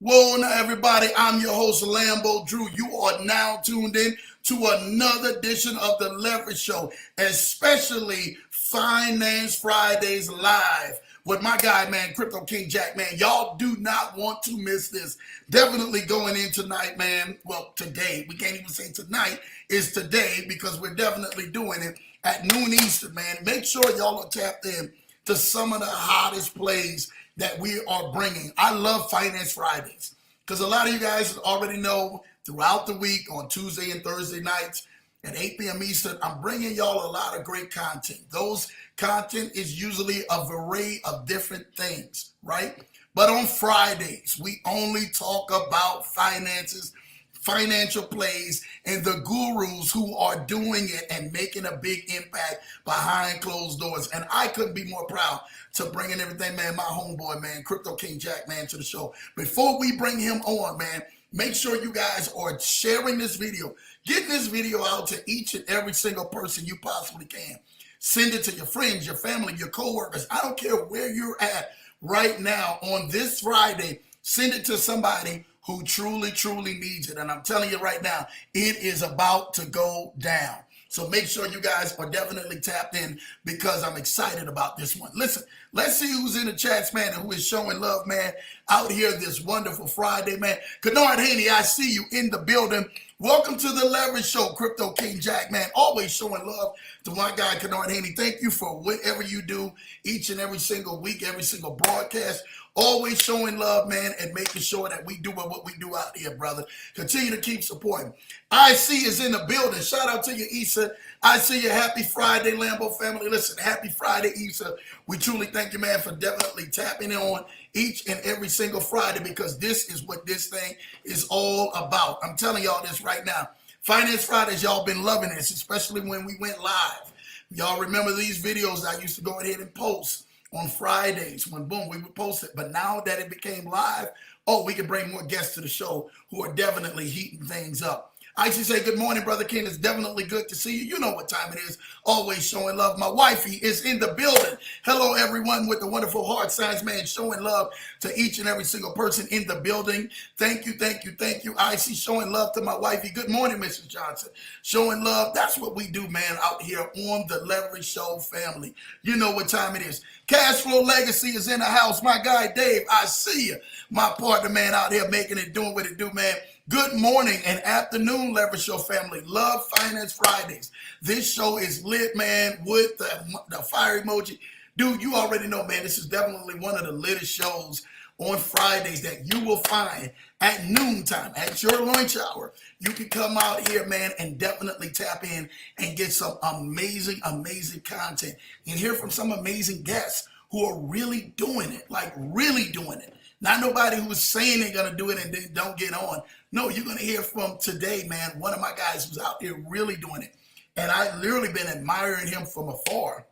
Whoa, now everybody, I'm your host, Lambo Drew. You are now tuned in to another edition of the Leverage Show, especially Finance Fridays live with my guy, man, Krypto King Jack, man. Y'all do not want to miss this. Definitely going in tonight, man. Well, today, we can't even say tonight, is today because we're definitely doing it at noon Eastern, man. Make sure y'all are tapped in to some of the hottest plays that we are bringing. I love Finance Fridays because a lot of you guys already know throughout the week on Tuesday and Thursday nights at 8 p.m. Eastern, I'm bringing y'all a lot of great content. Those content is usually a array of different things, right? But on Fridays, we only talk about finances, financial plays, and the gurus who are doing it and making a big impact behind closed doors. And I couldn't be more proud to bring in everything, man, my homeboy, man, Krypto King Jack, man, to the show. Before we bring him on, man, make sure you guys are sharing this video. Get this video out to each and every single person you possibly can. Send it to your friends, your family, your coworkers. I don't care where you're at right now on this Friday. Send it to somebody who truly, truly needs it. And I'm telling you right now, it is about to go down. So make sure you guys are definitely tapped in because I'm excited about this one. Listen, let's see who's in the chats, man, and who is showing love, man, out here this wonderful Friday, man. Kennard Haney, I see you in the building. Welcome to the Leverage Show, Krypto King Jack, man. Always showing love to my guy, Kennard Haney. Thank you for whatever you do each and every single week, every single broadcast. Always showing love, man, and making sure that we do what we do out here, brother. Continue to keep supporting. IC is in the building. Shout out to you, Issa. I see you. Happy Friday, Lambo family. Listen, happy Friday, Issa. We truly thank you, man, for definitely tapping in on each and every single Friday because this is what this thing is all about. I'm telling y'all this right now. Finance Fridays, y'all been loving this, especially when we went live. Y'all remember these videos I used to go ahead and post on Fridays when, boom, we would post it. But now that it became live, oh, we can bring more guests to the show who are definitely heating things up. I should say good morning, Brother Ken. It's definitely good to see you. You know what time it is. Always showing love. My wifey is in the building. Hello, everyone, with the wonderful heart signs, man, showing love to each and every single person in the building. Thank you, thank you, thank you. I see showing love to my wifey. Good morning, Mrs. Johnson. Showing love. That's what we do, man, out here on the Leverage Show family. You know what time it is. Cash Flow Legacy is in the house. My guy, Dave, I see you. My partner, man, out here making it, doing what it do, man. Good morning and afternoon, Leverage Show family. Love Finance Fridays. This show is lit, man, with the fire emoji. Dude, you already know, man, this is definitely one of the latest shows on Fridays that you will find at noontime, at your lunch hour. You can come out here, man, and definitely tap in and get some amazing, amazing content and hear from some amazing guests who are really doing it, like really doing it. Not nobody who's saying they're going to do it and then don't get on. No, you're going to hear from today, man, one of my guys who's out here really doing it. And I've literally been admiring him from afar.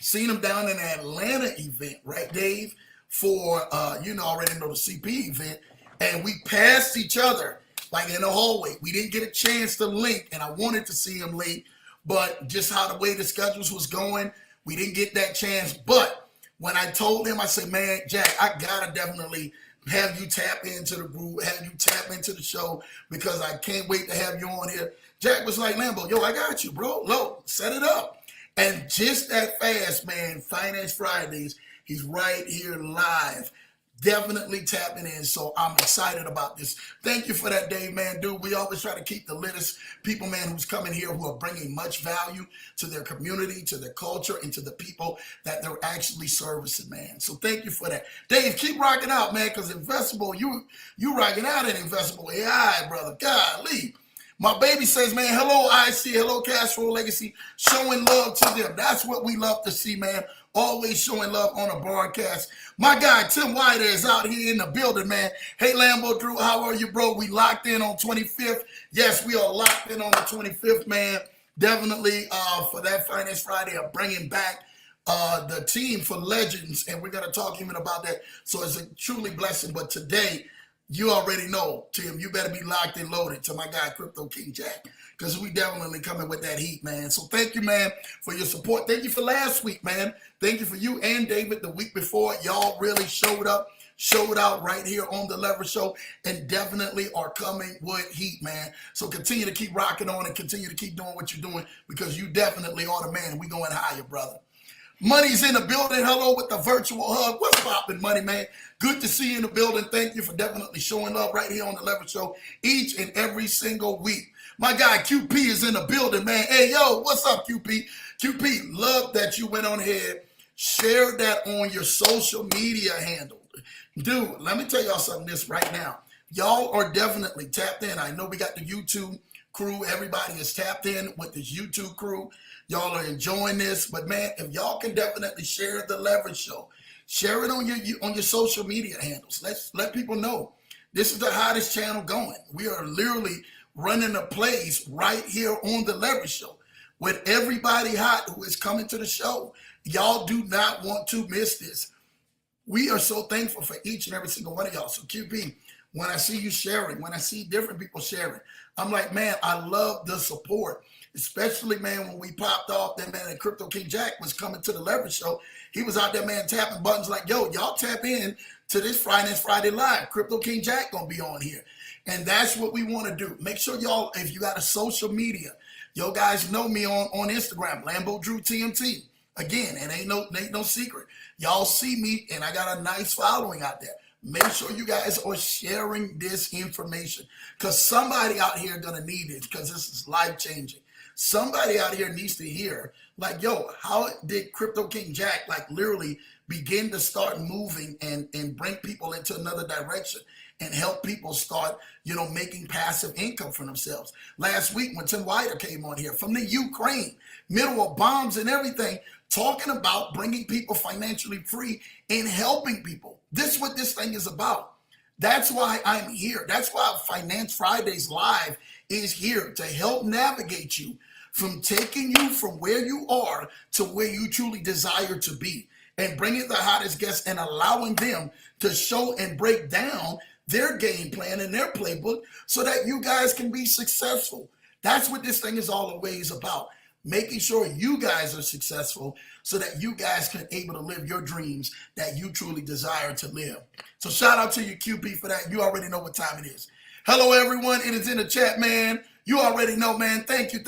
Seen him down in the Atlanta event, right, Dave? For, already know the CP event. And we passed each other, like in the hallway. We didn't get a chance to link, and I wanted to see him link. But just how the way the schedules was going, we didn't get that chance. But when I told him, I said, man, Jack, I got to definitely have you tap into the group, have you tap into the show because I can't wait to have you on here. Jack was like, Lambo, yo, I got you, bro. Look, set it up. And just that fast, man, Finance Fridays, he's right here live. Definitely tapping in, so I'm excited about this. Thank you for that, Dave, man. Dude, we always try to keep the latest people, man, who's coming here who are bringing much value to their community, to their culture, and to the people that they're actually servicing, man. So thank you for that. Dave, keep rocking out, man, because Investable, you rocking out in Investable AI, brother. Golly. My baby says, man, hello, IC, hello, Cash Flow Legacy, showing love to them. That's what we love to see, man. Always showing love on a broadcast. My guy, Tim White, is out here in the building, man. Hey, Lambo Drew, how are you, bro? We locked in on 25th. Yes, we are locked in on the 25th, man. Definitely for that Finance Friday of bringing back the team for Legends, and we're going to talk even about that. So it's a truly blessing. But today, you already know, Tim, you better be locked and loaded to my guy, Krypto King Jack, because we definitely coming with that heat, man. So thank you, man, for your support. Thank you for last week, man. Thank you for you and David the week before. Y'all really showed up showed out right here on the Leverage Show, and definitely are coming with heat, man. So continue to keep rocking on and continue to keep doing what you're doing, because you definitely are the man, and we going higher, brother. Money's in the building. Hello with the virtual hug. What's poppin', Money, man? Good to see you in the building. Thank you for definitely showing love right here on the Leverage Show each and every single week. My guy QP is in the building, man. Hey, yo, what's up, QP? QP, love that you went on ahead, shared that on your social media handle. Dude, let me tell y'all something this right now. Y'all are definitely tapped in. I know we got the YouTube crew. Everybody is tapped in with this YouTube crew. Y'all are enjoying this, but man, if y'all can definitely share the Leverage Show, share it on your social media handles. Let's let people know this is the hottest channel going. We are literally running a place right here on the Leverage Show with everybody hot who is coming to the show. Y'all do not want to miss this. We are so thankful for each and every single one of y'all. So QP, when I see you sharing, when I see different people sharing, I'm like, man, I love the support. Especially, man, when we popped off, that man, and Krypto King Jack was coming to the Leverage Show. He was out there, man, tapping buttons like, yo, y'all tap in to this Friday Live. Krypto King Jack gonna be on here. And that's what we want to do. Make sure y'all, if you got a social media, yo guys know me on Instagram, Lambo Drew TMT. Again, it ain't no secret. Y'all see me, and I got a nice following out there. Make sure you guys are sharing this information, because somebody out here gonna need it, because this is life-changing. Somebody out here needs to hear, like, yo, how did Krypto King Jack, like, literally begin to start moving and bring people into another direction and help people start, making passive income for themselves. Last week when Tim Wider came on here from the Ukraine, middle of bombs and everything, talking about bringing people financially free and helping people. This is what this thing is about. That's why I'm here. That's why Finance Fridays Live is here, to help navigate you from taking you from where you are to where you truly desire to be, and bringing the hottest guests and allowing them to show and break down their game plan and their playbook so that you guys can be successful. That's what this thing is always about. Making sure you guys are successful so that you guys can able to live your dreams that you truly desire to live. So shout out to you, QP, for that. You already know what time it is. Hello, everyone. It is in the chat, man. You already know, man. Thank you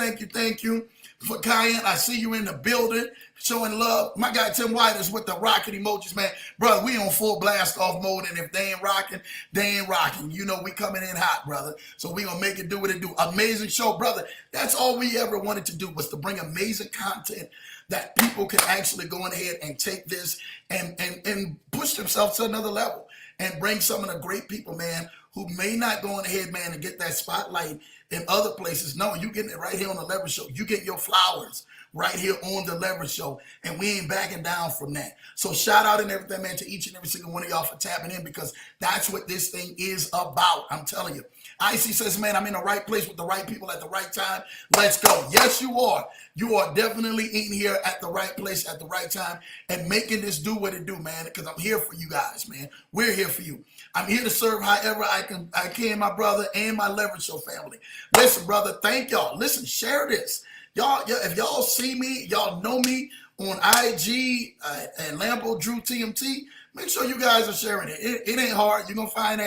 for Cayenne. I see you in the building, showing love. My guy Tim White is with the rocket emojis, man. Brother, we on full blast off mode, and if they ain't rocking, they ain't rocking. You know we coming in hot, brother. So we gonna make it do what it do. Amazing show, brother. That's all we ever wanted to do, was to bring amazing content that people can actually go ahead and take this and push themselves to another level, and bring some of the great people, man, who may not go on ahead, man, and get that spotlight in other places. No, you getting it right here on the Leverage Show. You get your flowers right here on the Leverage Show, and we ain't backing down from that. So shout out and everything, man, to each and every single one of y'all for tapping in, because that's what this thing is about. I'm telling you. Icy says, man, I'm in the right place with the right people at the right time. Let's go. Yes, you are. You are definitely in here at the right place at the right time and making this do what it do, man, because I'm here for you guys, man. We're here for you. I'm here to serve however I can, my brother and my Leverage Show family. Listen, brother, thank y'all. Listen, share this. Y'all, if y'all see me, y'all know me on IG and Lambo Drew TMT, make sure you guys are sharing it. It ain't hard. You're going to find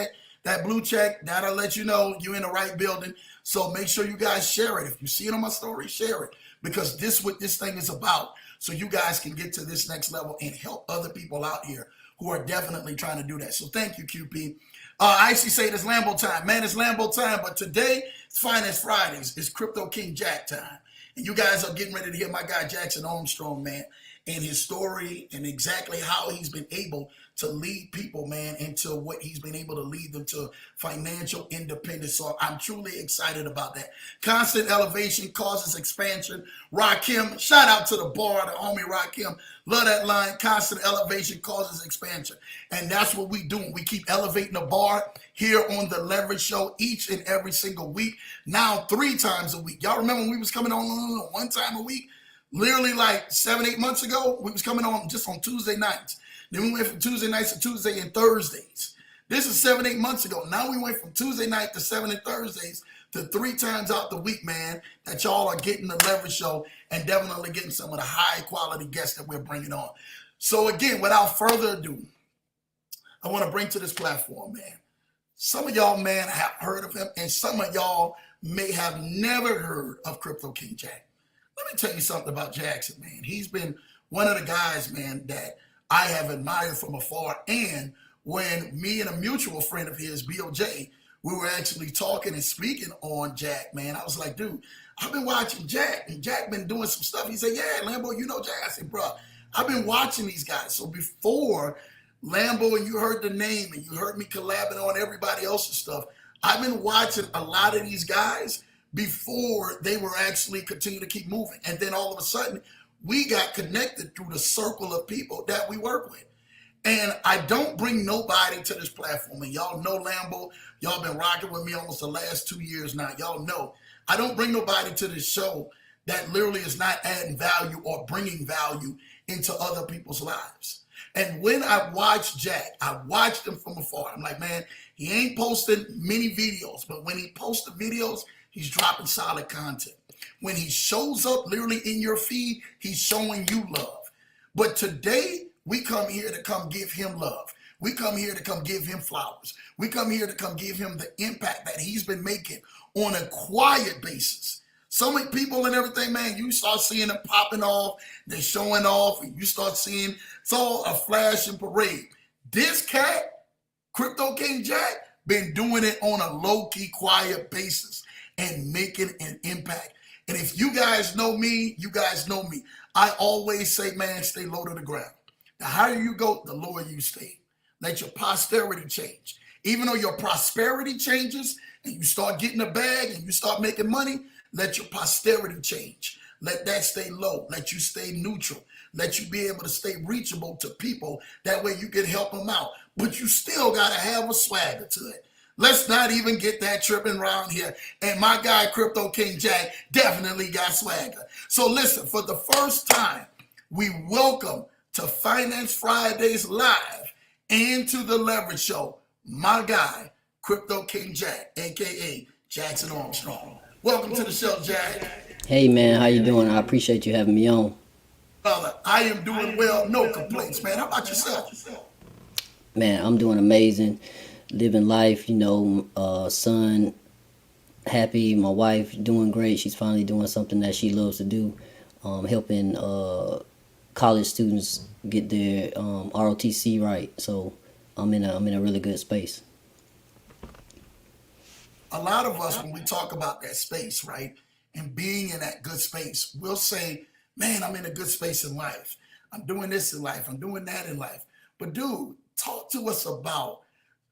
that blue check. That'll let you know you're in the right building. So make sure you guys share it. If you see it on my story, share it, because this is what this thing is about. So you guys can get to this next level and help other people out here who are definitely trying to do that. So thank you, QP. I actually say it's Lambo time. Man, it's Lambo time, but today, it's Finance Fridays. It's Krypto King Jack time. And you guys are getting ready to hear my guy Jackson Armstrong, man, and his story and exactly how he's been able to lead people, man, into what he's been able to lead them to, financial independence. So I'm truly excited about that. Constant elevation causes expansion. Rakim, shout out to the bar, the homie Rakim. Love that line. Constant elevation causes expansion. And that's what we do. We keep elevating the bar here on the Leverage Show each and every single week. Now 3 times a week. Y'all remember when we was coming on 1 time a week? Literally like 7-8 months ago, we was coming on just on Tuesday nights. Then we went from Tuesday nights to Tuesday and Thursdays. This is 7-8 months ago. Now we went from Tuesday night to 7 and Thursdays to 3 times out the week, man, that y'all are getting the Leverage Show and definitely getting some of the high quality guests that we're bringing on. So again, without further ado, I want to bring to this platform, man. Some of y'all, man, have heard of him, and some of y'all may have never heard of Krypto King Jack. Let me tell you something about Jackson, man. He's been one of the guys, man, that I have admired from afar. And when me and a mutual friend of his, BOJ, we were actually talking and speaking on Jack, man, I was like, dude, I've been watching Jack, and Jack been doing some stuff. He said, yeah, Lambo, you know Jack. I said, bro, I've been watching these guys. So before Lambo and you heard the name and you heard me collabing on everybody else's stuff, I've been watching a lot of these guys before they were actually continue to keep moving. And then all of a sudden, we got connected through the circle of people that we work with. And I don't bring nobody to this platform. And y'all know Lambo, y'all been rocking with me almost the last 2 years now. Y'all know I don't bring nobody to this show that literally is not adding value or bringing value into other people's lives. And when I watched Jack, I watched him from afar. I'm like, man, he ain't posting many videos, but when he posts the videos, he's dropping solid content. When he shows up literally in your feed, he's showing you love. But today, we come here to come give him love. We come here to come give him flowers. We come here to come give him the impact that he's been making on a quiet basis. So many people and everything, man, you start seeing them popping off, they're showing off, and you start seeing it's all a flash and parade. This cat, Krypto King Jack, been doing it on a low-key, quiet basis and making an impact. And if you guys know me, you guys know me. I always say, man, stay low to the ground. The higher you go, the lower you stay. Let your posterity change. Even though your prosperity changes and you start getting a bag and you start making money, let your posterity change. Let that stay low. Let you stay neutral. Let you be able to stay reachable to people. That way you can help them out. But you still got to have a swagger to it. Let's not even get that tripping around here. And my guy, Krypto King Jack, definitely got swagger. So listen, for the first time, we welcome to Finance Fridays Live and to the Leverage Show, my guy, Krypto King Jack, a.k.a. Jackson Armstrong. Welcome to the show, Jack. Hey, man, how you doing? I appreciate you having me on. Brother, I am doing well. No complaints, man. How about yourself? Man, I'm doing amazing. Living life, son happy, my wife doing great. She's finally doing something that she loves to do, helping college students get their ROTC right. So I'm in a really good space. A lot of us, when we talk about that space, right, and being in that good space, we'll say, man, I'm in a good space in life. I'm doing this in life. I'm doing that in life. But dude, talk to us about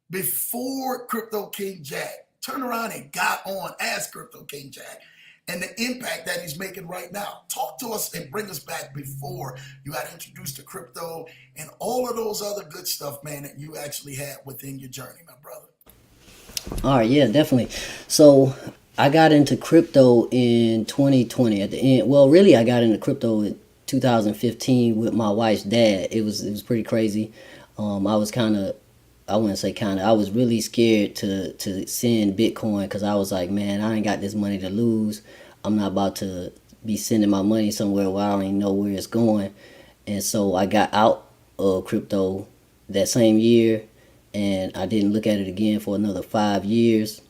before Krypto King Jack turned around and got on as Krypto King Jack and the impact that he's making right now. Talk to us and bring us back before you got introduced to crypto and all of those other good stuff, man, that you actually had within your journey, my brother. All right, yeah, definitely. So I got into crypto in 2020 at the end. Well, really, I got into crypto in 2015 with my wife's dad. It was pretty crazy. I wouldn't say kind of. I was really scared to send Bitcoin because I was like, man, I ain't got this money to lose. I'm not about to be sending my money somewhere where I don't even know where it's going. And so I got out of crypto that same year, and I didn't look at it again for another 5 years.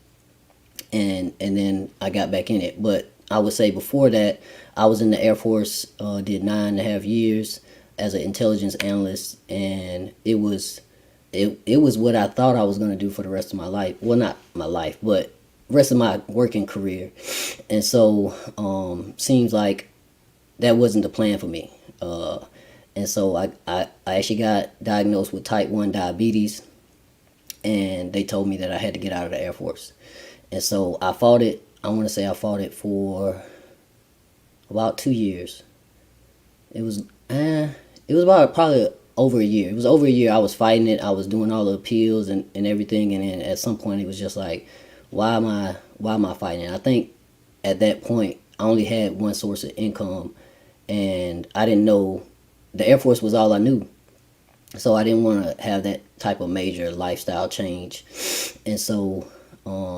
And then I got back in it. But I would say before that, I was in the Air Force, did 9.5 years as an intelligence analyst, and it was what I thought I was going to do for the rest of my life. Well, not my life, but rest of my working career. And so seems like that wasn't the plan for me. And so I actually got diagnosed with type 1 diabetes, and they told me that I had to get out of the Air Force. And so I fought it. I want to say I fought it for about 2 years. It was about probably over a year. It was over a year. I was fighting it. I was doing all the appeals and everything. And then at some point it was just like, why am I fighting it? I think at that point I only had one source of income, and I didn't know the Air Force was all I knew. So I didn't want to have that type of major lifestyle change. And so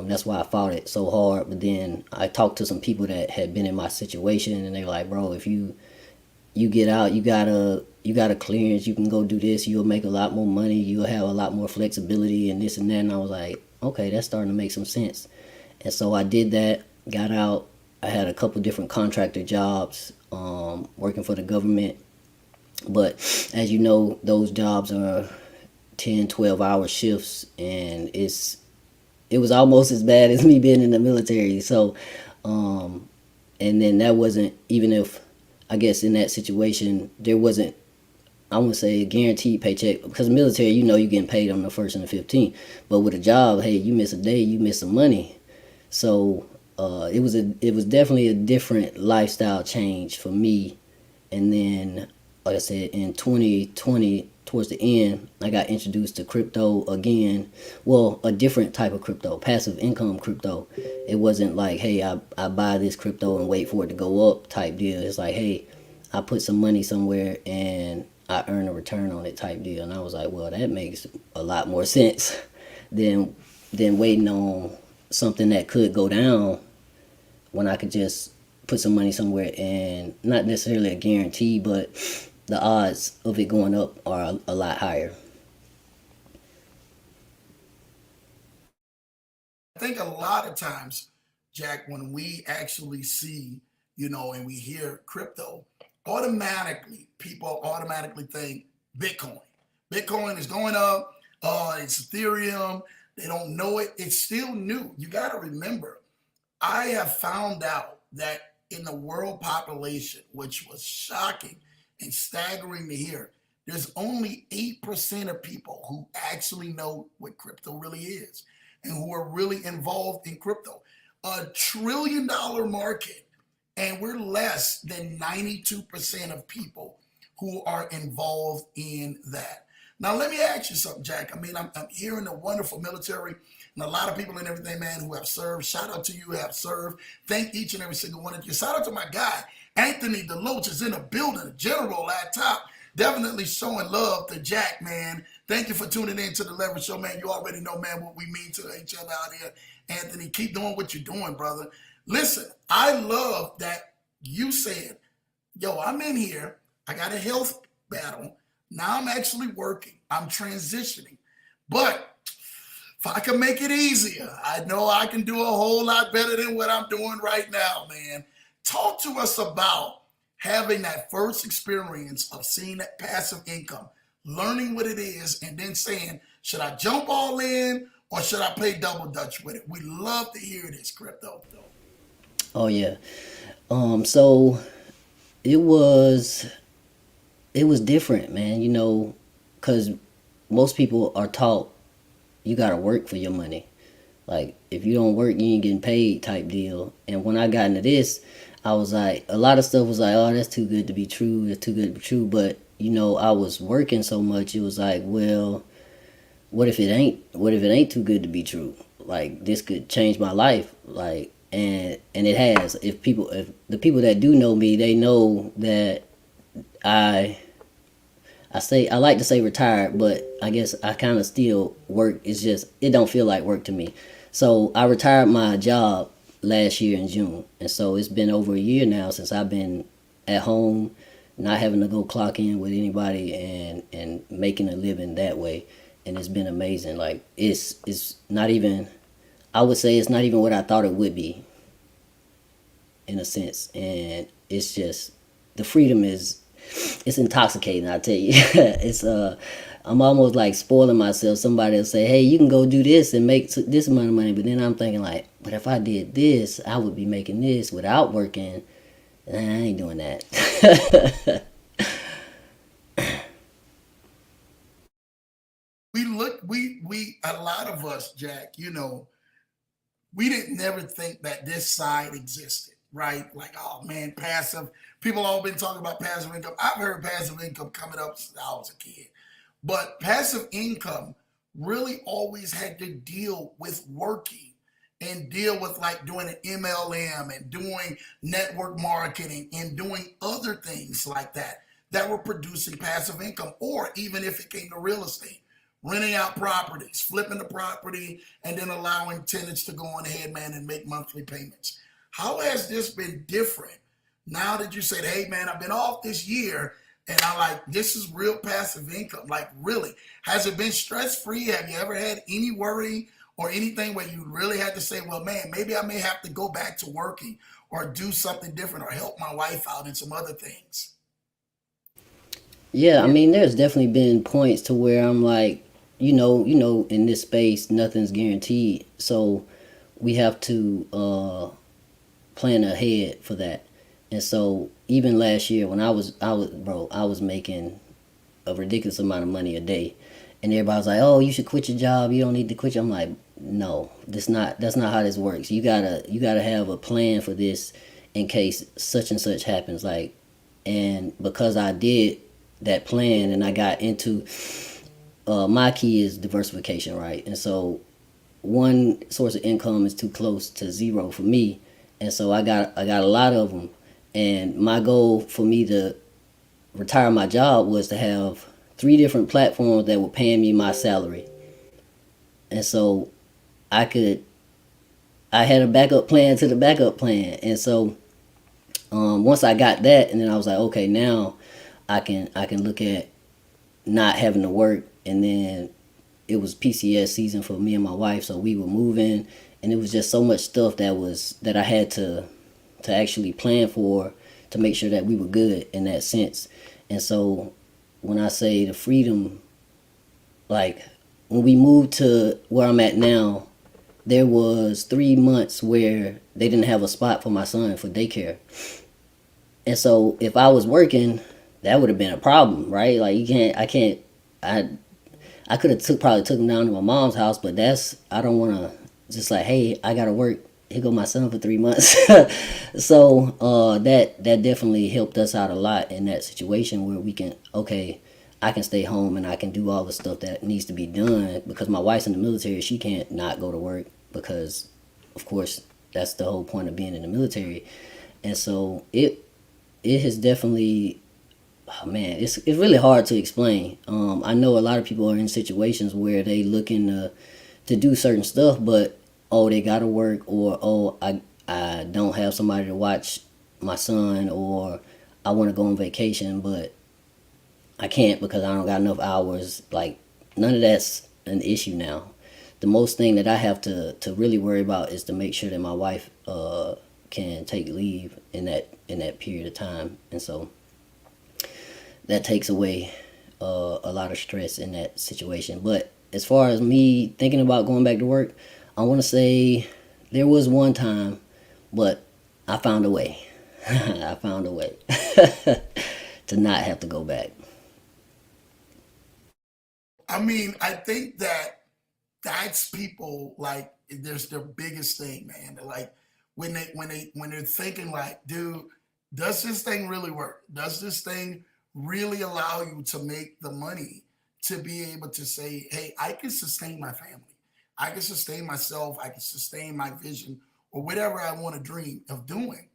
that's why I fought it so hard. But then I talked to some people that had been in my situation, and they were like, bro, if you you get out, you got a clearance, you can go do this, you'll make a lot more money, you'll have a lot more flexibility and this and that. And I was like, okay, that's starting to make some sense. And so I did that, got out. I had a couple different contractor jobs, working for the government. But as you know, those jobs are 10, 12 hour shifts, and it was almost as bad as me being in the military. So, and then that wasn't, even if, I guess in that situation, there wasn't, I wouldn't say a guaranteed paycheck, because military, you know, you're getting paid on the 1st and the 15th. But with a job, hey, you miss a day, you miss some money. So it was definitely a different lifestyle change for me. And then, like I said, in 2020, towards the end, I got introduced to crypto again. Well, a different type of crypto, passive income crypto. It wasn't like, hey, I buy this crypto and wait for it to go up type deal. It's like, hey, I put some money somewhere and I earn a return on it type deal. And I was like, well, that makes a lot more sense than waiting on something that could go down, when I could just put some money somewhere, and not necessarily a guarantee, but the odds of it going up are a lot higher. I think a lot of times, Jack, when we actually see, and we hear crypto, automatically, people automatically think Bitcoin. Bitcoin is going up. It's Ethereum. They don't know it. It's still new. You got to remember, I have found out that in the world population, which was shocking and staggering to hear, there's only 8% of people who actually know what crypto really is and who are really involved in crypto. $1 trillion market, and we're less than 92% of people who are involved in that. Now, let me ask you something, Jack. I mean, I'm hearing the wonderful military and a lot of people and everything, man, who have served. Shout out to you who have served. Thank each and every single one of you. Shout out to my guy, Anthony DeLoach is in the building, the general at top. Definitely showing love to Jack, man. Thank you for tuning in to the Leverage Show, man. You already know, man, what we mean to each other out here. Anthony, keep doing what you're doing, brother. Listen, I love that you said, yo, I'm in here. I got a health battle. Now I'm actually working. I'm transitioning. But if I can make it easier, I know I can do a whole lot better than what I'm doing right now, man. Talk to us about having that first experience of seeing that passive income, learning what it is, and then saying, should I jump all in or should I play double dutch with it? We love to hear this, Crypto. Oh yeah. So it was it was different, man. Because most people are taught you gotta work for your money. Like, if you don't work, you ain't getting paid type deal. And when I got into this, I was like, a lot of stuff was like, oh, that's too good to be true. That's too good to be true. But I was working so much. It was like, well, what if it ain't? What if it ain't too good to be true? Like, this could change my life. Like, and it has. If the people that do know me, they know that I I like to say retired, but I guess I kind of still work. It's just it don't feel like work to me. So I retired my job last year in June, and so it's been over a year now since I've been at home, not having to go clock in with anybody, and making a living that way, and it's been amazing. Like, it's not even, I would say it's not even what I thought it would be, in a sense, and it's just the freedom is, it's intoxicating, I tell you. It's I'm almost like spoiling myself. Somebody will say, hey, you can go do this and make this amount of money, but then I'm thinking like, but if I did this, I would be making this without working, and I ain't doing that. We a lot of us, Jack, we didn't never think that this side existed, right? Like, oh man, passive. People all been talking about passive income. I've heard passive income coming up since I was a kid. But passive income really always had to deal with working and deal with like doing an MLM and doing network marketing and doing other things like that were producing passive income, or even if it came to real estate, renting out properties, flipping the property, and then allowing tenants to go on ahead, man, and make monthly payments. How has this been different Now that you said, hey man, I've been off this year and I like this is real passive income. Like really, has it been stress free? Have you ever had any worry or anything where you really had to say, well, man, maybe I may have to go back to working or do something different or help my wife out in some other things? Yeah, I mean, there's definitely been points to where I'm like, in this space, nothing's guaranteed. So we have to plan ahead for that. And so even last year when I was making a ridiculous amount of money a day, and everybody was like, "Oh, you should quit your job. You don't need to quit." I'm like, "No, that's not how this works. You gotta have a plan for this in case such and such happens." Like, and because I did that plan and I got into my key is diversification, right? And so one source of income is too close to zero for me, and so I got a lot of them. And my goal for me to retire my job was to have three different platforms that were paying me my salary, and so I could I had a backup plan to the backup plan, and so once I got that, and then I was like, okay, now I can look at not having to work, and then it was PCS season for me and my wife, so we were moving, and it was just so much stuff that I had to actually plan for to make sure that we were good in that sense. And so when I say the freedom, like when we moved to where I'm at now, there was 3 months where they didn't have a spot for my son for daycare. And so if I was working, that would have been a problem, right? Like I can't, I I could have probably took him down to my mom's house, but I don't want to just like, hey, I gotta work. Here go my son for 3 months. So that definitely helped us out a lot in that situation where we can, okay, I can stay home and I can do all the stuff that needs to be done because my wife's in the military. She can't not go to work because, of course, that's the whole point of being in the military. And so it has definitely, oh man, it's really hard to explain. I know a lot of people are in situations where they looking to do certain stuff, but oh, they gotta work, or oh, I don't have somebody to watch my son, or I want to go on vacation, but I can't because I don't got enough hours. Like none of that's an issue now. The most thing that I have to really worry about is to make sure that my wife can take leave in that period of time, and so that takes away a lot of stress in that situation. But as far as me thinking about going back to work, I want to say there was one time, but I found a way. I found a way to not have to go back. I mean, I think that that's people like there's their biggest thing, man. They're like when they're thinking like, dude, does this thing really work? Does this thing really allow you to make the money to be able to say, hey, I can sustain my family. I can sustain myself. I can sustain my vision or whatever I want to dream of doing.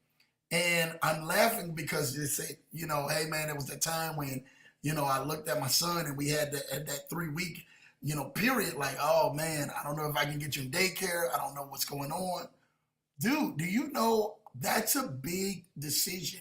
And I'm laughing because they say, hey man, there was that time when, I looked at my son and we had that 3 week, period. Like, oh man, I don't know if I can get you in daycare. I don't know what's going on. Dude, do you know that's a big decision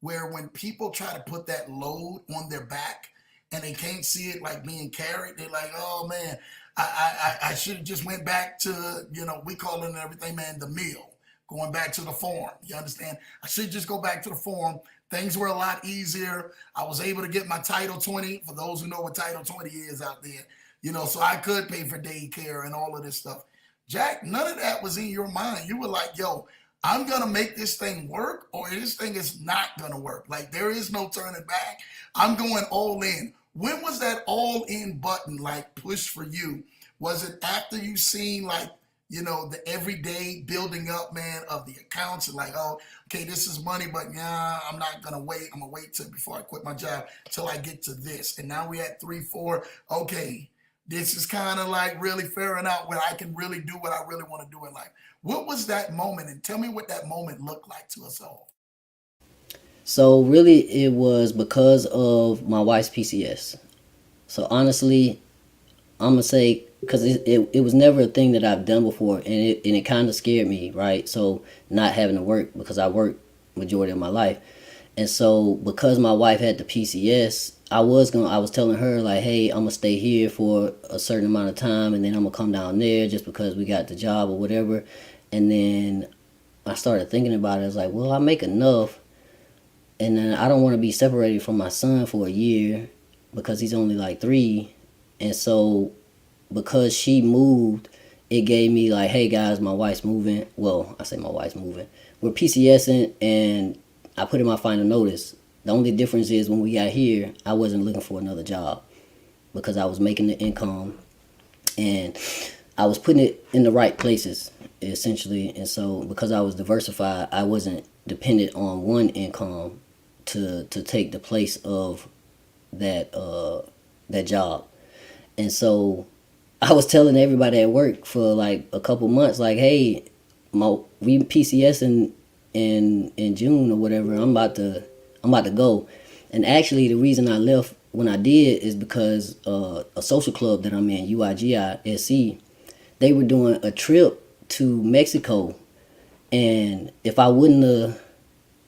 where when people try to put that load on their back and they can't see it like being carried, they're like, oh man, I should have just went back to, we call it and everything, man, the mill, going back to the farm. You understand? I should just go back to the farm. Things were a lot easier. I was able to get my Title 20, for those who know what Title 20 is out there, so I could pay for daycare and all of this stuff. Jack, none of that was in your mind. You were like, yo, I'm going to make this thing work or this thing is not going to work. Like, there is no turning back. I'm going all in. When was that all in button like pushed for you? Was it after you seen like, the everyday building up, man, of the accounts and like, oh, okay, this is money, but yeah, I'm not going to wait. I'm going to wait till before I quit my job till I get to this. And now we at 3, 4. Okay, this is kind of like really figuring out where I can really do what I really want to do in life. What was that moment? And tell me what that moment looked like to us all. So really, it was because of my wife's PCS. So honestly, I'm gonna say because it was never a thing that I've done before, and it kind of scared me, right? So not having to work because I work majority of my life. And so because my wife had the PCS, I was telling her like, hey, I'm gonna stay here for a certain amount of time, and then I'm gonna come down there just because we got the job or whatever. And then I started thinking about it. I was like, well, I make enough, and then I don't want to be separated from my son for a year because he's only like 3. And so because she moved, it gave me like, hey guys, my wife's moving. Well, I say my wife's moving. We're PCSing, and I put in my final notice. The only difference is when we got here, I wasn't looking for another job because I was making the income and I was putting it in the right places essentially. And so because I was diversified, I wasn't dependent on one income to take the place of that job. And so I was telling everybody at work for like a couple months, like, hey, we PCS in June or whatever. I'm about to go. And actually, the reason I left when I did is because a social club that I'm in, UIGI they were doing a trip to Mexico, and if I wouldn't have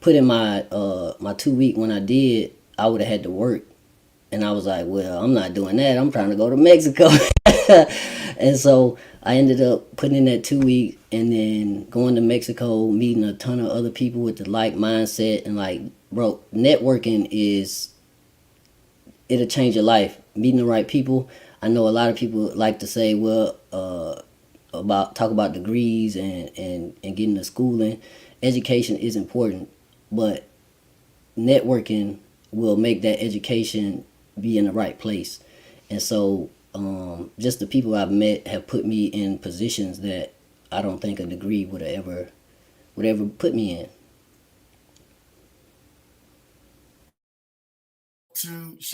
put in my 2 week when I did, I would have had to work. And I was like, well, I'm not doing that. I'm trying to go to Mexico. And so I ended up putting in that 2 week and then going to Mexico, meeting a ton of other people with the like mindset. And like, bro, networking it'll change your life. Meeting the right people. I know a lot of people like to say, well, talk about degrees and getting the schooling. Education is important, but networking will make that education be in the right place. And so just the people I've met have put me in positions that I don't think a degree would ever put me in.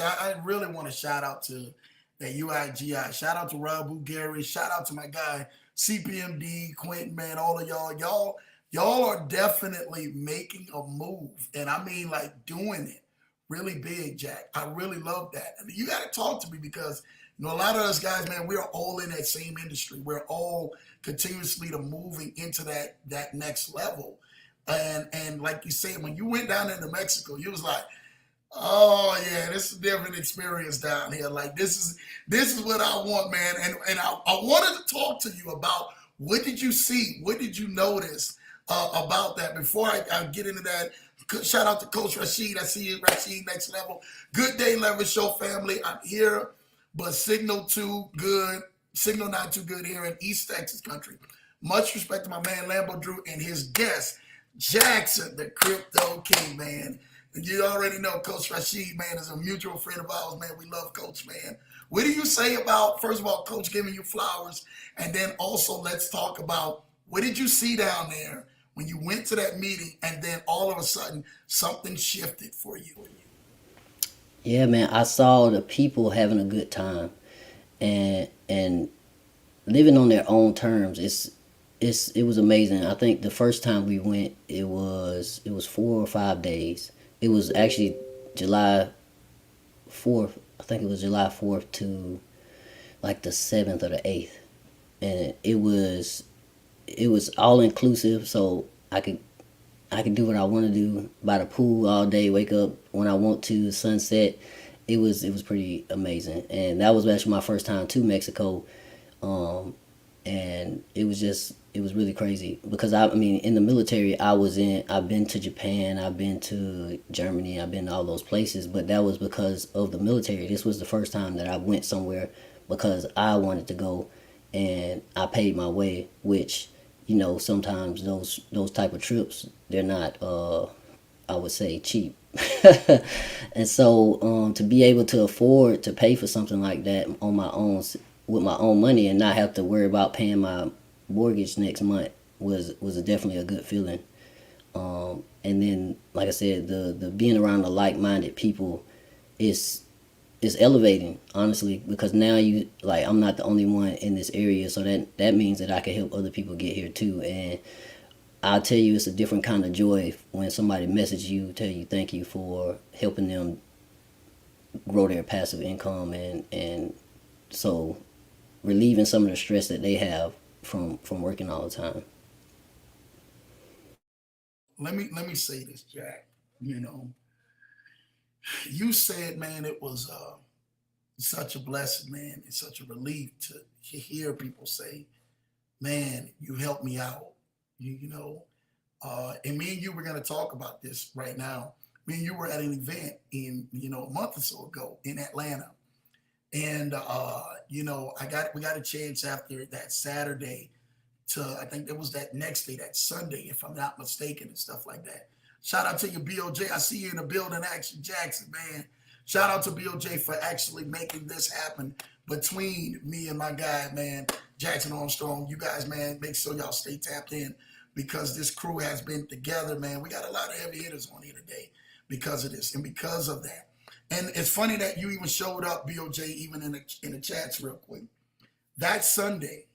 I really want to shout out to that UIGI. Shout out to Rob Gary. Shout out to my guy CPMD, Quentin, man, all of y'all. Y'all are definitely making a move, and I mean like doing it really big, Jack. I really love that. I mean, you got to talk to me because a lot of us guys, man, we're all in that same industry. We're all continuously to moving into that next level. And like you said, when you went down into Mexico, you was like, oh yeah, this is a different experience down here. Like this is what I want, man. And I wanted to talk to you about what did you see, what did you notice about that before I get into that. Shout out to Coach Rashid. I see you, Rashid, next level. Good day, Leverage Show family. I'm here, but signal not too good here in East Texas country. Much respect to my man Lambo Drew and his guest, Jackson, the Krypto King, man. And you already know Coach Rashid, man, is a mutual friend of ours, man. We love Coach, man. What do you say about, first of all, Coach giving you flowers, and then also let's talk about what did you see down there when you went to that meeting, and then all of a sudden something shifted for you? Yeah, man, I saw the people having a good time and living on their own terms. It was amazing. I think the first time we went, it was 4 or 5 days. It was actually July 4th. I think it was July 4th to like the 7th or the 8th, and it was all inclusive. So I could do what I want to do by the pool all day. Wake up when I want to. Sunset. It was pretty amazing, and that was actually my first time to Mexico. And it was really crazy because I mean in the military I've been to Japan, I've been to Germany, I've been to all those places, but that was because of the military. This was the first time that I went somewhere because I wanted to go, and I paid my way, which sometimes those type of trips, they're not I would say cheap. And so to be able to afford to pay for something like that on my own with my own money and not have to worry about paying my mortgage next month was definitely a good feeling. And then, like I said, the being around the like-minded people is elevating, honestly, because now I'm not the only one in this area, so that means that I can help other people get here too. And I'll tell you, it's a different kind of joy when somebody messages you, tell you thank you for helping them grow their passive income, and so relieving some of the stress that they have from working all the time. let me say this, Jack. You know, you said, man, it was such a blessing, man. It's such a relief to hear people say, man, you helped me out. And me and you were going to talk about this right now. Me and you were at an event in, a month or so ago in Atlanta. And, we got a chance after that Saturday to, I think it was that next day, that Sunday, if I'm not mistaken, and stuff like that. Shout out to you, BOJ. I see you in the building, Action Jackson, man. Shout out to BOJ for actually making this happen between me and my guy, man, Jackson Armstrong. You guys, man, make sure y'all stay tapped in because this crew has been together, man. We got a lot of heavy hitters on here today because of this and because of that. And it's funny that you even showed up, BOJ, even in the chats real quick. That Sunday,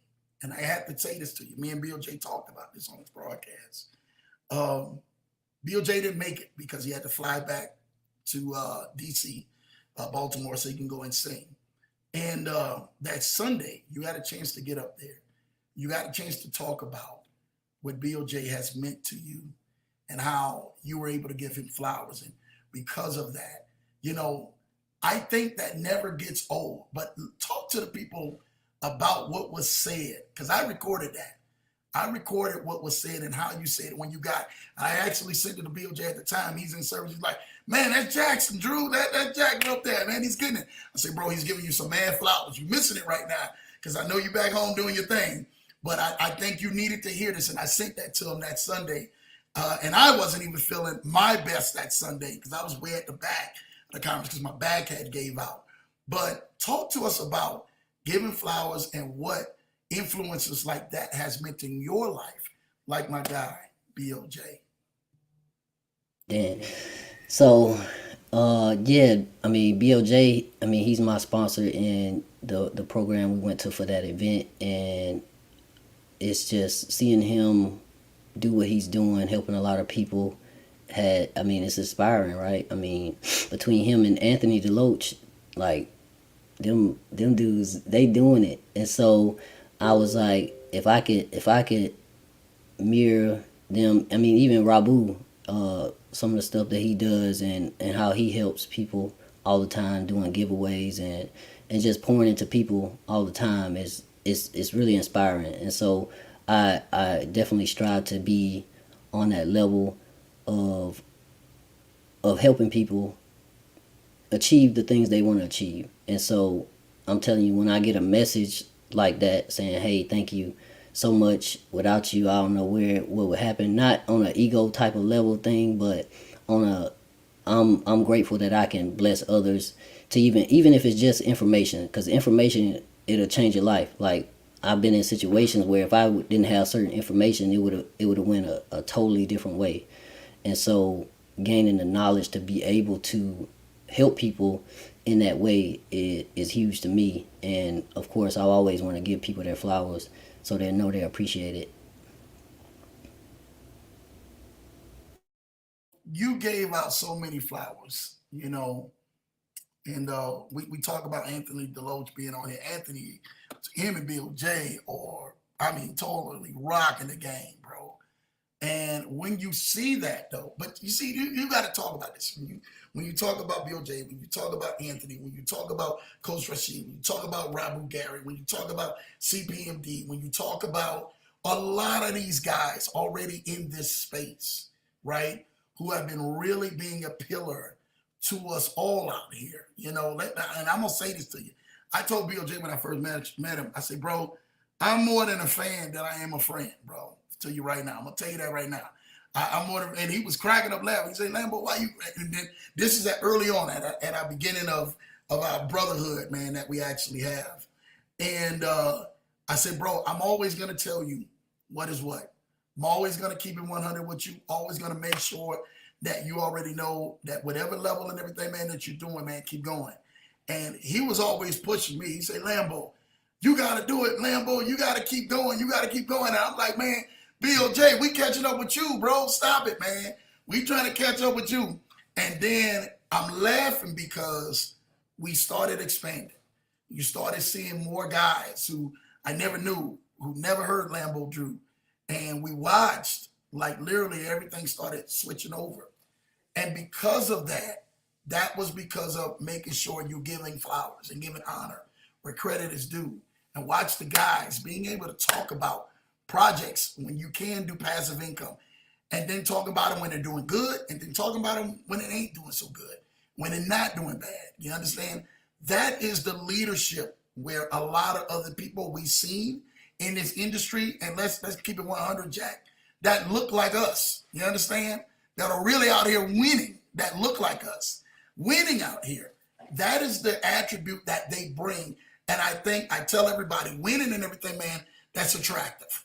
and I have to say this to you, me and BOJ talked about this on his broadcast. BOJ didn't make it because he had to fly back to DC, Baltimore, so he can go and sing. And that Sunday, you had a chance to get up there. You got a chance to talk about what BOJ has meant to you and how you were able to give him flowers. And because of that, I think that never gets old. But talk to the people about what was said, because I recorded that. I recorded what was said and how you said it when you got. I actually sent it to BOJ at the time. He's in service. He's like, man, that's Jackson, Drew. That Jack up there, man. He's getting it. I said, bro, he's giving you some mad flowers. You're missing it right now because I know you're back home doing your thing. But I think you needed to hear this, and I sent that to him that Sunday. And I wasn't even feeling my best that Sunday because I was way at the back of the conference because my back had gave out. But talk to us about giving flowers and what influences like that has meant in your life, like my guy, BOJ. Yeah. So, BOJ, he's my sponsor in the program we went to for that event, and it's just seeing him do what he's doing, helping a lot of people. It's inspiring, right? Between him and Anthony DeLoach, like them dudes, they doing it, and so I was like, if I could mirror them, even Rabu, some of the stuff that he does and how he helps people all the time doing giveaways and just pouring into people all the time is it's really inspiring. And so I definitely strive to be on that level of helping people achieve the things they want to achieve. And so I'm telling you, when I get a message like that saying, hey, thank you so much, without you I don't know what would happen, not on an ego type of level thing, but on I'm grateful that I can bless others to even if it's just information, because information, it'll change your life. Like, I've been in situations where if I didn't have certain information, it would have went a totally different way. And so gaining the knowledge to be able to help people in that way is huge to me. And of course, I always want to give people their flowers so they know they're appreciated. You gave out so many flowers, and we talk about Anthony DeLoach being on here. Anthony, him and Bill J, totally rocking the game, bro. And when you see that, though, but you see, you got to talk about this. When you talk about Bill J, when you talk about Anthony, when you talk about Coach Rashid, when you talk about Rabu Gary, when you talk about CPMD, when you talk about a lot of these guys already in this space, right, who have been really being a pillar to us all out here, and I'm going to say this to you. I told Bill J when I first met him, I said, bro, I'm more than a fan than I am a friend, bro. Tell you right now. I'm gonna tell you that right now. I'm more than, and he was cracking up laughing. He said, Lambo, why you? And then this is at early on at our beginning of our brotherhood, man, that we actually have. And I said, bro, I'm always gonna tell you what is what. I'm always gonna keep it 100 with you. Always gonna make sure that you already know that whatever level and everything, man, that you're doing, man, keep going. And he was always pushing me. He said, Lambo, you gotta do it, Lambo. You gotta keep going. You gotta keep going. And I'm like, man, Bill J, we catching up with you, bro. Stop it, man. We trying to catch up with you. And then I'm laughing because we started expanding. You started seeing more guys who I never knew, who never heard Lambo Drew. And we watched Like literally everything started switching over. And because of that, that was because of making sure you're giving flowers and giving honor where credit is due. And watch the guys being able to talk about projects when you can do passive income, and then talk about them when they're doing good, and then talk about them when it ain't doing so good, when they're not doing bad. You understand? That is the leadership where a lot of other people we've seen in this industry, and let's keep it 100, Jack, that look like us. You understand? That are really out here winning, that look like us, winning out here. That is the attribute that they bring. And I think I tell everybody, winning and everything, man, that's attractive.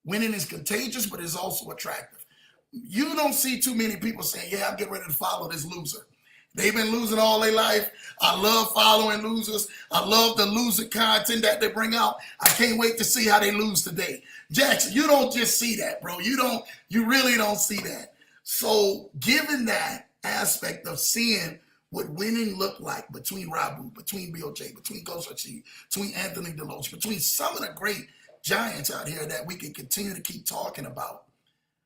Winning is contagious, but it's also attractive. You don't see too many people saying, yeah, I'm getting ready to follow this loser. They've been losing all their life. I love following losers. I love the loser content that they bring out. I can't wait to see how they lose today. Jackson, you don't just see that, bro. You really don't see that. So given that aspect of seeing what winning looked like between Rabu, between BOJ, between Ghost Archie, between Anthony Deloach, between some of the great giants out here that we can continue to keep talking about,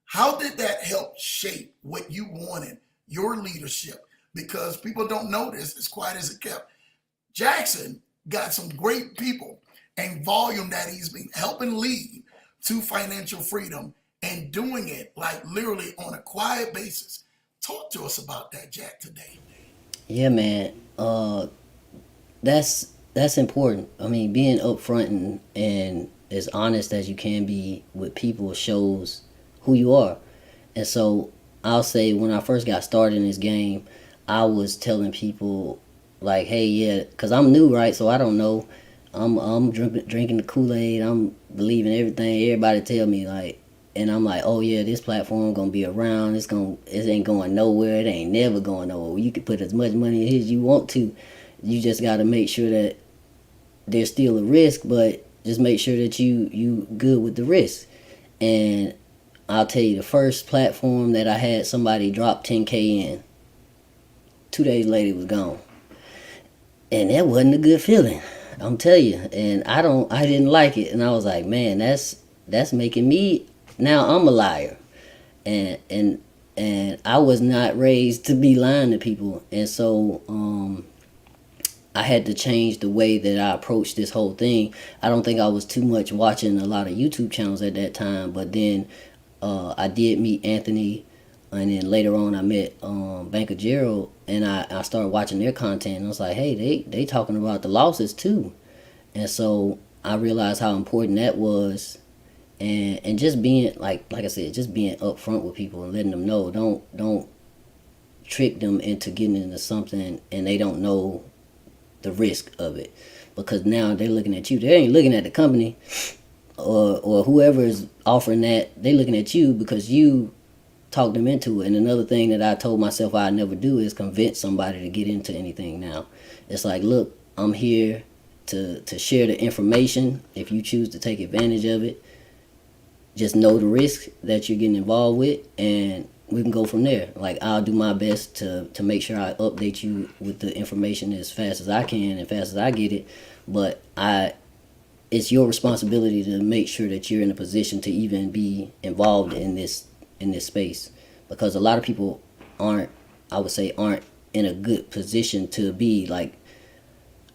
how did that help shape what you wanted, your leadership? Because people don't know this as quiet as it kept. Jackson got some great people and volume that he's been helping lead to financial freedom and doing it like literally on a quiet basis. Talk to us about that, Jack, today. Yeah, man. That's important. I mean, being upfront and as honest as you can be with people shows who you are. And so I'll say when I first got started in this game, I was telling people like, hey, yeah, because I'm new, right? So I don't know. I'm drinking the Kool-Aid. I'm believing everything everybody tell me, like, and I'm like, oh yeah, this platform gonna be around. It ain't going nowhere. It ain't never going nowhere. You can put as much money in as you want to. You just got to make sure that there's still a risk, but just make sure that you good with the risk. And I'll tell you, the first platform that I had somebody drop 10K in, 2 days later it was gone, and that wasn't a good feeling. I'm telling you, and I didn't like it, and I was like, man, that's making me, now I'm a liar, and I was not raised to be lying to people, and so I had to change the way that I approached this whole thing. I don't think I was too much watching a lot of YouTube channels at that time, but then I did meet Anthony, and then later on I met Banker Gerald, and I started watching their content, and I was like, hey, they talking about the losses too. And so I realized how important that was, and just being like I said, just being upfront with people and letting them know, don't trick them into getting into something and they don't know the risk of it, because now they're looking at you. They ain't looking at the company or whoever is offering that. They looking at you because you talk them into it. And another thing that I told myself I'd never do is convince somebody to get into anything now. It's like, look, I'm here to share the information. If you choose to take advantage of it, just know the risk that you're getting involved with, and we can go from there. Like, I'll do my best to make sure I update you with the information as fast as I can and fast as I get it. But it's your responsibility to make sure that you're in a position to even be involved in this space, because a lot of people aren't in a good position to be. Like,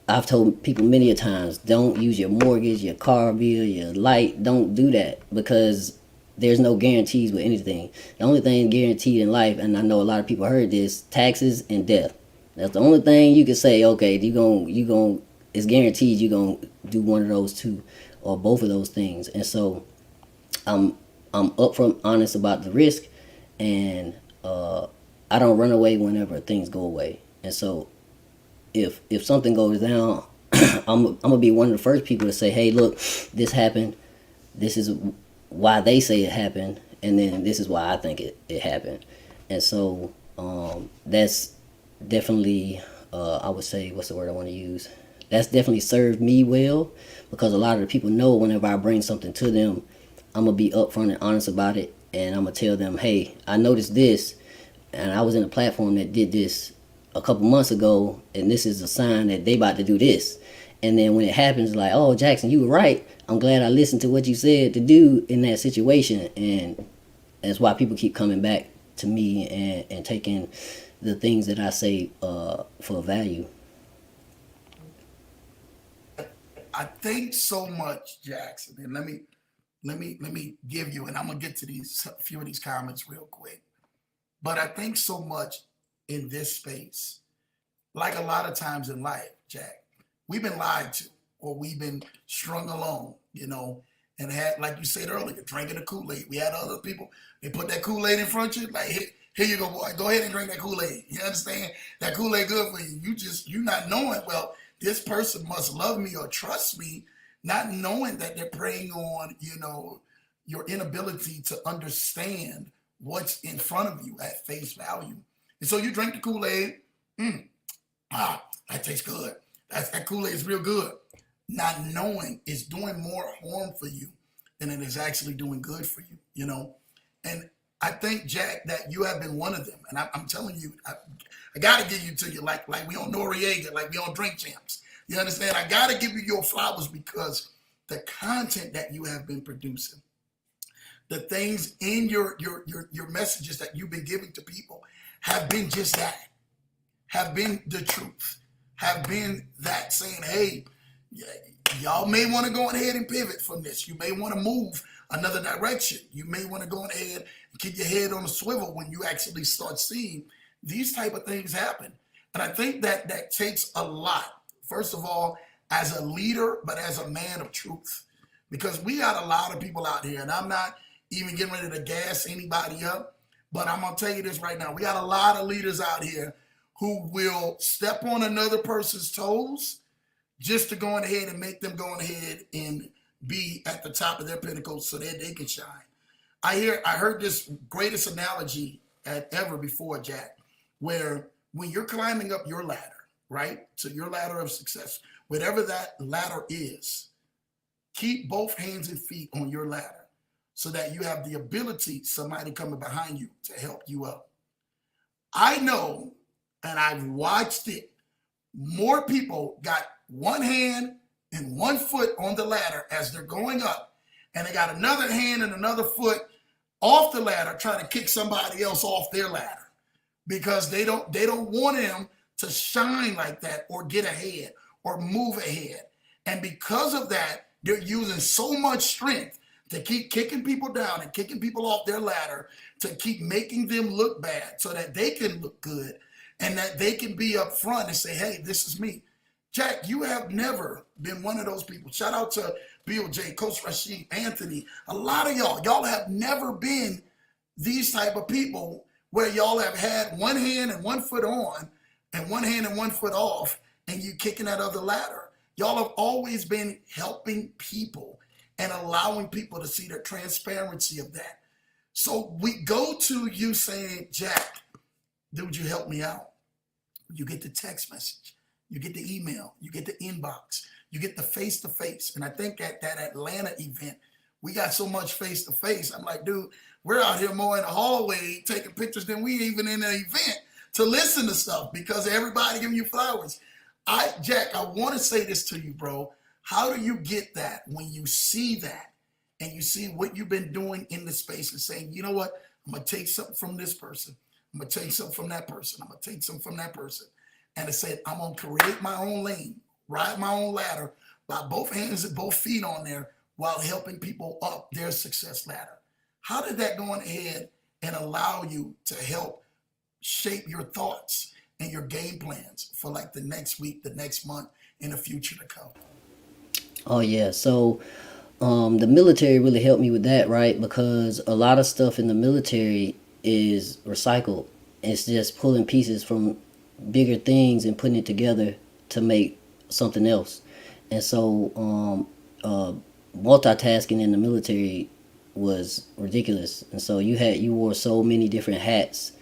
I've told people many a times, don't use your mortgage, your car bill, your light. Don't do that, because there's no guarantees with anything. The only thing guaranteed in life, and I know a lot of people heard this, taxes and death. That's the only thing you can say, okay, it's guaranteed you're going to do one of those two or both of those things. And so I'm upfront honest about the risk, and I don't run away whenever things go away. And so if something goes down, I'm gonna be one of the first people to say, hey, look, this happened. This is why they say it happened, and then this is why I think it happened. And so that's definitely, I would say, what's the word I want to use? That's definitely served me well, because a lot of the people know whenever I bring something to them, I'm going to be upfront and honest about it, and I'm going to tell them, hey, I noticed this, and I was in a platform that did this a couple months ago, and this is a sign that they about to do this. And then when it happens, like, oh, Jackson, you were right. I'm glad I listened to what you said to do in that situation. And it's why people keep coming back to me and taking the things that I say for value. I think so much, Jackson. And let me give you, and I'm gonna get to these a few of these comments real quick. But I think so much in this space, like a lot of times in life, Jack, we've been lied to or we've been strung along, and had, like you said earlier, drinking the Kool-Aid. We had other people, they put that Kool-Aid in front of you, like, here you go, boy, go ahead and drink that Kool-Aid. You understand? That Kool-Aid good for you. You not knowing, well, this person must love me or trust me, not knowing that they're preying on, your inability to understand what's in front of you at face value. And so you drink the Kool-Aid, that tastes good. That Kool-Aid is real good. Not knowing it's doing more harm for you than it is actually doing good for you, And I think, Jack, that you have been one of them. And I'm telling you, I got to give you to you like we on Noriega, like we on Drink Champs. You understand? I got to give you your flowers because the content that you have been producing, the things in your messages that you've been giving to people have been just that, have been the truth, have been that saying, hey, y'all may want to go ahead and pivot from this. You may want to move another direction. You may want to go ahead and keep your head on a swivel when you actually start seeing these type of things happen. And I think that takes a lot, first of all, as a leader, but as a man of truth. Because we got a lot of people out here, and I'm not even getting ready to gas anybody up, but I'm going to tell you this right now. We got a lot of leaders out here who will step on another person's toes just to go ahead and make them go ahead and be at the top of their pinnacle so that they can shine. I heard this greatest analogy ever before, Jack, where when you're climbing up your ladder, right, to your ladder of success, whatever that ladder is, keep both hands and feet on your ladder so that you have the ability, somebody coming behind you, to help you up. I know, and I've watched it, more people got one hand and one foot on the ladder as they're going up, and they got another hand and another foot off the ladder trying to kick somebody else off their ladder because they don't want them to shine like that or get ahead or move ahead. And because of that, they're using so much strength to keep kicking people down and kicking people off their ladder, to keep making them look bad so that they can look good and that they can be up front and say, hey, this is me. Jack, you have never been one of those people. Shout out to Bill J, Coach Rashid, Anthony. A lot of y'all have never been these type of people where y'all have had one hand and one foot on and one hand and one foot off and you kicking that other ladder. Y'all have always been helping people and allowing people to see the transparency of that. So we go to you saying, Jack, dude, you help me out. You get the text message. You get the email, you get the inbox, you get the face-to-face. And I think at that Atlanta event, we got so much face-to-face. I'm like, dude, we're out here more in the hallway taking pictures than we even in the event to listen to stuff because everybody giving you flowers. Jack, I want to say this to you, bro. How do you get that when you see that and you see what you've been doing in the space and saying, you know what, I'm going to take something from this person. I'm going to take something from that person. I'm going to take something from that person. And it said, I'm going to create my own lane, ride my own ladder, by both hands and both feet on there while helping people up their success ladder. How did that go ahead and allow you to help shape your thoughts and your game plans for like the next week, the next month, in the future to come? Oh, yeah. So the military really helped me with that, right? Because a lot of stuff in the military is recycled. It's just pulling pieces from bigger things and putting it together to make something else. And so multitasking in the military was ridiculous. And so you wore so many different hats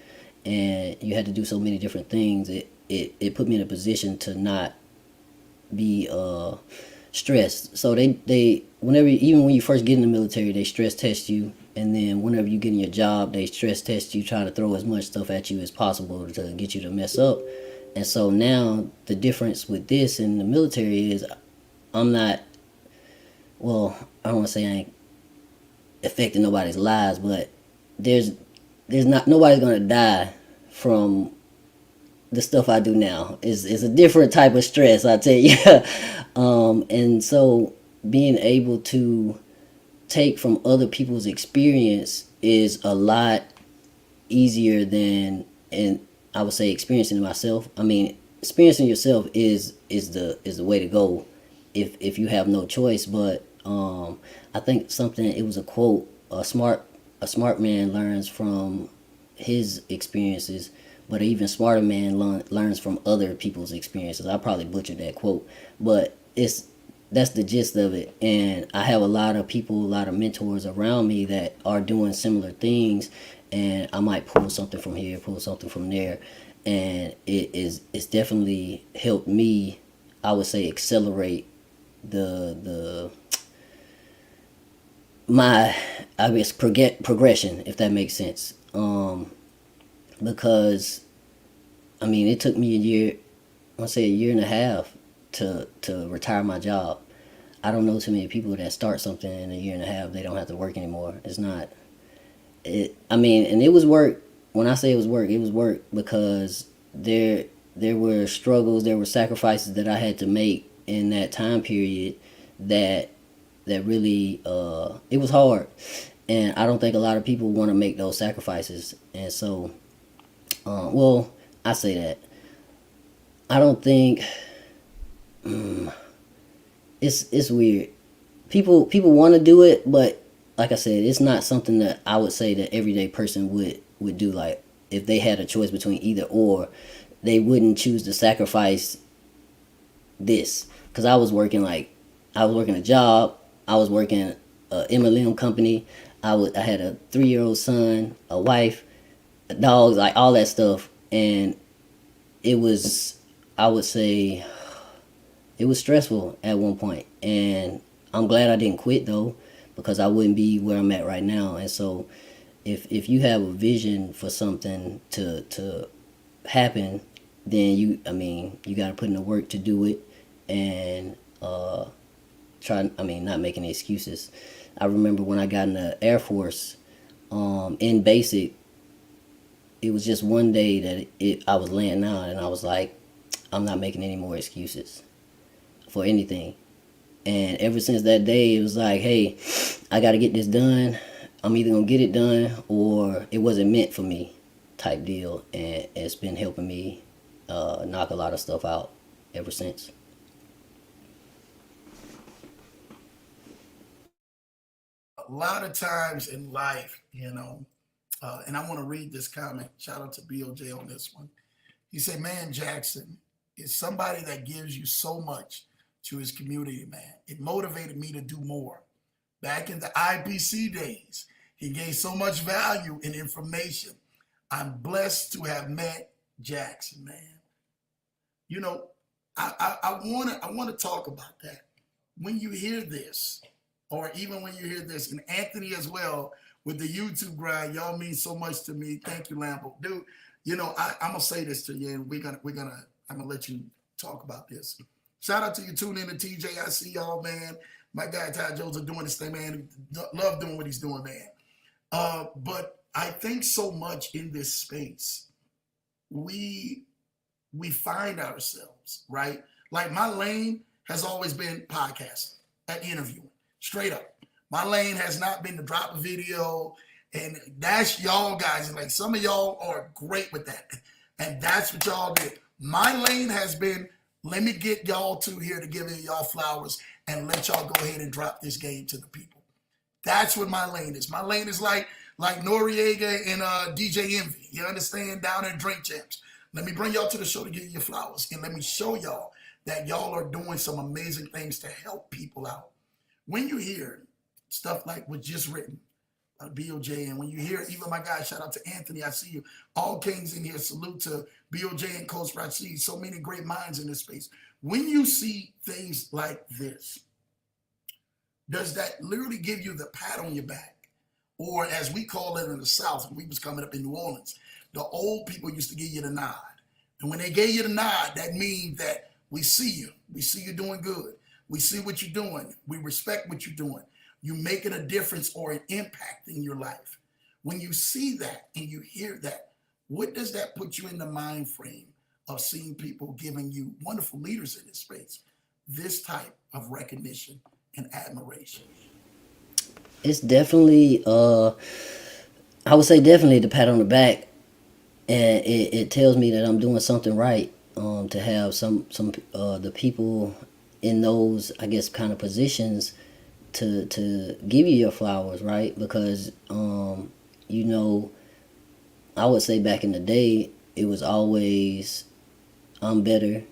and you had to do so many different things. It put me in a position to not be stressed. So they whenever, even when you first get in the military, they stress test you. And then whenever you get in your job, they stress test you, trying to throw as much stuff at you as possible to get you to mess up. And so now the difference with this in the military is I'm not, well, I don't want to say I ain't affecting nobody's lives, but there's there's not nobody's gonna die from the stuff I do now. Is a different type of stress, I tell you. And so being able to take from other people's experience is a lot easier than, and I would say, experiencing it myself. I mean, experiencing yourself is the way to go if you have no choice. But I think something, it was a quote, a smart man learns from his experiences, but an even smarter man learns from other people's experiences. I probably butchered that quote, but that's the gist of it. And I have a lot of people, a lot of mentors around me that are doing similar things, and I might pull something from here, pull something from there, and it's definitely helped me, I would say, accelerate the my, I guess, progression, if that makes sense. Because I mean, it took me a year, I say a year and a half to retire my job. I don't know too many people that start something in a year and a half, they don't have to work anymore. It's not it. I mean, and it was work. When I say it was work because there were struggles, there were sacrifices that I had to make in that time period that really it was hard, and I don't think a lot of people want to make those sacrifices. And so, well, I say that I don't think it's weird. People want to do it, but like I said, it's not something that I would say that everyday person would do. Like, if they had a choice between either or, they wouldn't choose to sacrifice this. Because I was working a job, I was working a MLM company, I had a 3-year old son, a wife, dogs, like all that stuff, and it was, I would say, it was stressful at one point, and I'm glad I didn't quit though, because I wouldn't be where I'm at right now. And so, if you have a vision for something to happen, then you got to put in the work to do it, and not make any excuses. I remember when I got in the Air Force, in basic, it was just one day that I was laying out, and I was like, I'm not making any more excuses for anything. And ever since that day, it was like, hey, I got to get this done. I'm either going to get it done or it wasn't meant for me, type deal. And it's been helping me knock a lot of stuff out ever since. A lot of times in life, and I want to read this comment. Shout out to BOJ on this one. He said, "Man, Jackson is somebody that gives you so much to his community, man. It motivated me to do more. Back in the IPC days, he gave so much value and information. I'm blessed to have met Jackson, man." You know, I want to talk about that. When you hear this, or even when you hear this, and Anthony as well with the YouTube grind, y'all mean so much to me. Thank you, Lambo, dude. I'm gonna say this to you, and I'm gonna let you talk about this. Shout out to you, tune in to TJ. I see y'all, man. My guy Ty Jones are doing this thing, man. Love doing what he's doing, man. But I think so much in this space, we we find ourselves, right? Like, my lane has always been podcasting and interviewing, straight up. My lane has not been to drop a video, and that's y'all guys. And like, some of y'all are great with that, and that's what y'all did. My lane has been, let me get y'all two here to give y'all flowers and let y'all go ahead and drop this game to the people. That's what my lane is. My lane is like Noriega and DJ Envy. You understand? Down in Drink Champs. Let me bring y'all to the show to give you your flowers, and let me show y'all that y'all are doing some amazing things to help people out. When you hear stuff like what's just written, BOJ, and when you hear even my guy, shout out to Anthony, I see you, all kings in here, salute to BOJ and Coach Rashid, so many great minds in this space. When you see things like this, does that literally give you the pat on your back? Or as we call it in the South, when we was coming up in New Orleans, the old people used to give you the nod. And when they gave you the nod, that means that we see you. We see you doing good. We see what you're doing. We respect what you're doing. You're making a difference or an impact in your life. When you see that and you hear that, what does that put you in the mind frame of seeing people giving you wonderful leaders in this space this type of recognition and admiration? It's definitely, I would say definitely the pat on the back, and it tells me that I'm doing something right. To have some the people in those, I guess, kind of positions to give you your flowers, right? Because you know, I would say back in the day, it was always I'm better.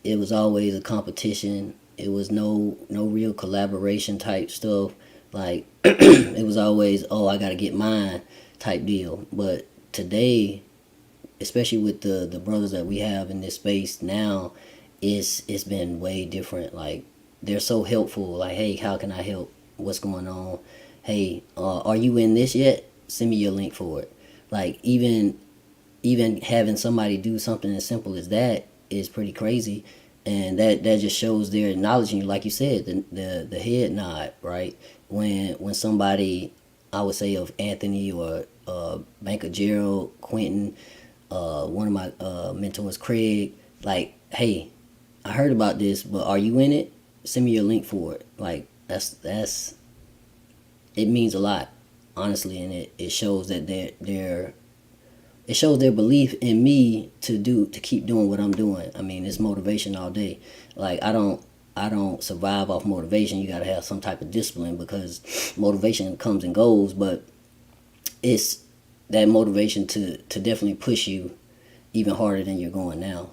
It was always a competition. It was no real collaboration type stuff. Like it was always, oh, I gotta get mine type deal. But today, especially with the brothers that we have in this space now, it's been way different. Like they're so helpful. Like, hey, how can I help? What's going on? Hey, are you in this yet? Send me your link for it. Like even having somebody do something as simple as that is pretty crazy, and that just shows they're acknowledging you, like you said, the head nod, right? When somebody, I would say of Anthony or Banker Gerald, Quentin, one of my mentors, Craig, like, hey, I heard about this, but are you in it? Send me your link for it. Like that's it means a lot, honestly, and it shows that they're it shows their belief in me to keep doing what I'm doing. I mean, it's motivation all day. Like I don't survive off motivation. You got to have some type of discipline because motivation comes and goes, but it's that motivation to definitely push you even harder than you're going now.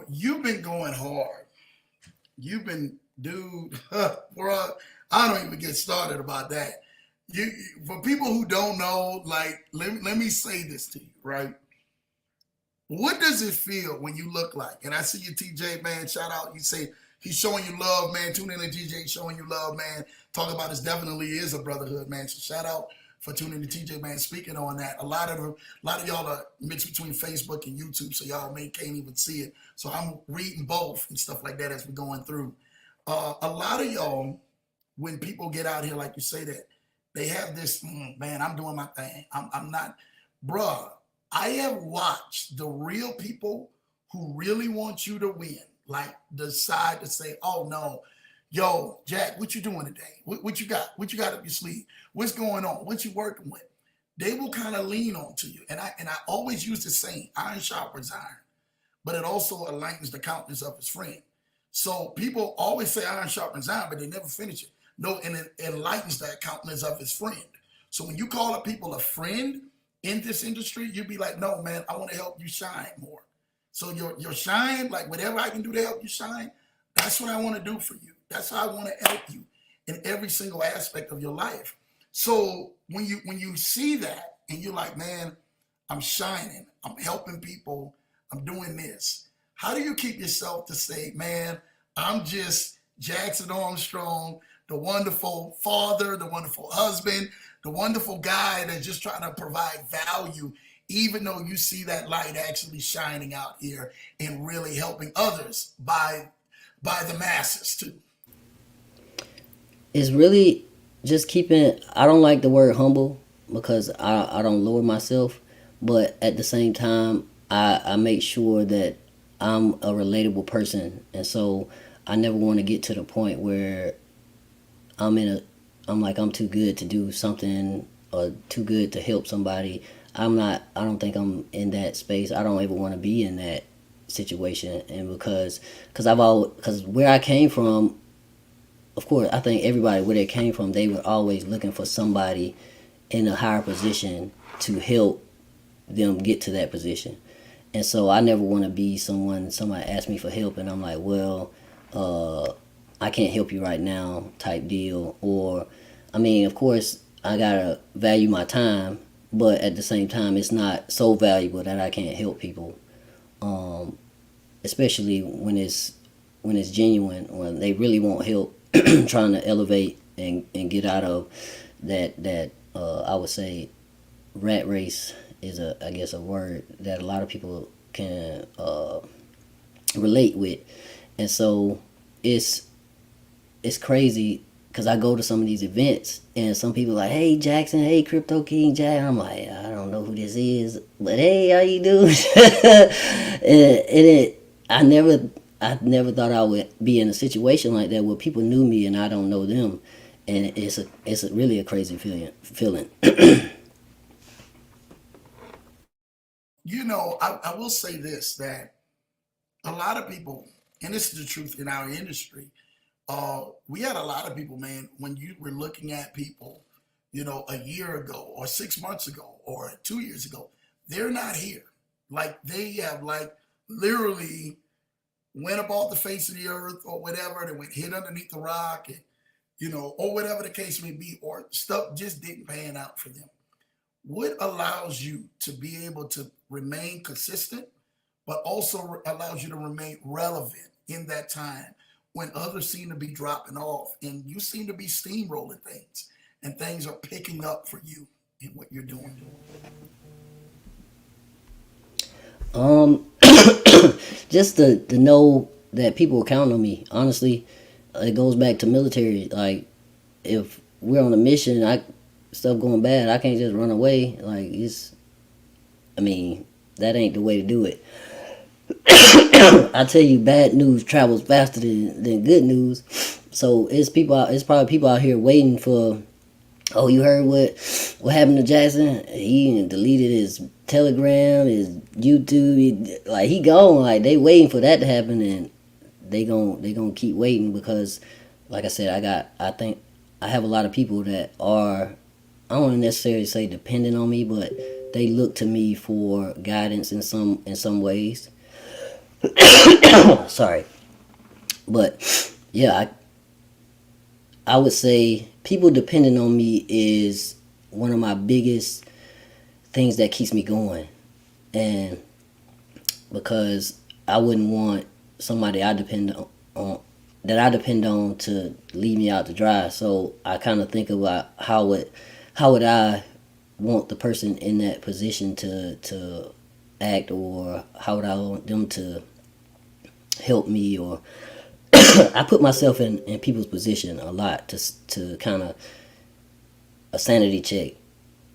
You've been going hard. You've been, dude, bro. I don't even get started about that. For people who don't know, like, let me say this to you, right? What does it feel when you look like? And I see you, TJ, man. Shout out. You say he's showing you love, man. Tune in to TJ showing you love, man. Talk about this definitely is a brotherhood, man. So shout out for tuning to TJ, man. Speaking on that, a lot of y'all are mixed between Facebook and YouTube, so y'all may can't even see it. So I'm reading both and stuff like that as we're going through. A lot of y'all, when people get out here, like you say that, they have this, man, I'm doing my thing. I'm not, bruh. I have watched the real people who really want you to win, like decide to say, oh no, yo, Jack, what you doing today? What you got? What you got up your sleeve? What's going on? What you working with? They will kind of lean on to you. And I always use the saying, iron sharpens iron, but it also enlightens the countenance of his friend. So people always say iron sharpens iron, but they never finish it. No, and it enlightens the countenance of his friend. So when you call up people a friend in this industry, you'd be like, no, man, I want to help you shine more. So your shine, like whatever I can do to help you shine, that's what I want to do for you. That's how I want to help you in every single aspect of your life. So when you see that and you're like, man, I'm shining, I'm helping people, I'm doing this. How do you keep yourself to say, man, I'm just Jackson Armstrong, the wonderful father, the wonderful husband, the wonderful guy that's just trying to provide value, even though you see that light actually shining out here and really helping others by the masses too. It's really just keeping. I don't like the word humble because I don't lower myself, but at the same time, I make sure that I'm a relatable person, and so I never want to get to the point where I'm in a I'm like I'm too good to do something or too good to help somebody. I'm not. I don't think I'm in that space. I don't ever want to be in that situation, and because where I came from, of course, I think everybody where they came from, they were always looking for somebody in a higher position to help them get to that position. And so I never want to be somebody asks me for help and I'm like, well, I can't help you right now type deal. Or, I mean, of course, I gotta value my time, but at the same time, it's not so valuable that I can't help people. Um, Especially when it's genuine, when they really want help, trying to elevate and get out of that I would say rat race is a I guess a word that a lot of people can relate with, and so it's it's crazy because I go to some of these events and some people like, hey Jackson, hey Krypto King Jack. I'm like, I don't know who this is, but hey, how you doing? I never thought I would be in a situation like that where people knew me and I don't know them, and it's really a crazy feeling. I will say this, that a lot of people, and this is the truth in our industry, we had a lot of people, man, when you were looking at people, a year ago or 6 months ago or 2 years ago, they're not here. Like they have like literally went up off the face of the earth or whatever, they went hid underneath the rock and or whatever the case may be, or stuff just didn't pan out for them. What allows you to be able to remain consistent, but also allows you to remain relevant in that time when others seem to be dropping off and you seem to be steamrolling things and things are picking up for you in what you're doing? Um, just to know that people count on me. Honestly, it goes back to military. Like if we're on a mission, stuff going bad, I can't just run away. Like I mean, that ain't the way to do it. I tell you, bad news travels faster than good news. So it's probably people out here waiting for. Oh, you heard what happened to Jackson? He deleted his Telegram, his YouTube. He gone. Like they waiting for that to happen, and they gonna keep waiting because, like I said, I think I have a lot of people that are, I don't want to necessarily say dependent on me, but they look to me for guidance in some ways. Sorry, but yeah, I would say people depending on me is one of my biggest things that keeps me going. And because I wouldn't want somebody on that I depend on to leave me out to dry. So I kind of think about how would I want the person in that position to act, or how would I want them to help me, or I put myself in people's position a lot to kind of a sanity check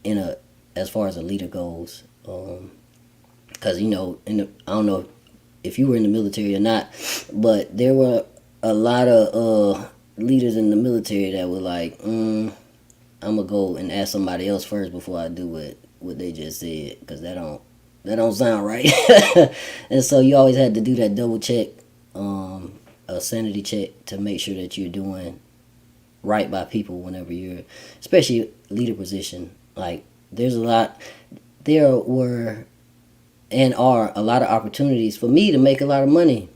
in a as far as a leader goes. Because I don't know if you were in the military or not, but there were a lot of leaders in the military that were like, I'm gonna go and ask somebody else first before I do what they just said, because that don't sound right. And so you always had to do that double check, a sanity check, to make sure that you're doing right by people whenever you're, especially leader position. Like there were and are a lot of opportunities for me to make a lot of money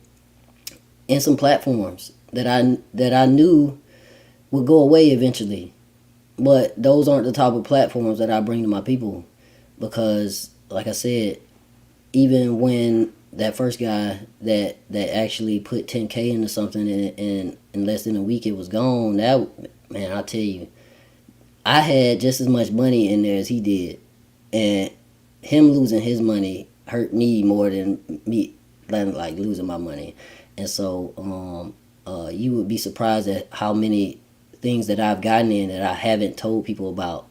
in some platforms that I knew would go away eventually. But those aren't the type of platforms that I bring to my people, because like I said, even when that first guy that actually put 10K into something, and in less than a week it was gone, that man, I'll tell you, I had just as much money in there as he did, and him losing his money hurt me more than me like losing my money. And so you would be surprised at how many things that I've gotten in that I haven't told people about,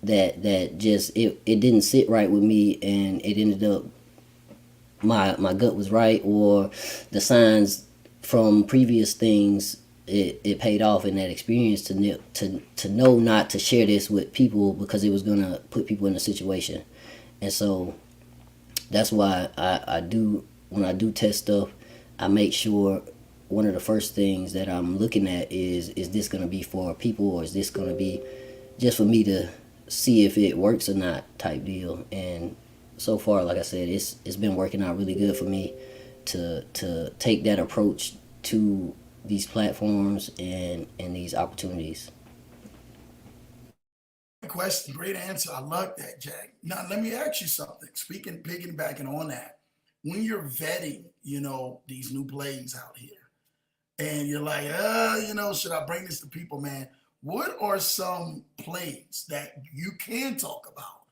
that just it didn't sit right with me, and it ended up my gut was right, or the signs from previous things, it paid off in that experience to know not to share this with people, because it was gonna put people in a situation. And so that's why I do, when I do test stuff, I make sure one of the first things that I'm looking at is this gonna be for people, or is this gonna be just for me to see if it works or not, type deal. And so far, like I said, it's been working out really good for me to take that approach to these platforms and these opportunities. Great question, great answer. I love that, Jack. Now let me ask you something. Speaking, piggybacking on that, when you're vetting, these new plays out here, and you're like, should I bring this to people, man? What are some plays that you can talk about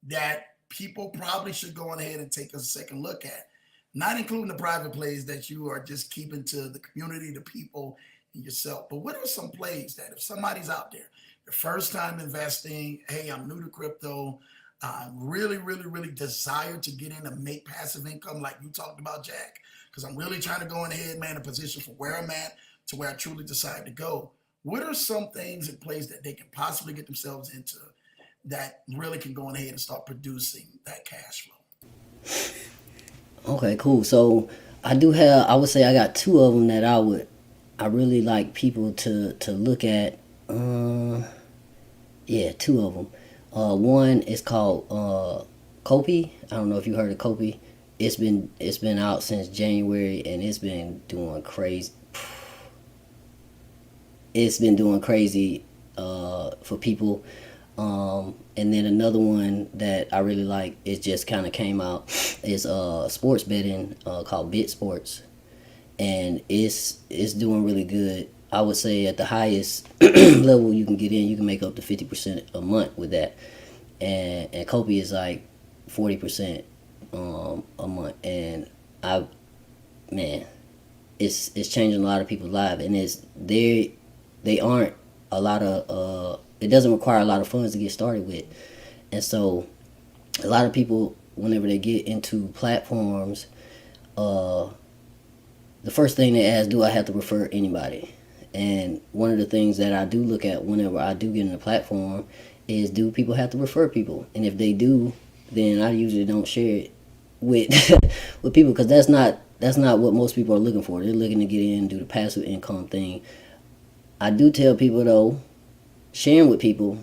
that people probably should go on ahead and take a second look at? Not including the private plays that you are just keeping to the community, the people, in yourself. But what are some plays that if somebody's out there, the first time investing, hey, I'm new to crypto, I really, really, really desire to get in and make passive income like you talked about, Jack, because I'm really trying to go in ahead, man, a position for where I'm at to where I truly decide to go. What are some things in place that they can possibly get themselves into that really can go in ahead and start producing that cash flow? Okay, cool. So I would say I got two of them that I really like people to look at. Yeah, two of them. One is called Kopi. I don't know if you heard of Kopi. It's been out since January and it's been doing crazy. It's been doing crazy for people. And then another one that I really like, it just kind of came out, is sports betting called Bit Sports, and it's doing really good. I would say at the highest level you can get in, you can make up to 50% a month with that, and Kobe is like 40% a month, and I man, it's changing a lot of people's lives, and they aren't a lot of it doesn't require a lot of funds to get started with, and so a lot of people whenever they get into platforms, the first thing they ask, do I have to refer anybody? And one of the things that I do look at whenever I do get in a platform is, do people have to refer people? And if they do, then I usually don't share it with with people, because that's not what most people are looking for. They're looking to get in and do the passive income thing. I do tell people though, sharing with people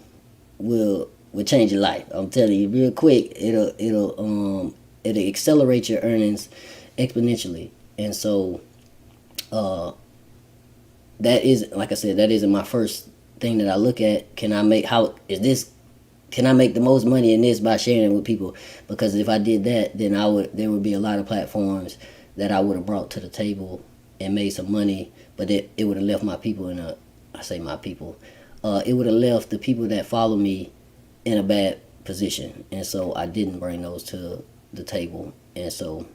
will change your life. I'm telling you, real quick, it'll accelerate your earnings exponentially. And so that is, like I said, that isn't my first thing that I look at. Can I make the most money in this by sharing it with people? Because if I did that, then there would be a lot of platforms that I would have brought to the table and made some money, but it would have left my people I say my people, it would have left the people that follow me in a bad position. And so I didn't bring those to the table. And so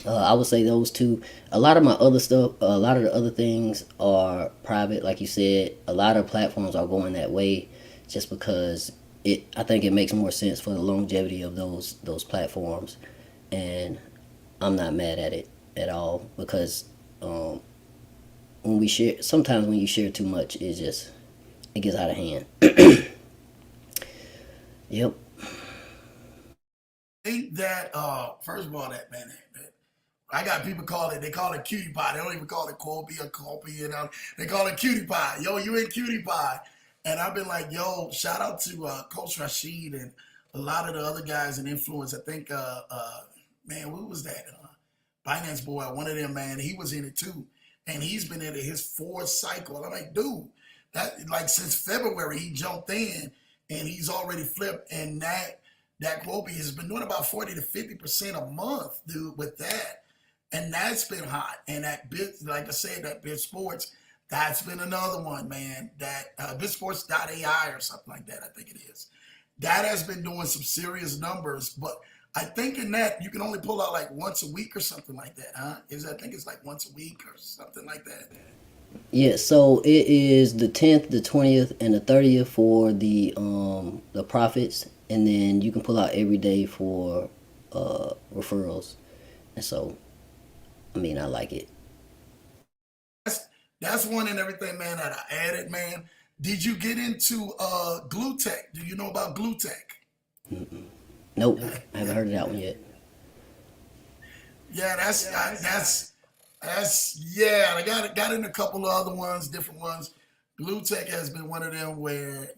I would say those two. A lot of my other stuff, a lot of the other things are private, like you said. A lot of platforms are going that way, just because I think it makes more sense for the longevity of those platforms, and I'm not mad at it at all, because sometimes when you share too much, it gets out of hand. Yep. I think that first of all, that man, I got people they call it cutie pie. They don't even call it Colby or Colby, they call it cutie pie. Yo, you in cutie pie. And I've been like, yo, shout out to Coach Rashid and a lot of the other guys in influence. I think, man, who was that? Binance boy, one of them, man, he was in it too. And he's been in it his fourth cycle. I'm like, dude, that like since February, he jumped in and he's already flipped. And that Kobe has been doing about 40 to 50% a month, dude, with that. And that's been hot. And that bit, like I said, that bit sports, that's been another one, man. That bitsports.ai or something like that, I think it is. That has been doing some serious numbers, but I think in that you can only pull out like once a week or something like that, huh? I think it's like once a week or something like that. Yeah, so it is the 10th, the 20th, and the 30th for the profits, and then you can pull out every day for referrals. And so, I mean, I like it. That's one and everything, man, that I added, man. Did you get into glue tech? Do you know about glue tech? Nope, I haven't heard of that one yet. Yeah, that's yeah. I got in a couple of other ones, different ones. Blue Tech has been one of them where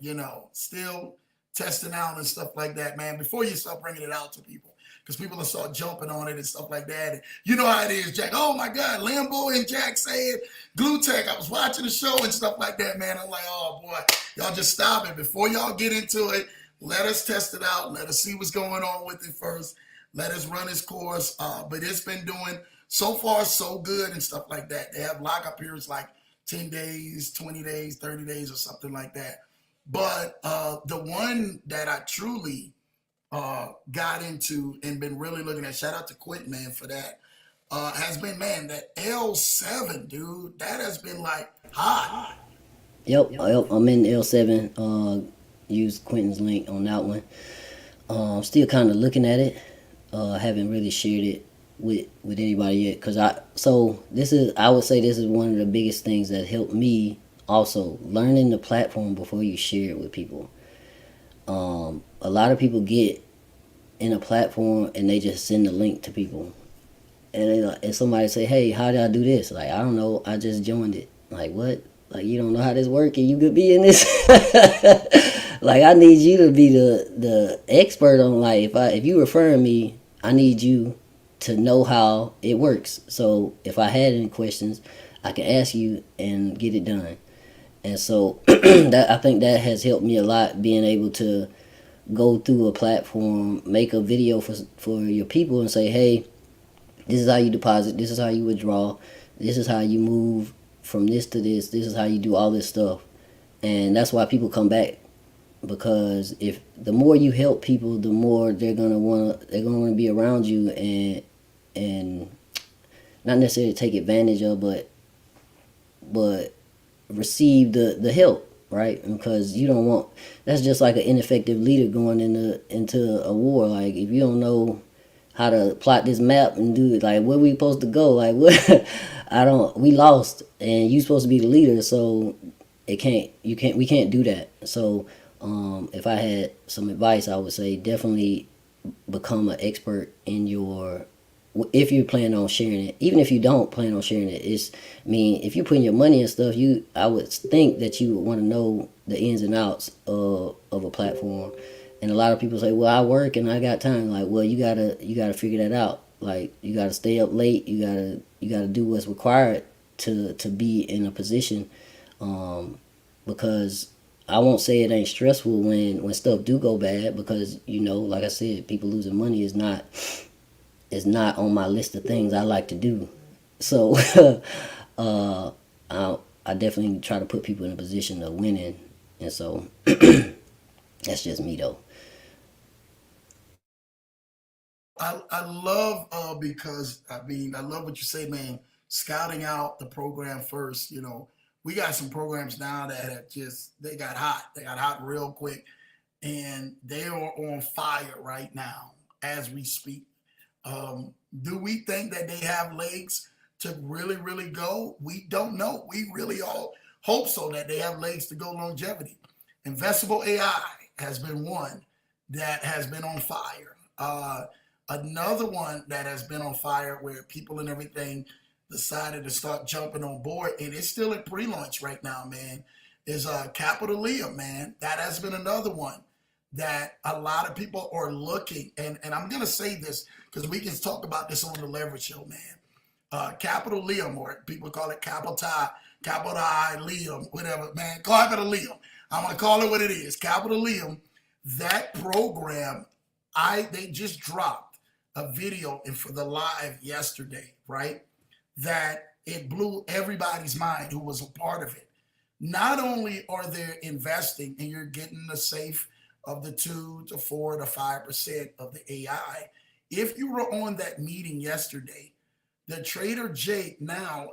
still testing out and stuff like that, man. Before you start bringing it out to people, because people will start jumping on it and stuff like that. And you know how it is, Jack. Oh my God, Lambo and Jack saying Glue Tech. I was watching the show and stuff like that, man. I'm like, oh boy, y'all just stop it before y'all get into it. Let us test it out. Let us see what's going on with it first. Let us run its course. But it's been doing so far so good and stuff like that. They have lockup periods like 10 days, 20 days, 30 days, or something like that. But the one that I truly got into and been really looking at, shout out to Quentin, man, for that. has been, man, that L7, dude, that has been like hot. Yep, I'm in L7. Use Quentin's link on that one. Still kind of looking at it. Haven't really shared it with anybody yet. I would say this is one of the biggest things that helped me. Also, learning the platform before you share it with people. A lot of people get in a platform and they just send the link to people, and somebody say, "Hey, how did I do this?" Like, I don't know. I just joined it. Like, what? Like, you don't know how this works, and you could be in this. Like, I need you to be the expert on, like, if you referring me, I need you to know how it works. So if I had any questions, I can ask you and get it done. And so that, I think that has helped me a lot, being able to go through a platform, make a video for your people and say, hey, this is how you deposit, this is how you withdraw, this is how you move from this to this is how you do all this stuff. And that's why people come back, because if the more you help people, the more they're gonna want to be around you, and not necessarily take advantage of, but receive the help, right? Because you don't want, that's just like an ineffective leader going into a war. Like, if you don't know how to plot this map and do it, like, where we supposed to go, like, what? We lost, and you supposed to be the leader, so we can't do that. So if I had some advice, I would say definitely become an expert in your, if you plan on sharing it. Even if you don't plan on sharing it, if you put in your money and stuff, I would think that you would want to know the ins and outs of a platform. And a lot of people say, well, I work and I got time. Like, well, you gotta figure that out. Like, you gotta stay up late, you gotta do what's required to be in a position, because I won't say it ain't stressful when stuff do go bad, because, like I said, people losing money is not on my list of things I like to do. So I definitely try to put people in a position of winning, and so that's just me though. I love, because I mean, I love what you say, man. Scouting out the program first. We got some programs now that have they got hot. They got hot real quick, and they are on fire right now as we speak. Do we think that they have legs to really, really go? We don't know. We really all hope so, that they have legs to go longevity. Investable AI has been one that has been on fire. Another one that has been on fire, where people and everything decided to start jumping on board, and it's still at pre-launch right now, man, is Capital, man. That has been another one that a lot of people are looking. And I'm going to say this because we can talk about this on the Leverage Show, man. Capital Liam, or people call it Capital I Liam, whatever, man. Capital Liam. I'm going to call it what it is. Capital Liam. That program, they just dropped a video and for the live yesterday, right? That it blew everybody's mind who was a part of it. Not only are they investing and you're getting the safe of the 2 to 4 to 5% of the AI. If you were on that meeting yesterday, the trader Jake now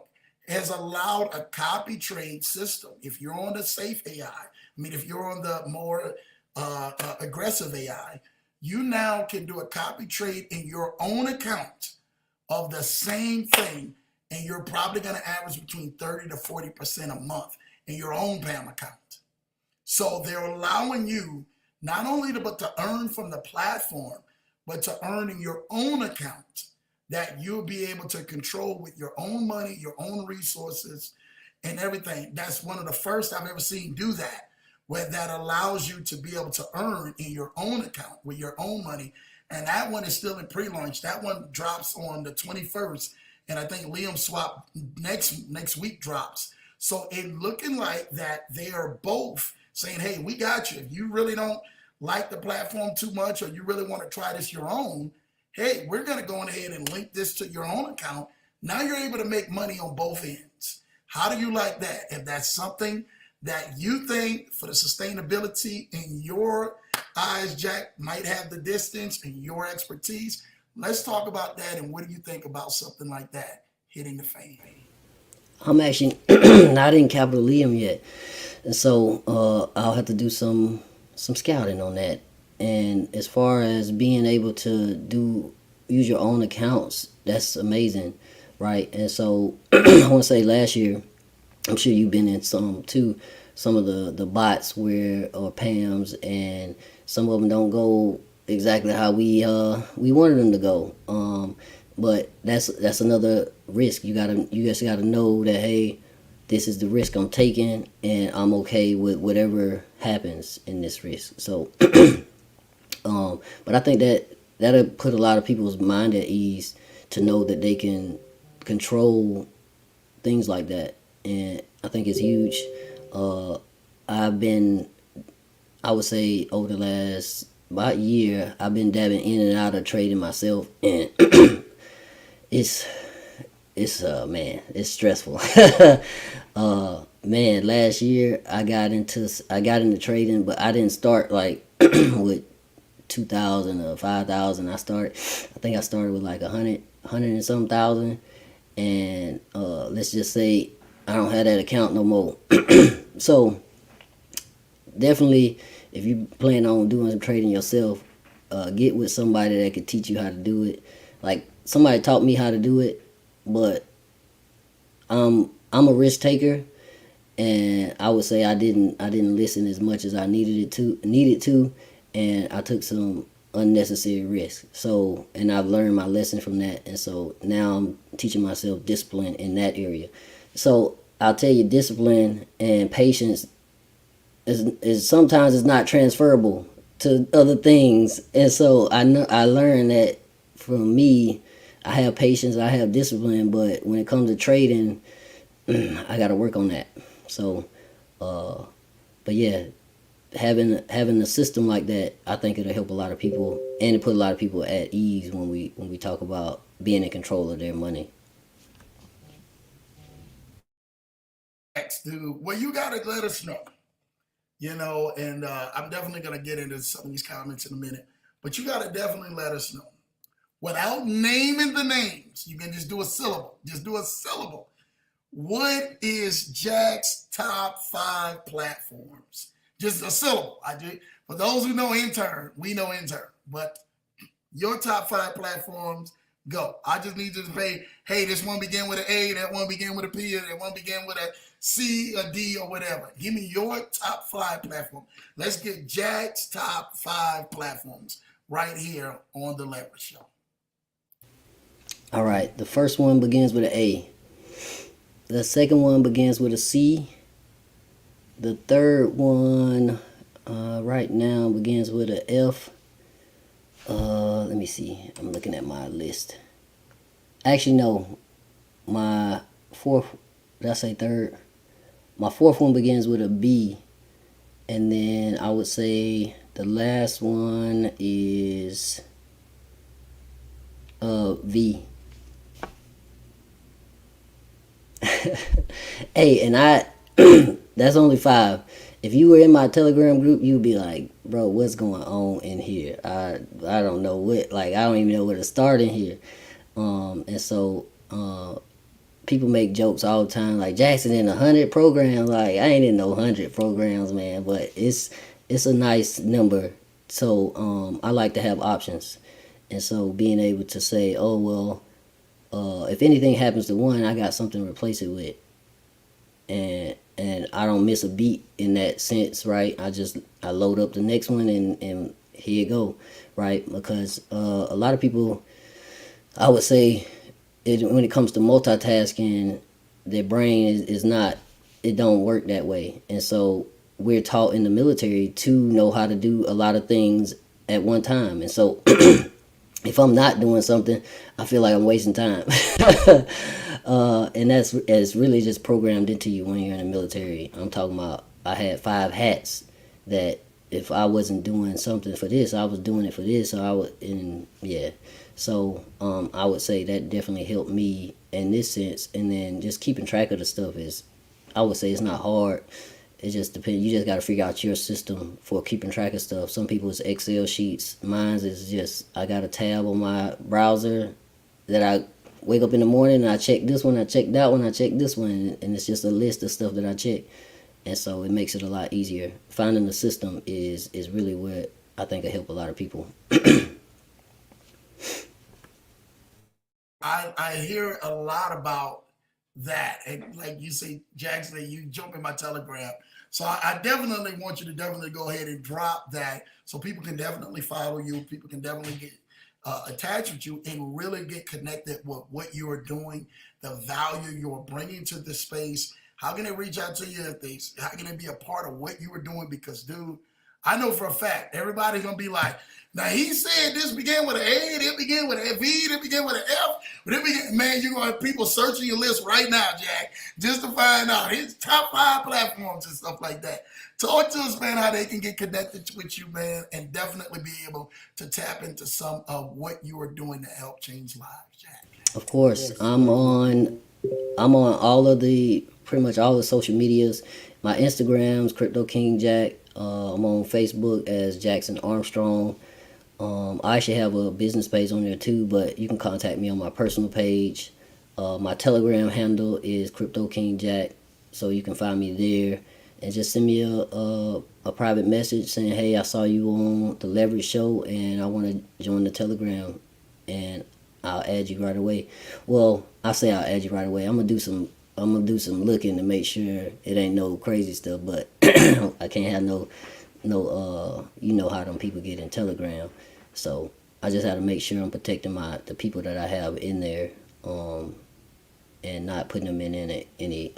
has allowed a copy trade system. If you're on the safe AI, if you're on the more aggressive AI, you now can do a copy trade in your own account of the same thing, and you're probably going to average between 30 to 40% a month in your own PAM account. So they're allowing you not only to earn from the platform, but to earn in your own account, that you'll be able to control with your own money, your own resources, and everything. That's one of the first I've ever seen do that, where that allows you to be able to earn in your own account with your own money. And that one is still in pre-launch. That one drops on the 21st. And I think Liam Swap next week drops. So it looking like that they are both saying, hey, we got you. If you really don't like the platform too much, or you really want to try this your own, hey, we're going to go ahead and link this to your own account. Now you're able to make money on both ends. How do you like that? If that's something that you think for the sustainability in your eyes, Jack, might have the distance and your expertise, Let's talk about that. And what do you think about something like that hitting the fan? I'm actually not in Capital Liam yet, and so I'll have to do some scouting on that. And as far as being able to use your own accounts, that's amazing, right? And so I want to say last year, I'm sure you've been in some too, some of the bots where or Pams, and some of them don't go exactly how we wanted them to go. But that's another risk. You just gotta know that, hey, this is the risk I'm taking, and I'm okay with whatever happens in this risk. So, but I think that that'll put a lot of people's mind at ease to know that they can control things like that, and I think it's huge. Uh, I've been, I would say, over the last about year, I've been dabbing in and out of trading myself, and it's man, it's stressful. Man, last year I got into trading, but I didn't start like with 2,000 or 5,000. I think I started with like a hundred and some thousand, and let's just say I don't have that account no more. So definitely, if you plan on doing some trading yourself, get with somebody that could teach you how to do it. Like somebody taught me how to do it, but I'm a risk taker, and I would say I didn't listen as much as I needed to, and I took some unnecessary risks. So, and I've learned my lesson from that, and so now I'm teaching myself discipline in that area. So I'll tell you, discipline and patience is sometimes it's not transferable to other things, and so I learned that from me. I have patience, I have discipline, but when it comes to trading, I got to work on that. So, but yeah, having a system like that, I think it'll help a lot of people, and it put a lot of people at ease when we talk about being in control of their money. Next, dude. Well, you got to let us know, and I'm definitely going to get into some of these comments in a minute, but you got to definitely let us know. Without naming the names, you can just do a syllable. Just do a syllable. What is Jack's top 5 platforms? Just a syllable. For those who know intern, we know intern. But your top 5 platforms, go. I just need you to say, hey, this one began with an A, that one began with a P, that one began with a C, a D, or whatever. Give me your top 5 platform. Let's get Jack's top 5 platforms right here on the Leverage Show. All right, the first one begins with an A. The second one begins with a C. The third one, right now, begins with an F. Let me see. I'm looking at my list. Actually, no. My fourth, did I say third? My fourth one begins with a B. And then I would say the last one is V. Hey, and that's only 5. If you were in my Telegram group, you'd be like, bro, what's going on in here? I don't know I don't even know where to start in here. And so people make jokes all the time, like Jackson in 100 programs. Like, I ain't in no 100 programs, man, but it's a nice number. So I like to have options. And so being able to say, oh, well, if anything happens to one, I got something to replace it with, and I don't miss a beat in that sense, right? I load up the next one, and here you go, right? Because a lot of people, I would say, when it comes to multitasking, their brain is not, it don't work that way, and so we're taught in the military to know how to do a lot of things at one time, and so if I'm not doing something, I feel like I'm wasting time. And it's really just programmed into you when you're in the military. I'm talking about, I had 5 hats that if I wasn't doing something for this, I was doing it for this. So I would, and yeah. So I would say that definitely helped me in this sense. And then just keeping track of the stuff is, I would say it's not hard. it just depends. You just got to figure out your system for keeping track of stuff. Some people it's Excel sheets. Mine's is just I got a tab on my browser that I wake up in the morning and I check this one, I check that one, I check this one, and it's just a list of stuff that I check. And so it makes it a lot easier. Finding the system is really what I think will help a lot of people. I hear a lot about that. And like you say, Jackson, you jump in my Telegram. So I definitely want you to definitely go ahead and drop that so people can definitely follow you. People can definitely get attached with you and really get connected with what you are doing, the value you're bringing to the space. How can they reach out to you if they, how can they be a part of what you are doing? Because, dude, I know for a fact, everybody's going to be like, now he said this began with an A, it began with a V, it began with an F, but it began, man, you're going to have people searching your list right now, Jack, just to find out his top 5 platforms and stuff like that. Talk to us, man, how they can get connected with you, man, and definitely be able to tap into some of what you are doing to help change lives, Jack. Of course, I'm on all of the pretty much all the social medias. My Instagram's Krypto King Jack. I'm on Facebook as Jackson Armstrong. I actually have a business page on there too, but you can contact me on my personal page. My Telegram handle is Krypto King Jack, so you can find me there and just send me a private message saying, "Hey, I saw you on the Leverage Show, and I want to join the Telegram," and I'll add you right away. Well, I say I'll add you right away. I'm gonna do some looking to make sure it ain't no crazy stuff, but I can't have no you know how them people get in Telegram. So I just have to make sure I'm protecting the people that I have in there, and not putting them in any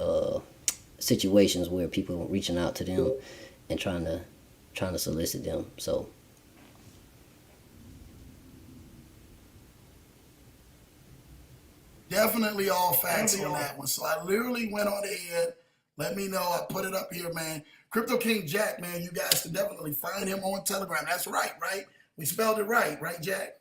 situations where people are reaching out to them and trying to solicit them. So Definitely all facts on that one. So I literally went on ahead. Let me know. I put it up here, man. Krypto King Jack, man. You guys can definitely find him on Telegram. That's right, right? We spelled it right, Jack?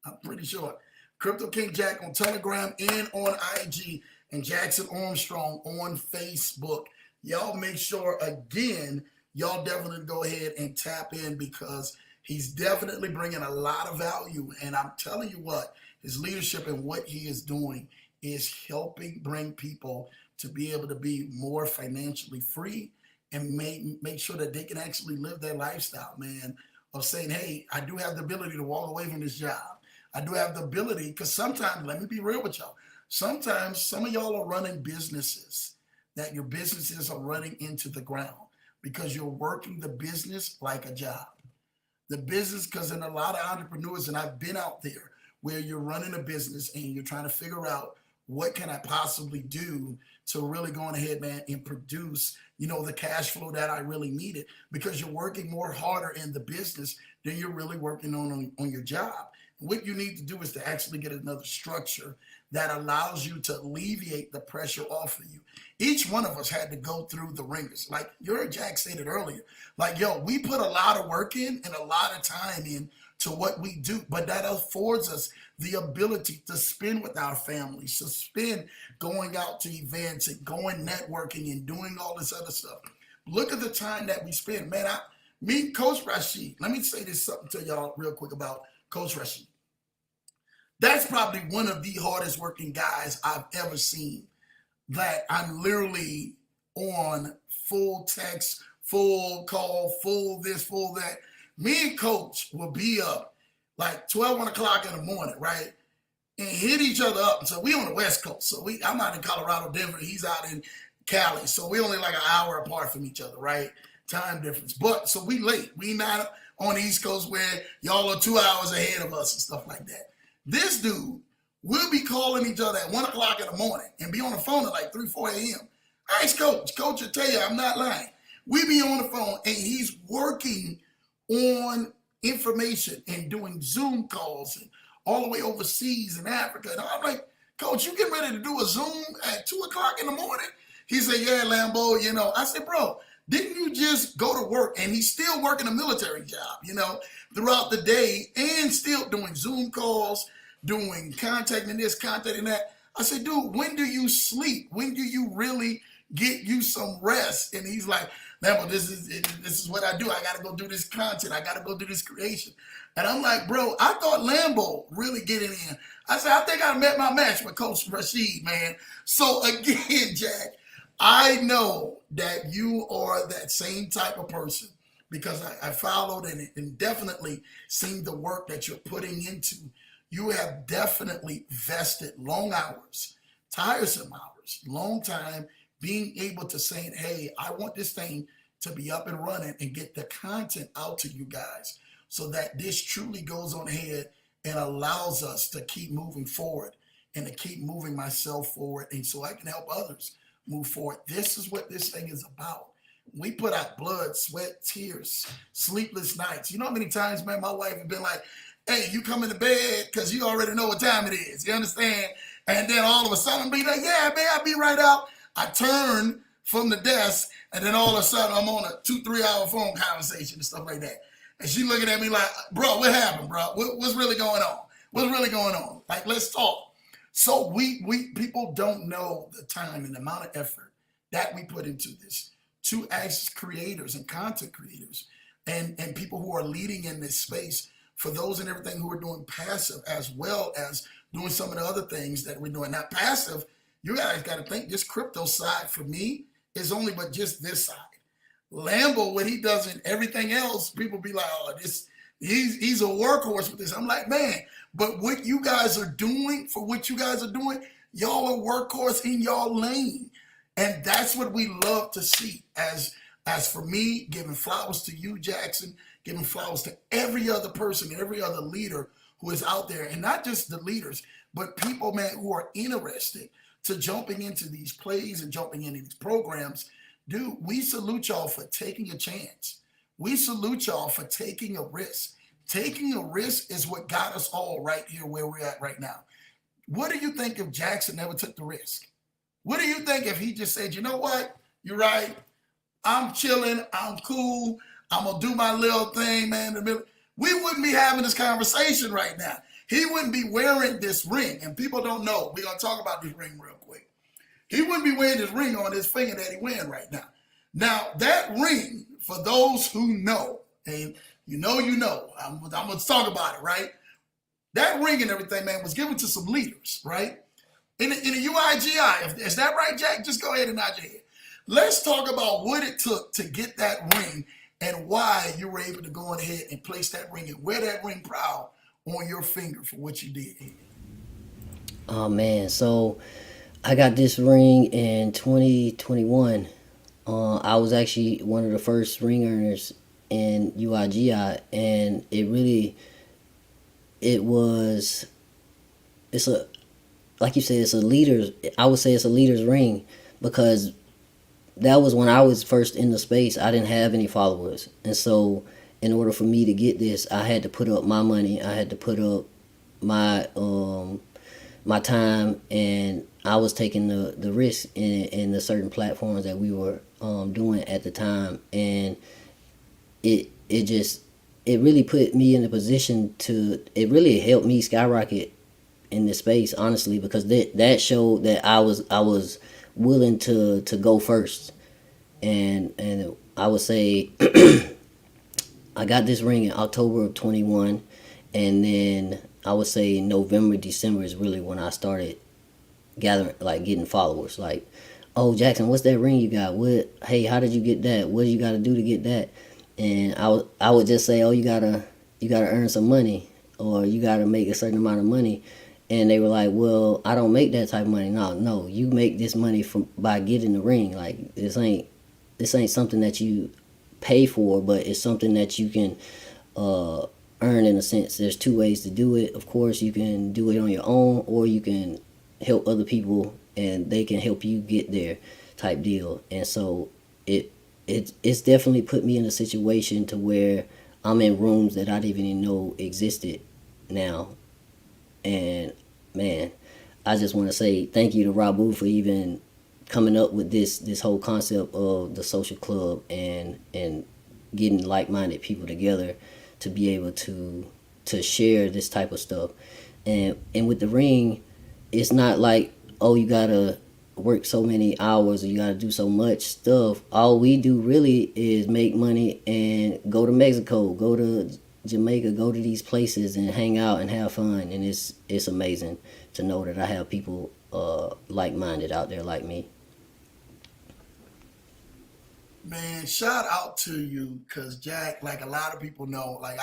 I'm pretty sure. Krypto King Jack on Telegram and on IG, and Jackson Armstrong on Facebook. Y'all make sure, again, y'all definitely go ahead and tap in because he's definitely bringing a lot of value. And I'm telling you what, his leadership and what he is doing is helping bring people to be able to be more financially free and make sure that they can actually live their lifestyle, man, of saying, hey, I do have the ability to walk away from this job. I do have the ability, because sometimes, let me be real with y'all, sometimes some of y'all are running businesses that your businesses are running into the ground because you're working the business like a job. The business, because in a lot of entrepreneurs, and I've been out there, where you're running a business and you're trying to figure out what can I possibly do to really go on ahead, man, and produce, the cash flow that I really needed, because you're working more harder in the business than you're really working on your job. What you need to do is to actually get another structure that allows you to alleviate the pressure off of you. Each one of us had to go through the ringers. Like your Jack stated earlier, like, yo, we put a lot of work in and a lot of time in to what we do, but that affords us the ability to spend with our families, to spend going out to events and going networking and doing all this other stuff. Look at the time that we spend, man. Me, Coach Rashid, let me say this something to y'all real quick about Coach Rashid. That's probably one of the hardest working guys I've ever seen, that I'm literally on full text, full call, full this, full that. Me and Coach will be up like 12, 1 o'clock in the morning, right? And hit each other up. So we on the West Coast. So I'm out in Colorado, Denver. He's out in Cali. So we only like an hour apart from each other, right? Time difference. But so we late. We not on the East Coast where y'all are 2 hours ahead of us and stuff like that. This dude will be calling each other at 1 o'clock in the morning and be on the phone at like 3, 4 a.m. I asked Coach. Coach will tell you I'm not lying. We be on the phone and he's working on information and doing Zoom calls and all the way overseas in Africa. And I'm like, Coach, you getting ready to do a Zoom at 2 o'clock in the morning? He said, yeah, Lambo, I said, bro, didn't you just go to work? And he's still working a military job, throughout the day and still doing Zoom calls, doing contacting this, contacting that. I said, dude, when do you sleep? When do you really get you some rest. And he's like, Lambo, this is what I do. I got to go do this content. I got to go do this creation. And I'm like, bro, I thought Lambo really getting in. I said, I think I met my match with Coach Rashid, man. So again, Jack, I know that you are that same type of person because I followed and definitely seen the work that you're putting into. You have definitely vested long hours, tiresome hours, long time, being able to say, hey, I want this thing to be up and running and get the content out to you guys so that this truly goes on ahead and allows us to keep moving forward and to keep moving myself forward and so I can help others move forward. This is what this thing is about. We put out blood, sweat, tears, sleepless nights. You know how many times, man, my wife has been like, hey, you coming to bed because you already know what time it is. You understand? And then all of a sudden, be like, yeah, man, I'll be right out. I turn from the desk, and then all of a sudden, I'm on a 2-3 hour phone conversation and stuff like that. And she looking at me like, bro, what happened, bro? What's really going on? What's really going on? Like, let's talk. So we people don't know the time and the amount of effort that we put into this to as creators and content creators and people who are leading in this space, for those and everything who are doing passive as well as doing some of the other things that we're doing. Now, passive, you guys got to think this crypto side for me is only but just this side. Lambo, what he does in everything else, people be like, oh, he's a workhorse with this. I'm like, man, but what you guys are doing, for what you guys are doing, y'all are workhorse in y'all lane. And that's what we love to see. As for me, giving flowers to you, Jackson, giving flowers to every other person and every other leader who is out there, and not just the leaders, but people, man, who are interested to jumping into these plays and jumping into these programs. Dude, we salute y'all for taking a chance. We salute y'all for taking a risk. Taking a risk is what got us all right here where we're at right now. What do you think if Jackson never took the risk? What do you think if he just said, you know what? You're right. I'm chilling. I'm cool. I'm going to do my little thing, man. We wouldn't be having this conversation right now. He wouldn't be wearing this ring. And people don't know. We're going to talk about this ring real quick. He wouldn't be wearing this ring on his finger that he's wearing right now. Now, that ring, for those who know, and you know, I'm going to talk about it, right? That ring and everything, man, was given to some leaders, right? In the UIGI. Is that right, Jack? Just go ahead and nod your head. Let's talk about what it took to get that ring and why you were able to go ahead and place that ring and wear that ring proud on your finger for what you did. Oh man, so I got this ring in 2021. I was actually one of the first ring earners in UIGI, and it's a, like you said, it's a leader's, I would say it's a leader's ring, because that was when I was first in the space. I didn't have any followers. And so in order for me to get this, I had to put up my money. I had to put up my my time, and I was taking the risk in the certain platforms that we were doing at the time. And it really put me in a position it really helped me skyrocket in this space, honestly, because that showed that I was willing to go first. And I would say I got this ring in October of 21, and then I would say November, December is really when I started getting followers. Like, oh, Jackson, what's that ring you got? Hey, how did you get that? What do you got to do to get that? And I would just say, oh, you gotta earn some money, or you gotta make a certain amount of money. And they were like, well, I don't make that type of money. No, you make this money by getting the ring. Like, this ain't something that you pay for, but it's something that you can earn in a sense. There's two ways to do it. Of course, you can do it on your own, or you can help other people and they can help you get there, type deal. And so it's definitely put me in a situation to where I'm in rooms that I didn't even know existed now. And man, I just want to say thank you to Rabu for even coming up with this whole concept of the social club and getting like-minded people together to be able to share this type of stuff. And with the ring, it's not like, oh, you gotta work so many hours or you gotta do so much stuff. All we do really is make money and go to Mexico, go to Jamaica, go to these places and hang out and have fun. And it's amazing to know that I have people like minded out there like me. Man, shout out to you, cause Jack, like a lot of people know, like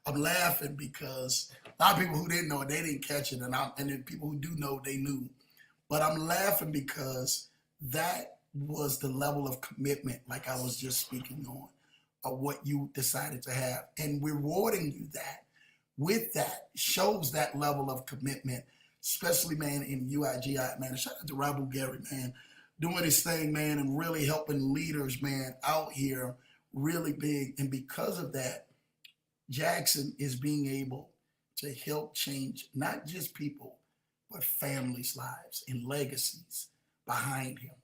I'm laughing because a lot of people who didn't know it, they didn't catch it, and then people who do know, they knew. But I'm laughing because that was the level of commitment, like I was just speaking on, of what you decided to have, and rewarding you that with that shows that level of commitment, especially man in UIGI, man. Shout out to Rabu Gary, man, doing his thing, man, and really helping leaders, man, out here really big. And because of that, Jackson is being able to help change not just people, but families' lives and legacies behind him.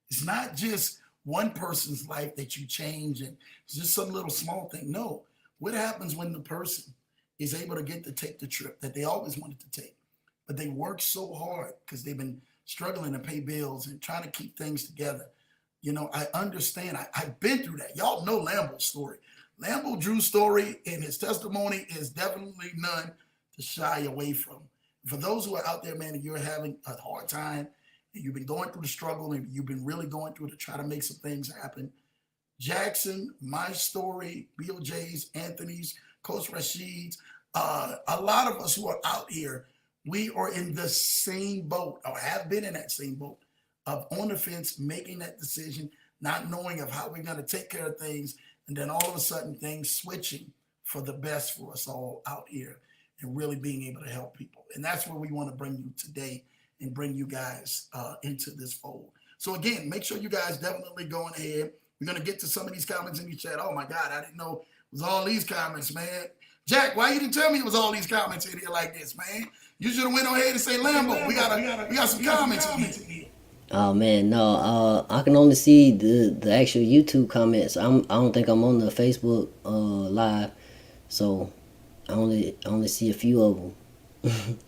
It's not just one person's life that you change and it's just some little small thing. No, what happens when the person is able to get to take the trip that they always wanted to take, but they work so hard because they've been struggling to pay bills and trying to keep things together. You know, I understand. I've been through that. Y'all know Lambo's story. Lambo Drew's story and his testimony is definitely none to shy away from. For those who are out there, man, and you're having a hard time and you've been going through the struggle and you've been really going through to try to make some things happen, Jackson, my story, BOJ's, Anthony's, Coach Rashid's, a lot of us who are out here, we are in the same boat or have been in that same boat of on the fence, making that decision, not knowing of how we're going to take care of things, and then all of a sudden things switching for the best for us all out here and really being able to help people. And that's where we want to bring you today and bring you guys into this fold. So again, make sure you guys definitely going ahead. We're going to get to some of these comments in the chat. Oh my God, I didn't know it was all these comments, man. Jack, why you didn't tell me it was all these comments in here like this, man? You should have went on ahead and say, Lambo, we got some comments in here. Oh man, no. I can only see the actual YouTube comments. I don't think I'm on the Facebook live, so I only see a few of them.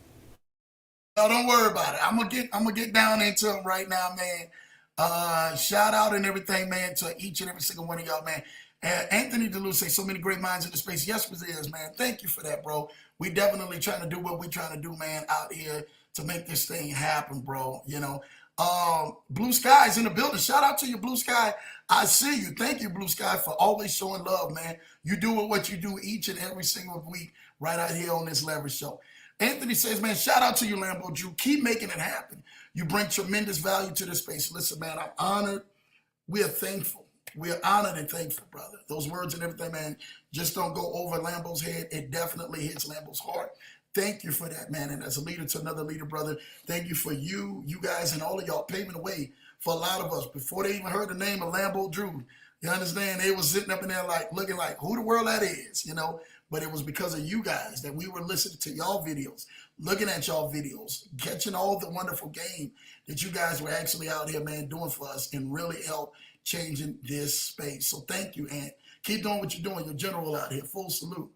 No, don't worry about it. I'm gonna get down into them right now, man. Shout out and everything, man, to each and every single one of y'all, man. Anthony DeLu say so many great minds in the space. Yes, it is, man. Thank you for that, bro. We definitely trying to do what we're trying to do, man, out here to make this thing happen, bro. You know, Blue Sky's in the building. Shout out to you, Blue Sky. I see you. Thank you, Blue Sky, for always showing love, man. You do what you do each and every single week right out here on this Leverage Show. Anthony says, man, shout out to you, Lambo Drew. Keep making it happen. You bring tremendous value to the space. Listen, man, I'm honored. We are thankful. We are honored and thankful, brother. Those words and everything, man, just don't go over Lambo's head. It definitely hits Lambo's heart. Thank you for that, man. And as a leader to another leader, brother, thank you for you guys, and all of y'all paving the way for a lot of us. Before they even heard the name of Lambo Drew, you understand, they was sitting up in there like looking like who the world that is, you know? But it was because of you guys that we were listening to y'all videos, looking at y'all videos, catching all the wonderful game that you guys were actually out here, man, doing for us and really help changing this space. So thank you, Ant. Keep doing what you're doing. You're general out here. Full salute.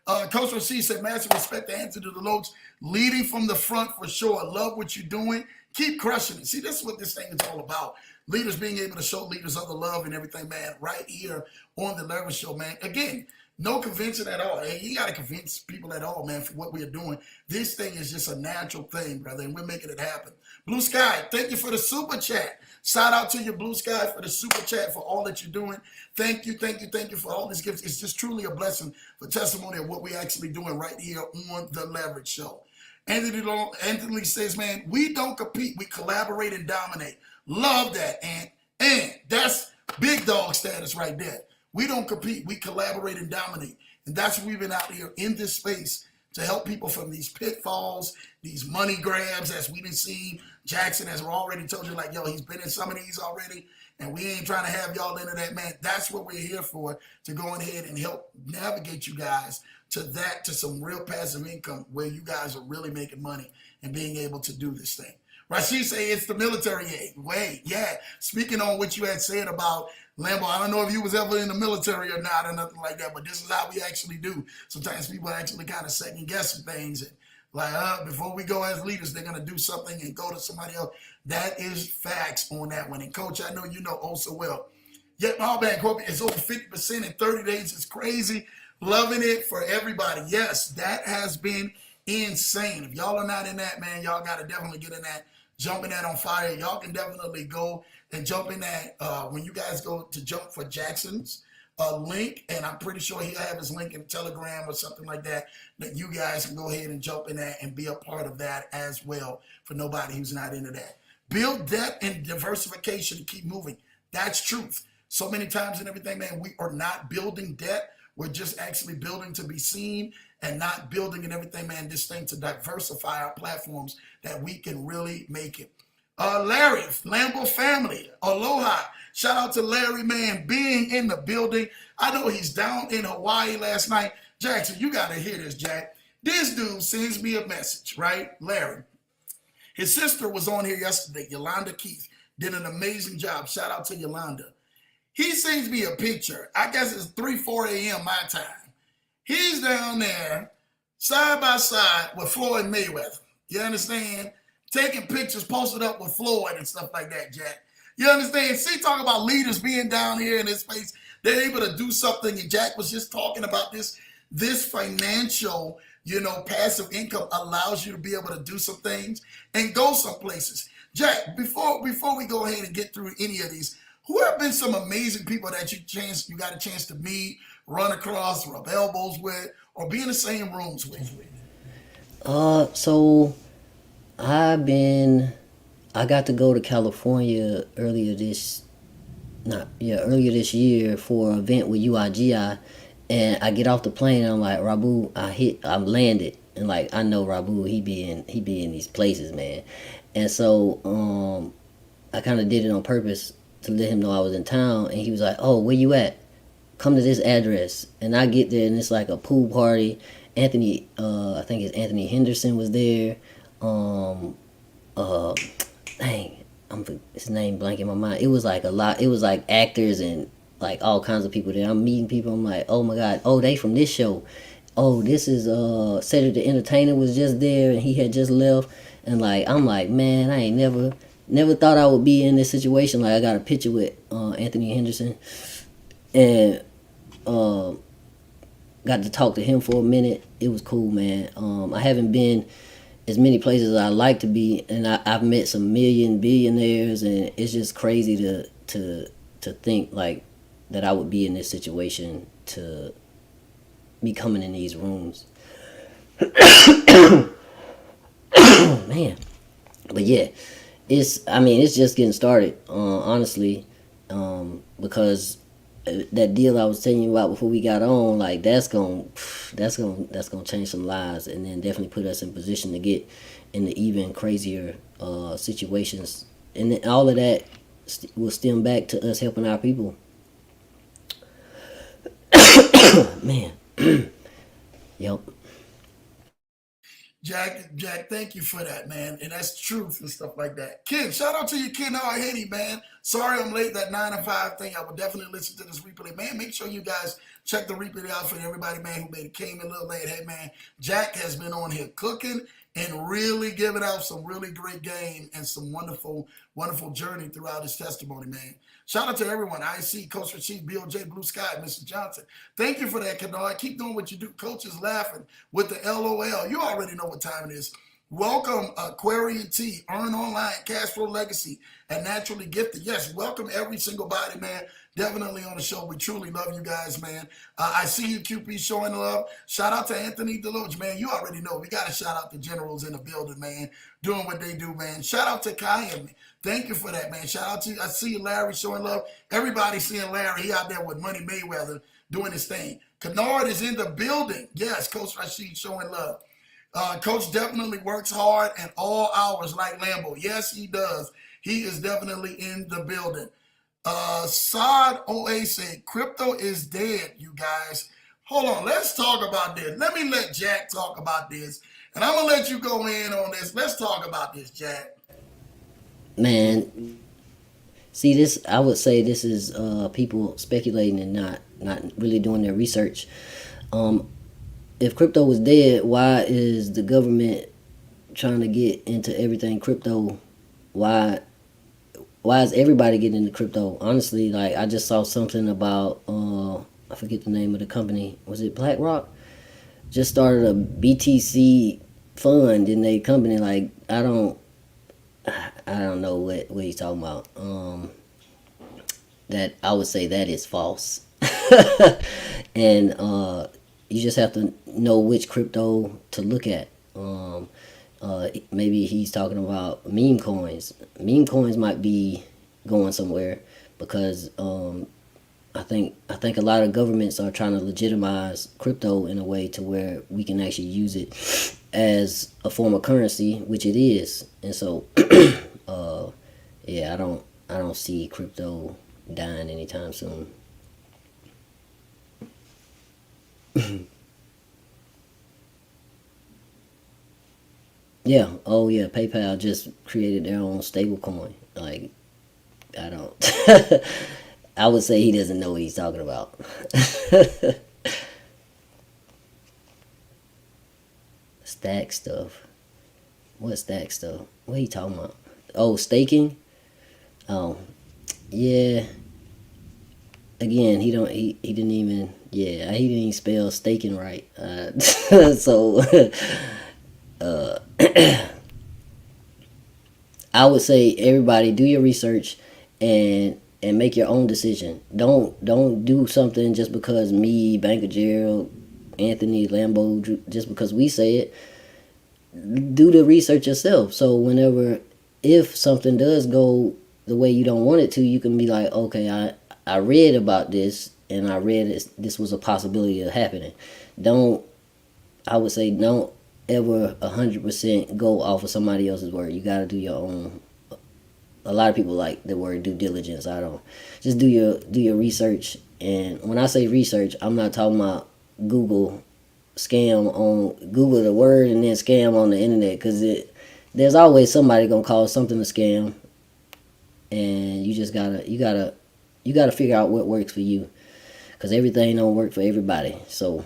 Coach Rashid said, massive respect to Anthony DeLoach, leading from the front for sure. I love what you're doing. Keep crushing it. See, this is what this thing is all about. Leaders being able to show leaders other love and everything, man, right here on the Leverage Show, man. Again, no convincing at all. Hey, you got to convince people at all, man, for what we're doing. This thing is just a natural thing, brother, and we're making it happen. Blue Sky, thank you for the super chat. Shout out to you, Blue Sky, for the super chat, for all that you're doing. Thank you for all these gifts. It's just truly a blessing for testimony of what we're actually doing right here on the Leverage Show. Anthony says, man, we don't compete. We collaborate and dominate. Love that, and that's big dog status right there. We don't compete. We collaborate and dominate. And that's what we've been out here in this space to help people from these pitfalls, these money grabs, as we've been seeing. Jackson has already told you, like, yo, he's been in some of these already, and we ain't trying to have y'all into that, man. That's what we're here for, to go ahead and help navigate you guys to some real passive income where you guys are really making money and being able to do this thing. Rashid say it's the military aid. Wait, yeah. Speaking on what you had said about Lambo, I don't know if you was ever in the military or not or nothing like that, but this is how we actually do. Sometimes people actually kind of second guessing things. And Like, before we go as leaders, they're going to do something and go to somebody else. That is facts on that one. And coach, I know you know oh so well. Yet my band corporate is over 50% in 30 days. It's crazy. Loving it for everybody. Yes, that has been insane. If y'all are not in that, man, y'all got to definitely get in that. Jump in that on fire. Y'all can definitely go and jump in that when you guys go to jump for Jackson's link, and I'm pretty sure he'll have his link in Telegram or something like that, that you guys can go ahead and jump in that and be a part of that as well for nobody who's not into that. Build depth and diversification to keep moving. That's truth. So many times and everything, man, we are not building debt. We're just actually building to be seen and not building and everything, man, this thing to diversify our platforms that we can really make it. Larry, Lambo family, aloha. Shout out to Larry, man, being in the building. I know he's down in Hawaii last night. Jackson, you got to hear this, Jack. This dude sends me a message, right? Larry. His sister was on here yesterday, Yolanda Keith, did an amazing job. Shout out to Yolanda. He sends me a picture. I guess it's 3, 4 a.m. my time. He's down there side by side with Floyd Mayweather. You understand? Taking pictures, posted up with Floyd and stuff like that, Jack. You understand? See, talk about leaders being down here in this space. They're able to do something. And Jack was just talking about this. This financial, passive income allows you to be able to do some things and go some places. Jack, before we go ahead and get through any of these, who have been some amazing people that you got a chance to meet, run across, rub elbows with, or be in the same rooms with? So I got to go to California earlier this year for an event with UIGI, and I get off the plane and I'm like, Rabu, I'm landed, and like I know Rabu, he be in these places, man, and so I kind of did it on purpose to let him know I was in town, and he was like, oh, where you at? Come to this address. And I get there and it's like a pool party. Anthony, I think it's Anthony Henderson was there. His name blank in my mind. It was like a lot. It was like actors and like all kinds of people there. I'm meeting people. I'm like, oh my God. Oh, they from this show. Oh, this is Cedric the Entertainer was just there and he had just left. And like, I'm like, man, I ain't never thought I would be in this situation. Like I got a picture with Anthony Henderson and got to talk to him for a minute. It was cool, man. I haven't been as many places as I like to be, and I've met some billionaires, and it's just crazy to think like that I would be in this situation to be coming in these rooms. Man, but yeah, it's just getting started, honestly, because that deal I was telling you about before we got on, like that's gonna change some lives, and then definitely put us in position to get into even crazier situations, and then all of that will stem back to us helping our people. Man, yep. Jack, thank you for that, man. And that's truth and stuff like that. Ken, shout out to you, Ken Haiti, man. Sorry I'm late, that 9 to 5 thing. I will definitely listen to this replay. Man, make sure you guys check the replay out for everybody, man, who maybe came a little late. Hey, man, Jack has been on here cooking and really giving out some really great game and some wonderful, wonderful journey throughout his testimony, man. Shout out to everyone. I see Coach Rasheed, Bill J, Blue Sky, Mr. Johnson. Thank you for that, Kennard. Keep doing what you do. Coach is laughing with the LOL. You already know what time it is. Welcome, Aquarian T, Earn Online, Cash Flow Legacy, and Naturally Gifted. Yes, welcome every single body, man. Definitely on the show. We truly love you guys, man. I see you, QP, showing love. Shout out to Anthony Deloach, man. You already know. We got to shout out the generals in the building, man, doing what they do, man. Shout out to Kyan. Thank you for that, man. Shout out to you. I see you, Larry, showing love. Everybody seeing Larry. He out there with Money Mayweather doing his thing. Kennard is in the building. Yes, Coach Rasheed showing love. Coach definitely works hard at all hours like Lambo. Yes, he does. He is definitely in the building. Saad OA said, crypto is dead, you guys. Hold on, let's talk about this. Let me let Jack talk about this. And I'm going to let you go in on this. Let's talk about this, Jack. Man, see this, I would say this is people speculating and not really doing their research. if crypto was dead, why is the government trying to get into everything crypto? Why why is everybody getting into crypto? Honestly, like I just saw something about I forget the name of the company. Was it BlackRock? Just started a BTC fund in their company. Like I don't know what he's talking about. That I would say that is false. And you just have to know which crypto to look at. Maybe he's talking about meme coins. Meme coins might be going somewhere because I think a lot of governments are trying to legitimize crypto in a way to where we can actually use it as a form of currency, which it is. And so, yeah, I don't see crypto dying anytime soon. Yeah. Oh yeah. PayPal just created their own stable coin. Like I don't. I would say he doesn't know what he's talking about. Stack stuff. What stack stuff? What are you talking about? Oh, staking. Oh, yeah. Again, he didn't even yeah he didn't even spell staking right. So I would say everybody do your research and make your own decision. Don't do something just because me, Banker Gerald, Anthony, Lambo, just because we say it. Do the research yourself. So whenever if something does go the way you don't want it to, you can be like, okay, I read about this and I read this was a possibility of happening. Don't I would say don't ever 100% go off of somebody else's word. You got to do your own. A lot of people like the word due diligence. I don't. Just do your research. And when I say research, I'm not talking about Google scam on Google the word and then scam on the internet because there's always somebody gonna call something a scam, and you gotta figure out what works for you because everything don't work for everybody. So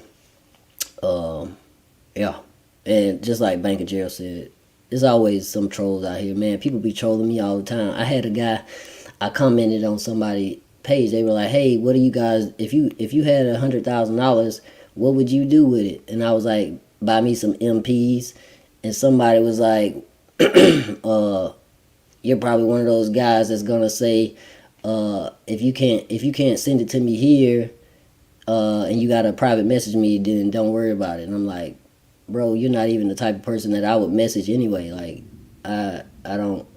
yeah, and just like Banker Gerald said, there's always some trolls out here, man. People be trolling me all the time. I had a guy, I commented on somebody page. They were like, "Hey, what do you guys? If you had $100,000, what would you do with it?" And I was like, "Buy me some MPs." And somebody was like, "You're probably one of those guys that's gonna say, if you can't send it to me here, and you gotta private message me, then don't worry about it." And I'm like, bro, you're not even the type of person that I would message anyway. Like, I don't.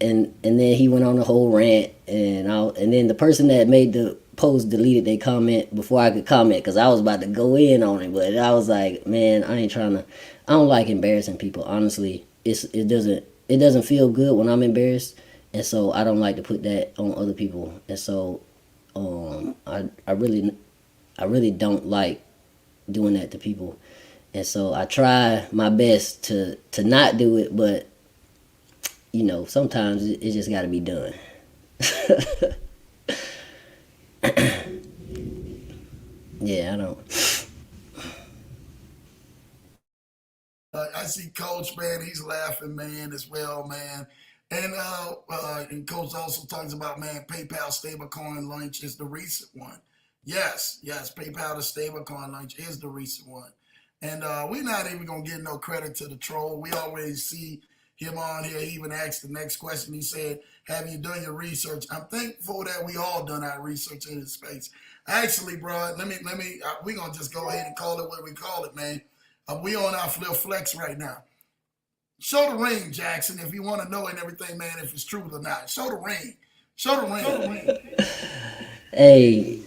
And then he went on a whole rant, and then the person that made the post deleted their comment before I could comment because I was about to go in on it. But I was like, man, I ain't trying to. I don't like embarrassing people. Honestly, it doesn't feel good when I'm embarrassed, and so I don't like to put that on other people. And so, I really don't like doing that to people. And so I try my best to not do it, but sometimes it just got to be done. Yeah, I don't. I see Coach, man, he's laughing, man, as well, man. And Coach also talks about, man, PayPal stablecoin launch is the recent one. Yes, PayPal the stablecoin launch is the recent one. And we're not even gonna give no credit to the troll. We already see him on here. He even asked the next question. He said, "Have you done your research?" I'm thankful that we all done our research in this space. Actually, bro, let me. We gonna just go ahead and call it what we call it, man. We on our flip flex right now. Show the ring, Jackson, if you want to know and everything, man, if it's true or not. Show the ring. Show the ring. Hey,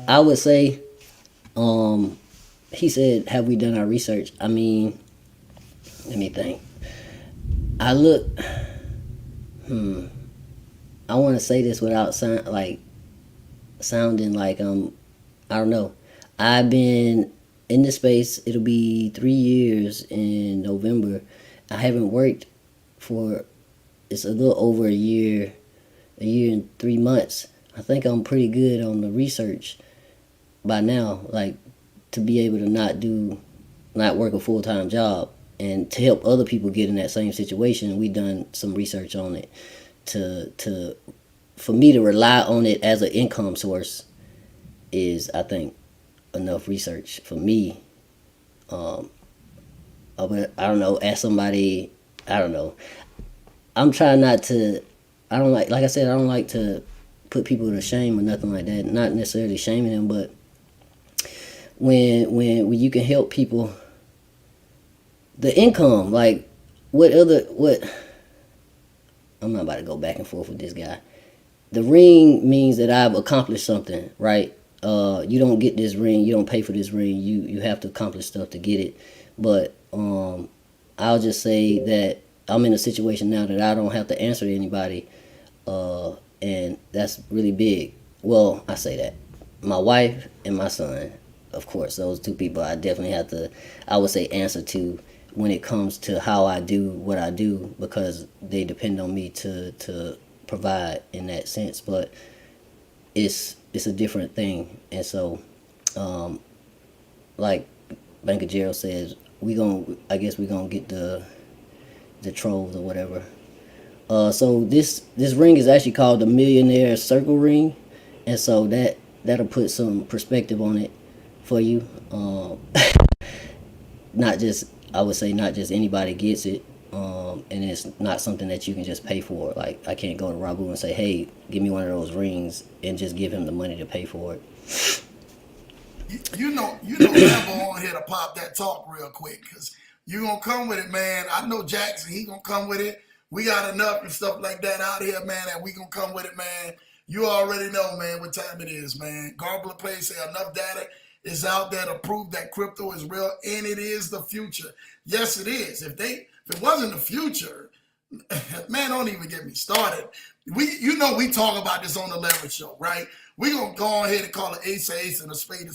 I would say, um, he said, "Have we done our research?" I mean, let me think. I look. I want to say this without sounding like I don't know. I've been in this space. It'll be 3 years in November. I haven't worked for it's a little over a year and 3 months. I think I'm pretty good on the research by now. Like to be able to not work a full-time job, and to help other people get in that same situation. We done some research on it to for me to rely on it as an income source is, I think, enough research for me. I don't know, ask somebody, I don't know. I'm trying not to, I don't like I said, I don't like to put people to shame or nothing like that. Not necessarily shaming them, but when you can help people, the income, like what I'm not about to go back and forth with this guy. The ring means that I've accomplished something, right? You don't get this ring, you don't pay for this ring, you have to accomplish stuff to get it. But I'll just say that I'm in a situation now that I don't have to answer to anybody, and that's really big. Well, I say that. My wife and my son, of course, those two people I definitely have to, I would say, answer to when it comes to how I do what I do, because they depend on me to provide in that sense. But it's a different thing. And so, like Banker Gerald says, I guess we're gonna get the trolls or whatever. So this ring is actually called the Millionaire Circle Ring, and so that'll put some perspective on it for you. Not just, I would say, not just anybody gets it, and it's not something that you can just pay for. Like, I can't go to Rabu and say, hey, give me one of those rings, and just give him the money to pay for it. You know, Lambo on here to pop that talk real quick, because you gonna come with it, man. I know Jackson, he gonna come with it. We got enough and stuff like that out here, man, and we gonna come with it, man. You already know, man, what time it is, man. Garbler Play say enough data is out there to prove that crypto is real, and it is the future. Yes, it is. If it wasn't the future, man, don't even get me started. We talk about this on the Leverage Show, right? We're going to go ahead and call it ace a ace and a spade.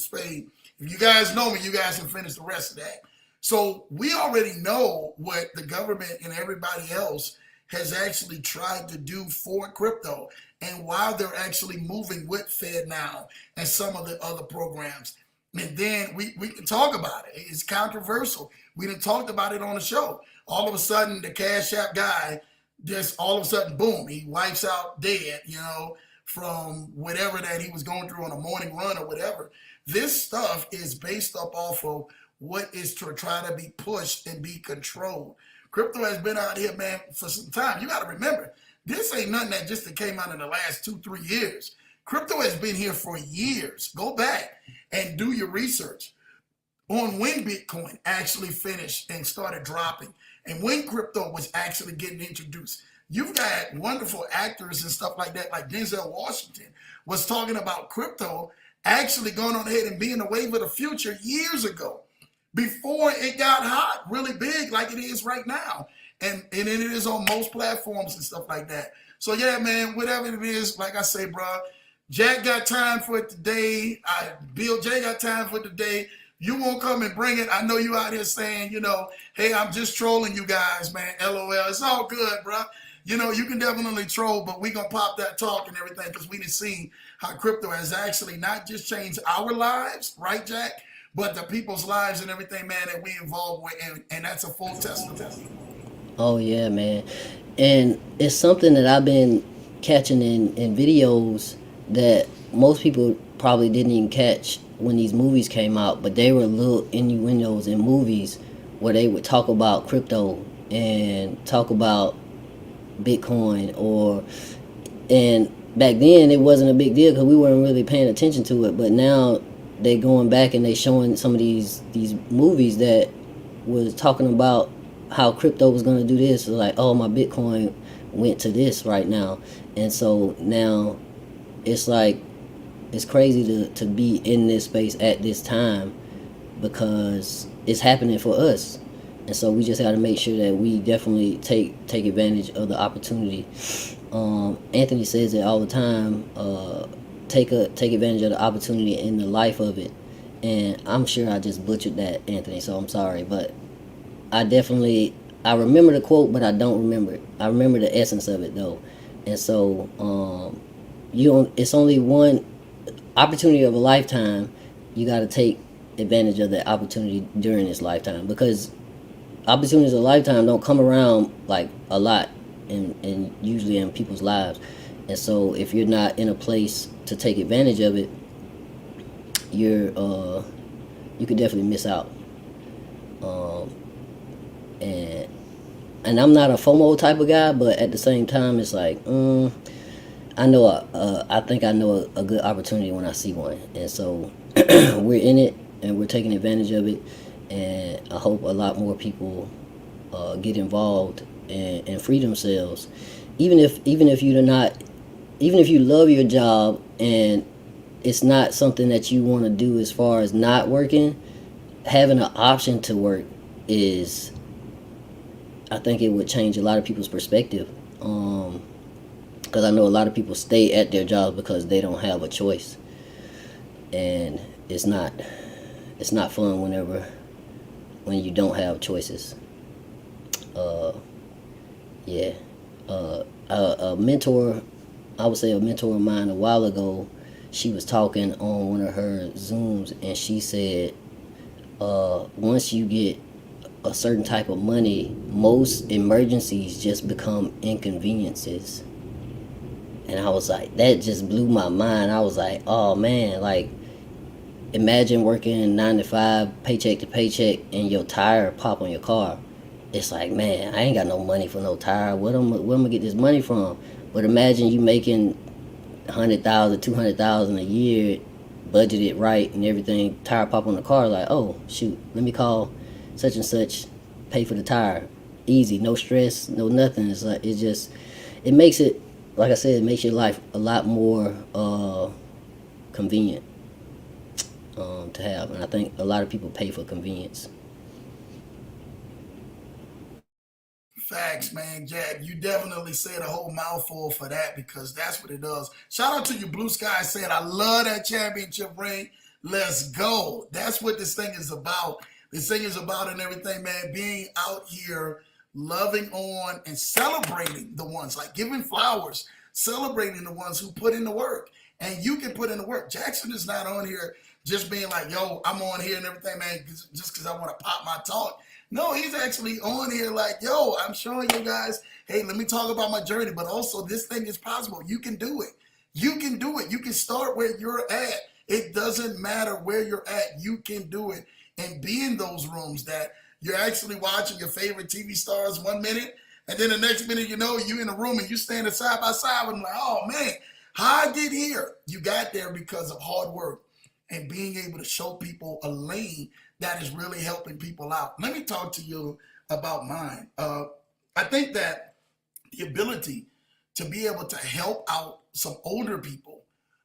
If you guys know me, you guys can finish the rest of that. So we already know what the government and everybody else has actually tried to do for crypto, and why they're actually moving with Fed now and some of the other programs. And then we can talk about it. It's controversial. We done talked about it on the show. All of a sudden, the Cash App guy, just all of a sudden, boom, he wipes out dead, from whatever that he was going through on a morning run or whatever. This stuff is based up off of what is to try to be pushed and be controlled. Crypto has been out here, man, for some time. You got to remember, this ain't nothing that just came out in the last 2-3 years. Crypto has been here for years. Go back and do your research on when Bitcoin actually finished and started dropping, and when crypto was actually getting introduced. You've got wonderful actors and stuff like that, like Denzel Washington was talking about crypto actually going on ahead and being the wave of the future years ago, before it got hot, really big like it is right now. And it is on most platforms and stuff like that. So yeah, man, whatever it is, like I say, bro, Jack got time for it today. Bill J got time for it today. You won't come and bring it. I know you out here saying, hey, I'm just trolling you guys, man. LOL. It's all good, bro. You can definitely troll, but we going to pop that talk and everything, because we done seen how crypto has actually not just changed our lives, right, Jack, but the people's lives and everything, man, that we involved with, and that's a full testament. Oh, yeah, man. And it's something that I've been catching in videos that most people probably didn't even catch when these movies came out, but they were little innuendos in movies where they would talk about crypto and talk about Bitcoin, and back then it wasn't a big deal because we weren't really paying attention to it. But now they going back and they showing some of these movies that was talking about how crypto was going to do this. So like, oh, my Bitcoin went to this right now. And so now it's like, it's crazy to be in this space at this time, because it's happening for us. And so we just got to make sure that we definitely take advantage of the opportunity. Anthony says it all the time. Take advantage of the opportunity in the life of it. And I'm sure I just butchered that, Anthony. So I'm sorry, but I remember the quote, but I don't remember it. I remember the essence of it though. And so it's only one opportunity of a lifetime. You got to take advantage of that opportunity during his lifetime, because opportunities of a lifetime don't come around like a lot and usually in people's lives. And so if you're not in a place to take advantage of it, you could definitely miss out. Um, and I'm not a FOMO type of guy, but at the same time, it's like I think I know a good opportunity when I see one, and so we're in it and we're taking advantage of it, and I hope a lot more people get involved and free themselves, even if you're not, even if you love your job and it's not something that you want to do as far as not working, having an option to work is, I think it would change a lot of people's perspective. Because I know a lot of people stay at their jobs because they don't have a choice, and it's not fun when you don't have choices. Uh, yeah, a mentor, I would say a mentor of mine a while ago, she was talking on one of her Zooms, and she said, once you get a certain type of money, most emergencies just become inconveniences. And I was like, that just blew my mind. I was like, oh man, like imagine working 9 to 5, paycheck to paycheck, and your tire pop on your car. It's like, man, I ain't got no money for no tire. Where am I gonna get this money from? But imagine you making 100,000, 200,000 a year, budgeted right and everything. Tire pop on the car, like, oh shoot, let me call such and such, pay for the tire, easy, no stress, no nothing. It's like it makes it, like I said, it makes your life a lot more convenient to have, and I think a lot of people pay for convenience. Facts, man, Jack. You definitely said a whole mouthful for that because that's what it does. Shout out to you, Blue Sky said, I love that championship ring. Let's go. That's what this thing is about. This thing is about and everything, man. Being out here, loving on and celebrating the ones, like giving flowers, celebrating the ones who put in the work. And you can put in the work. Jackson is not on here just being like, yo, I'm on here and everything, man, just because I want to pop my talk. No, he's actually on here like, yo, I'm showing you guys, hey, let me talk about my journey, but also this thing is possible. You can do it. You can do it. You can start where you're at. It doesn't matter where you're at. You can do it and be in those rooms that you're actually watching your favorite TV stars 1 minute, and then the next minute, you know, you in a room and you standing side by side with them like, oh man, how I get here? You got there because of hard work and being able to show people a lane that is really helping people out. Let me talk to you about mine. I think that the ability to be able to help out some older people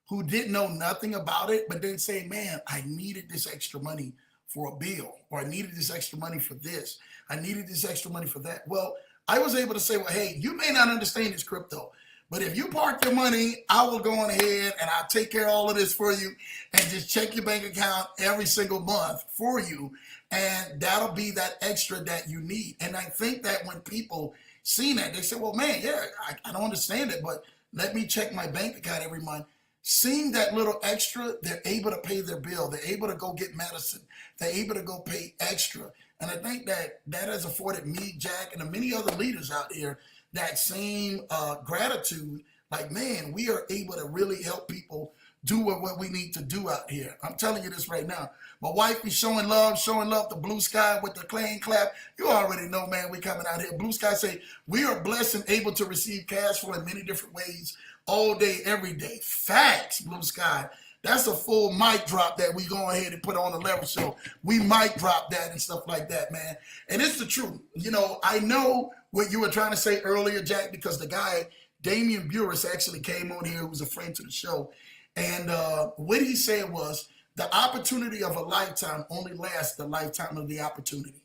who didn't know nothing about it, but then say, man, I needed this extra money for a bill, or I needed this extra money for this. I needed this extra money for that. Well, I was able to say, well, hey, you may not understand this crypto, but if you park your money, I will go on ahead and I'll take care of all of this for you and just check your bank account every single month for you. And that'll be that extra that you need. And I think that when people see that, they say, well, man, yeah, I don't understand it, but let me check my bank account every month. Seeing that little extra, they're able to pay their bill. They're able to go get medicine. They're able to go pay extra. And I think that that has afforded me, Jack, and the many other leaders out here that same gratitude. Like, man, we are able to really help people do what we need to do out here. I'm telling you this right now. My wife is showing love to Blue Sky with the clang clap. You already know, man, we coming out here. Blue Sky say, we are blessed and able to receive cash flow in many different ways all day, every day. Facts, Blue Sky. That's a full mic drop that we go ahead and put on the level show. We mic drop that and stuff like that, man. And it's the truth. You know, I know what you were trying to say earlier, Jack, because the guy, Damian Burris, actually came on here, who was a friend to the show. And what he said was, the opportunity of a lifetime only lasts the lifetime of the opportunity.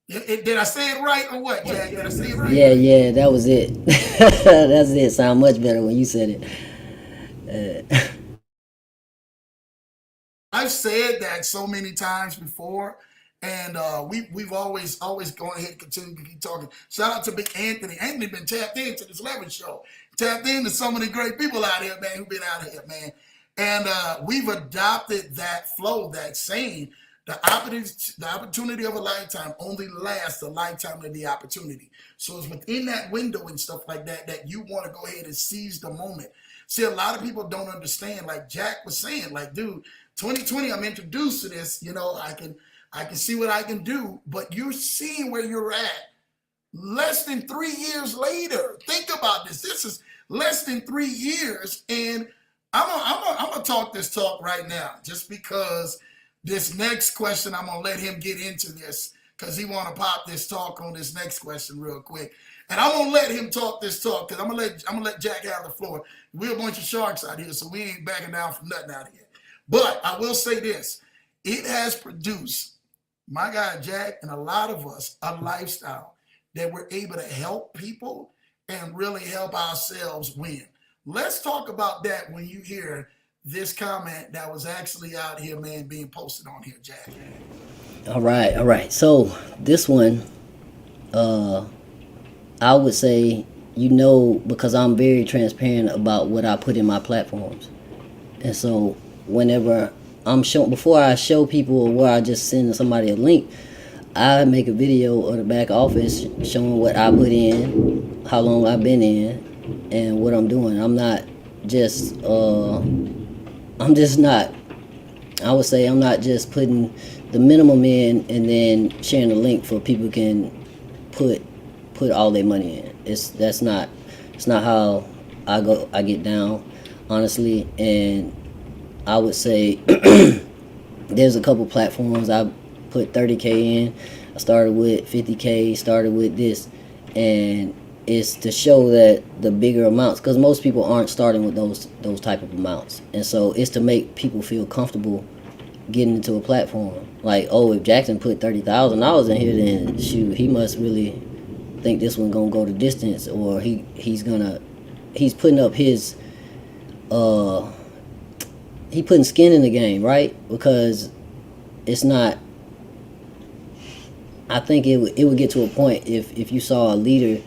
Did I say it right or what, Jack? Did I say it right? Yeah, that was it. That's it. Sound much better when you said it. I've said that so many times before, and we've always gone ahead and continue to keep talking. Shout out to Big Anthony. Anthony been tapped into this 11 show, tapped into so many great people out here, man, who've been out here, man. And we've adopted that flow, that saying, the opportunity of a lifetime only lasts the lifetime of the opportunity. So it's within that window and stuff like that that you want to go ahead and seize the moment. See, a lot of people don't understand. Like Jack was saying, like, dude, 2020, I'm introduced to this. You know, I can see what I can do, but you're seeing where you're at less than 3 years later. Think about this. This is less than 3 years, and I'm gonna talk this talk right now, just because this next question I'm gonna let him get into this because he want to pop this talk on this next question real quick, and I'm gonna let him talk this talk because I'm gonna let Jack have the floor. We're a bunch of sharks out here, so we ain't backing down from nothing out here. But I will say this: it has produced my guy Jack and a lot of us a lifestyle that we're able to help people and really help ourselves win. Let's talk about that when you hear this comment that was actually out here, man, being posted on here, Jack. All right, all right. So this one, I would say, because I'm very transparent about what I put in my platforms. And so whenever before I show people, or where I just send somebody a link, I make a video of the back office showing what I put in, how long I've been in, and what I'm doing. I'm not just, I'm just not, I would say I'm not just putting the minimum in and then sharing the link for people can put all their money in. It's not how I get down, honestly. And I would say there's a couple platforms I put 30K in. I started with 50K, started with this, and it's to show that the bigger amounts, because most people aren't starting with those type of amounts, and so it's to make people feel comfortable getting into a platform. Like, oh, if Jackson put $30,000 in here, then shoot, he must really think this one gonna go the distance, or he's putting up his he putting skin in the game, right? Because it's not. I think it would get to a point if you saw a leader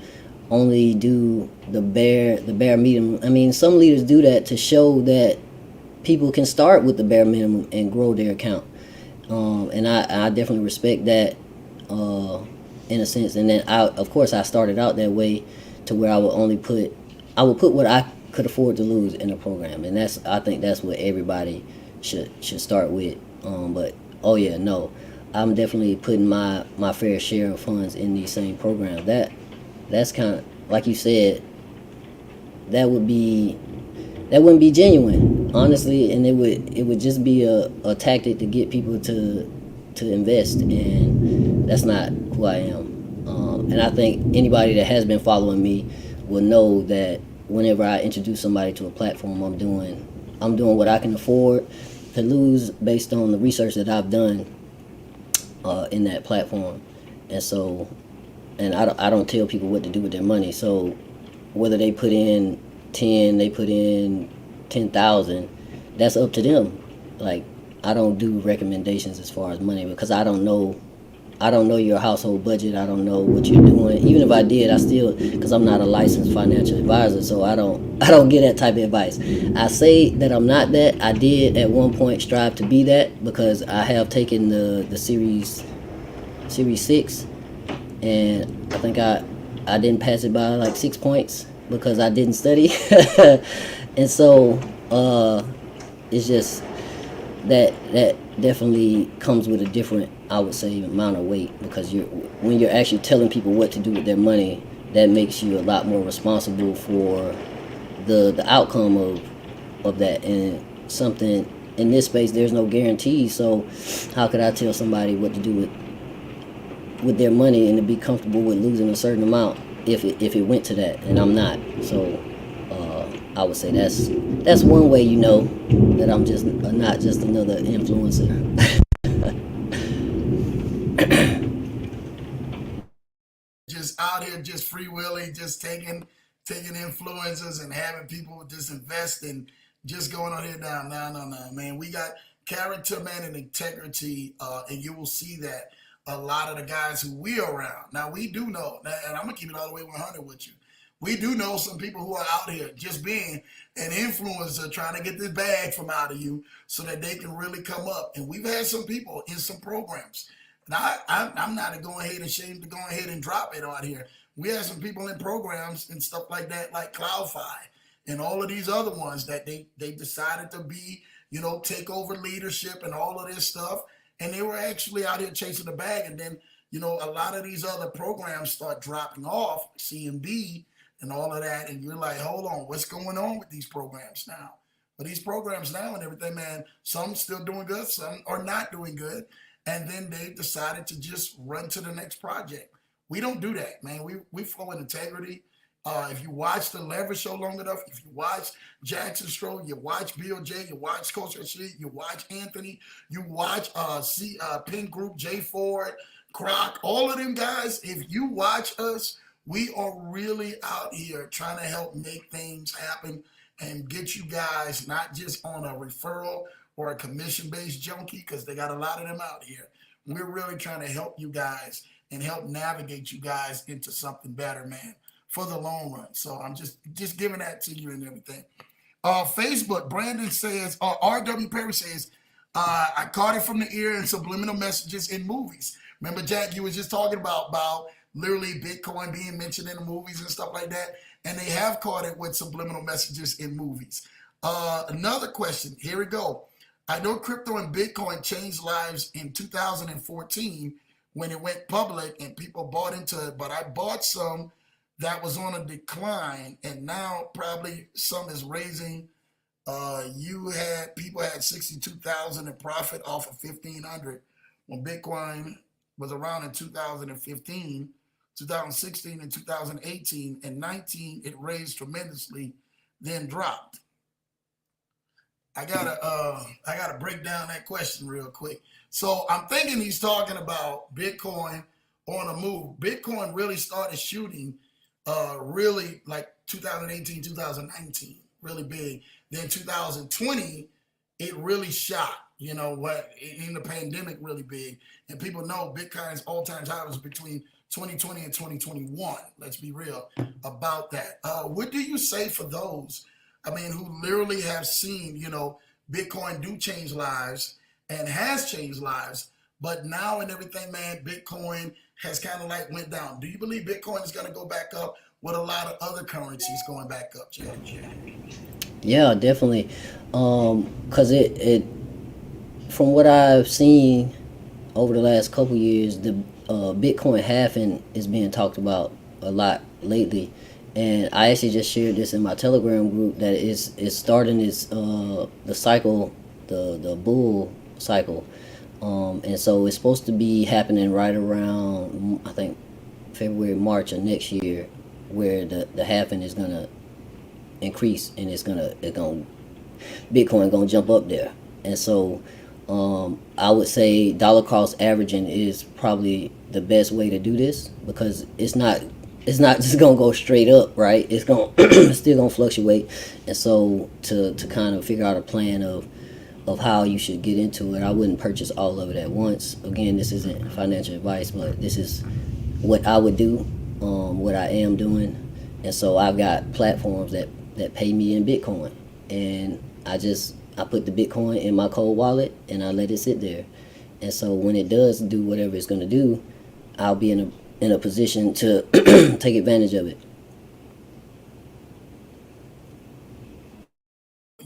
only do the bare minimum. I mean, some leaders do that to show that people can start with the bare minimum and grow their account. And I definitely respect that in a sense. And then of course I started out that way, to where I would put what I could afford to lose in a program, and I think that's what everybody should start with. But oh yeah, no, I'm definitely putting my fair share of funds in these same programs. That's kind of like you said. That wouldn't be genuine, honestly, and it would just be a tactic to get people to invest, and that's not who I am. And I think anybody that has been following me will know that whenever I introduce somebody to a platform, I'm doing what I can afford to lose based on the research that I've done in that platform. And so, and I don't tell people what to do with their money. So whether they put in 10, they put in 10,000, that's up to them. Like, I don't do recommendations as far as money, because I don't know your household budget. I don't know what you're doing. Even if I did, I still, because I'm not a licensed financial advisor, so I don't get that type of advice. I say that I'm not that. I did at one point strive to be that, because I have taken the series 6, and I think I didn't pass it by like 6 points because I didn't study. And so it's just that definitely comes with a different, I would say, amount of weight, because when you're actually telling people what to do with their money, that makes you a lot more responsible for the outcome of that. And something in this space, there's no guarantee. So how could I tell somebody what to do with their money and to be comfortable with losing a certain amount if it went to that? And I'm not. So I would say that's one way that I'm just not just another influencer. Just out here, just freewheeling, just taking influencers and having people just invest and just going on here down. No, man. We got character, man, and integrity, and you will see that a lot of the guys who we are around. Now, we do know, and I'm gonna keep it all the way 100 with you. We do know some people who are out here just being, an influencer trying to get this bag from out of you so that they can really come up. And we've had some people in some programs. And I'm not going ahead and ashamed to go ahead and drop it out here. We had some people in programs and stuff like that, like CloudFi and all of these other ones that they decided to be, take over leadership and all of this stuff. And they were actually out here chasing the bag. And then, a lot of these other programs start dropping off, CMB and all of that. And you're like, hold on, what's going on with these programs now? But these programs now and everything, man, some still doing good, some are not doing good. And then they decided to just run to the next project. We don't do that, man. We flow in integrity. If you watch the Leverage Show long enough, if you watch Jackson Stroll, you watch Bill J, you watch Coach Rashid, you watch Anthony, you watch Pin Group, J Ford, Croc, all of them guys, if you watch us, we are really out here trying to help make things happen and get you guys not just on a referral or a commission-based junkie, because they got a lot of them out here. We're really trying to help you guys and help navigate you guys into something better, man, for the long run. So I'm just giving that to you and everything. Facebook, Brandon says, R.W. Perry says, I caught it from the ear and subliminal messages in movies. Remember, Jack, you was just talking about literally Bitcoin being mentioned in the movies and stuff like that. And they have caught it with subliminal messages in movies. Another question. Here we go. I know crypto and Bitcoin changed lives in 2014 when it went public and people bought into it. But I bought some that was on a decline, and now probably some is raising. People had 62,000 in profit off of 1,500 when Bitcoin was around in 2015, 2016, and 2018, and 19 it raised tremendously, then dropped. I gotta break down that question real quick. So I'm thinking he's talking about Bitcoin on a move. Bitcoin really started shooting really like 2018, 2019, really big. Then 2020, it really shot, what in the pandemic really big. And people know Bitcoin's all-time high was between 2020 and 2021. Let's be real about that. What do you say for those, who literally have seen, Bitcoin do change lives and has changed lives, but now and everything, man, Bitcoin has kind of like went down. Do you believe Bitcoin is going to go back up with a lot of other currencies going back up, Jack? Yeah, definitely. Because it from what I've seen over the last couple years, the Bitcoin halving is being talked about a lot lately. And I actually just shared this in my Telegram group that it's starting the cycle, the bull cycle. And so it's supposed to be happening right around, I think, February, March of next year, where the halving is gonna increase and Bitcoin gonna jump up there. And so I would say dollar cost averaging is probably the best way to do this, because it's not just gonna go straight up, right? It's gonna it's still gonna fluctuate. And so to kind of figure out a plan of how you should get into it, I wouldn't purchase all of it at once. Again, this isn't financial advice, but this is what I would do, what I am doing. And so I've got platforms that pay me in Bitcoin, and I put the Bitcoin in my cold wallet and I let it sit there. And so when it does do whatever it's gonna do, I'll be in a position to take advantage of it.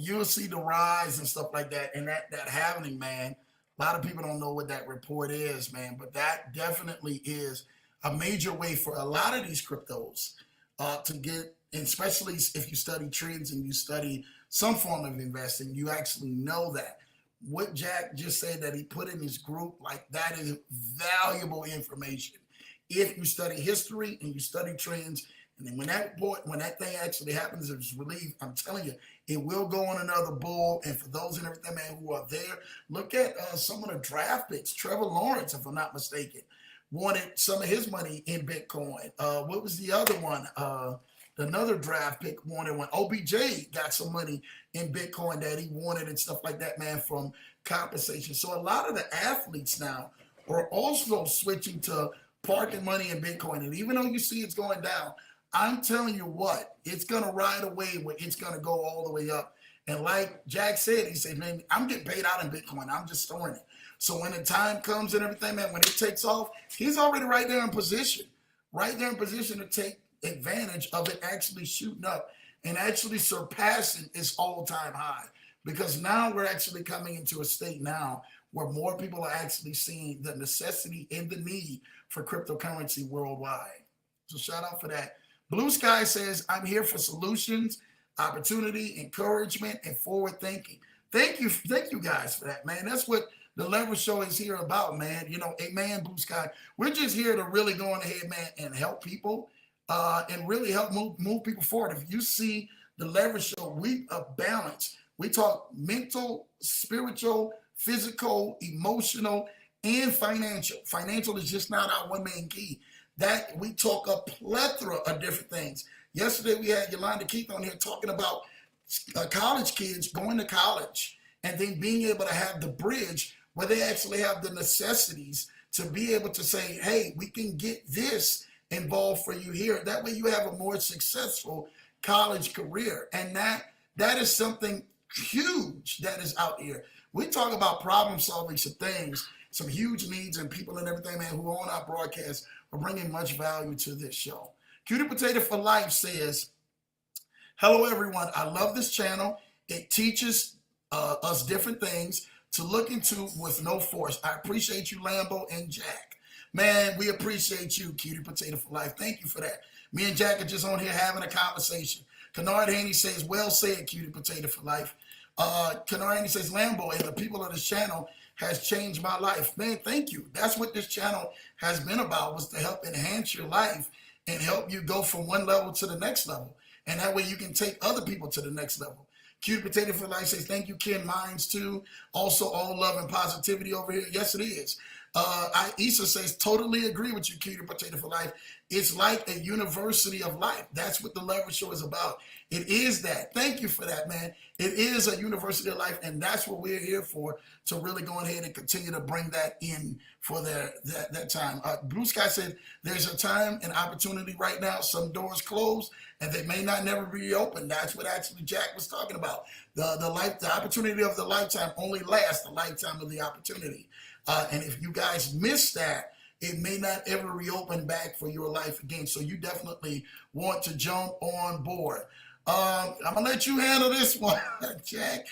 You'll see the rise and stuff like that, and that happening, man. A lot of people don't know what that report is, man, but that definitely is a major way for a lot of these cryptos to get, and especially if you study trends and you study some form of investing, you actually know that. What Jack just said that he put in his group, like, that is valuable information. If you study history and you study trends, and then when that thing actually happens, it's relief. I'm telling you, it will go on another bull. And for those and everything, man, who are there, look at some of the draft picks. Trevor Lawrence, if I'm not mistaken, wanted some of his money in Bitcoin. What was the other one? Another draft pick wanted one. OBJ got some money in Bitcoin that he wanted and stuff like that, man, from compensation. So a lot of the athletes now are also switching to parking money in Bitcoin. And even though you see it's going down, I'm telling you what, it's gonna ride away where it's gonna go all the way up. And like Jack said, he said, man, I'm getting paid out in Bitcoin. I'm just storing it. So when the time comes and everything, man, when it takes off, he's already right there in position to take advantage of it actually shooting up and actually surpassing its all-time high. Because now we're actually coming into a state now where more people are actually seeing the necessity and the need for cryptocurrency worldwide. So shout out for that. Blue Sky says, I'm here for solutions, opportunity, encouragement, and forward thinking. Thank you guys for that, man. That's what the Leverage Show is here about, man. You know, amen, Blue Sky. We're just here to really go on ahead, man, and help people and really help move people forward. If you see the Leverage Show, we balance. We talk mental, spiritual, physical, emotional, and financial. Financial is just not our one main key. That we talk a plethora of different things. Yesterday we had Yolanda Keith on here talking about college kids going to college and then being able to have the bridge where they actually have the necessities to be able to say, hey, we can get this involved for you here. That way you have a more successful college career. And that is something huge that is out here. We talk about problem solving some things, some huge needs and people and everything, man, who are on our broadcast are bringing much value to this show. Cutie Potato for Life says, hello, everyone. I love this channel. It teaches us different things to look into with no force. I appreciate you, Lambo and Jack. Man, we appreciate you, Cutie Potato for Life. Thank you for that. Me and Jack are just on here having a conversation. Kennard Haney says, well said, Cutie Potato for Life. Kennard Haney says, Lambo and the people of this channel has changed my life. Man, thank you. That's what this channel has been about, was to help enhance your life and help you go from one level to the next level. And that way you can take other people to the next level. Cute Potato for Life says, thank you, Ken Mines, too. Also, all love and positivity over here. Yes, it is. Issa says, totally agree with you, Cutie Potato for Life. It's like a university of life. That's what the Leverage Show is about. It is that. Thank you for that, man. It is a university of life, and that's what we're here for, to really go ahead and continue to bring that in for that time. Blue Sky said, there's a time and opportunity right now. Some doors closed, and they may not never reopen. That's what actually Jack was talking about. The opportunity of the lifetime only lasts the lifetime of the opportunity. And if you guys miss that, it may not ever reopen back for your life again. So you definitely want to jump on board. I'm going to let you handle this one, Jack.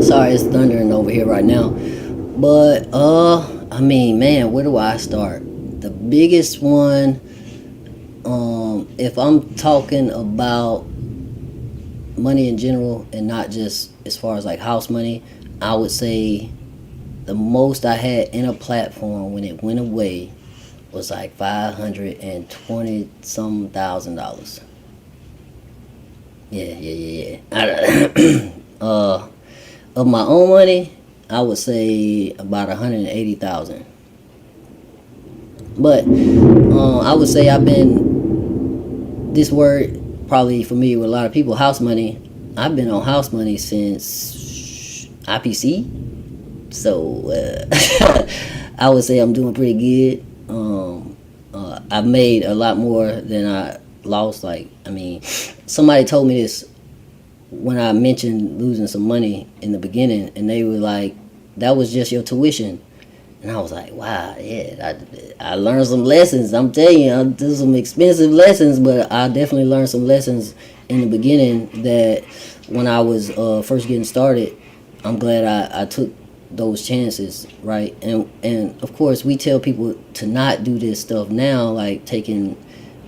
Sorry, it's thundering over here right now. But, I mean, man, where do I start? The biggest one, if I'm talking about money in general and not just as far as like house money, I would say the most I had in a platform when it went away was like $520 thousand. Yeah. Of my own money, I would say about 180,000. But I would say I've been, this word probably familiar with a lot of people, house money. I've been on house money since IPC. So I would say I'm doing pretty good. I've made a lot more than I lost. Like, I mean, somebody told me this when I mentioned losing some money in the beginning, and they were like, that was just your tuition. And I was like, wow, yeah, I learned some lessons. I'm telling you, I did some expensive lessons, but I definitely learned some lessons in the beginning that when I was first getting started, I'm glad I took those chances, right? And of course, we tell people to not do this stuff now, like taking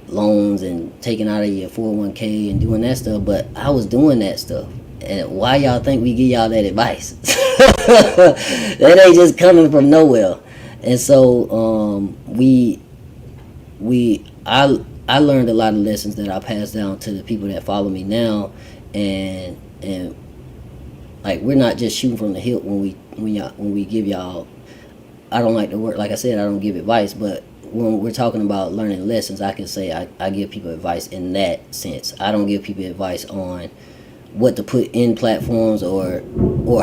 loans and taking out of your 401k and doing that stuff, but I was doing that stuff. And why y'all think we give y'all that advice? That ain't just coming from nowhere. And so I learned a lot of lessons that I passed down to the people that follow me now, and like, we're not just shooting from the hip when we give y'all. I don't like the word, like I said, I don't give advice, but when we're talking about learning lessons, I can say I give people advice in that sense. I don't give people advice on what to put in platforms or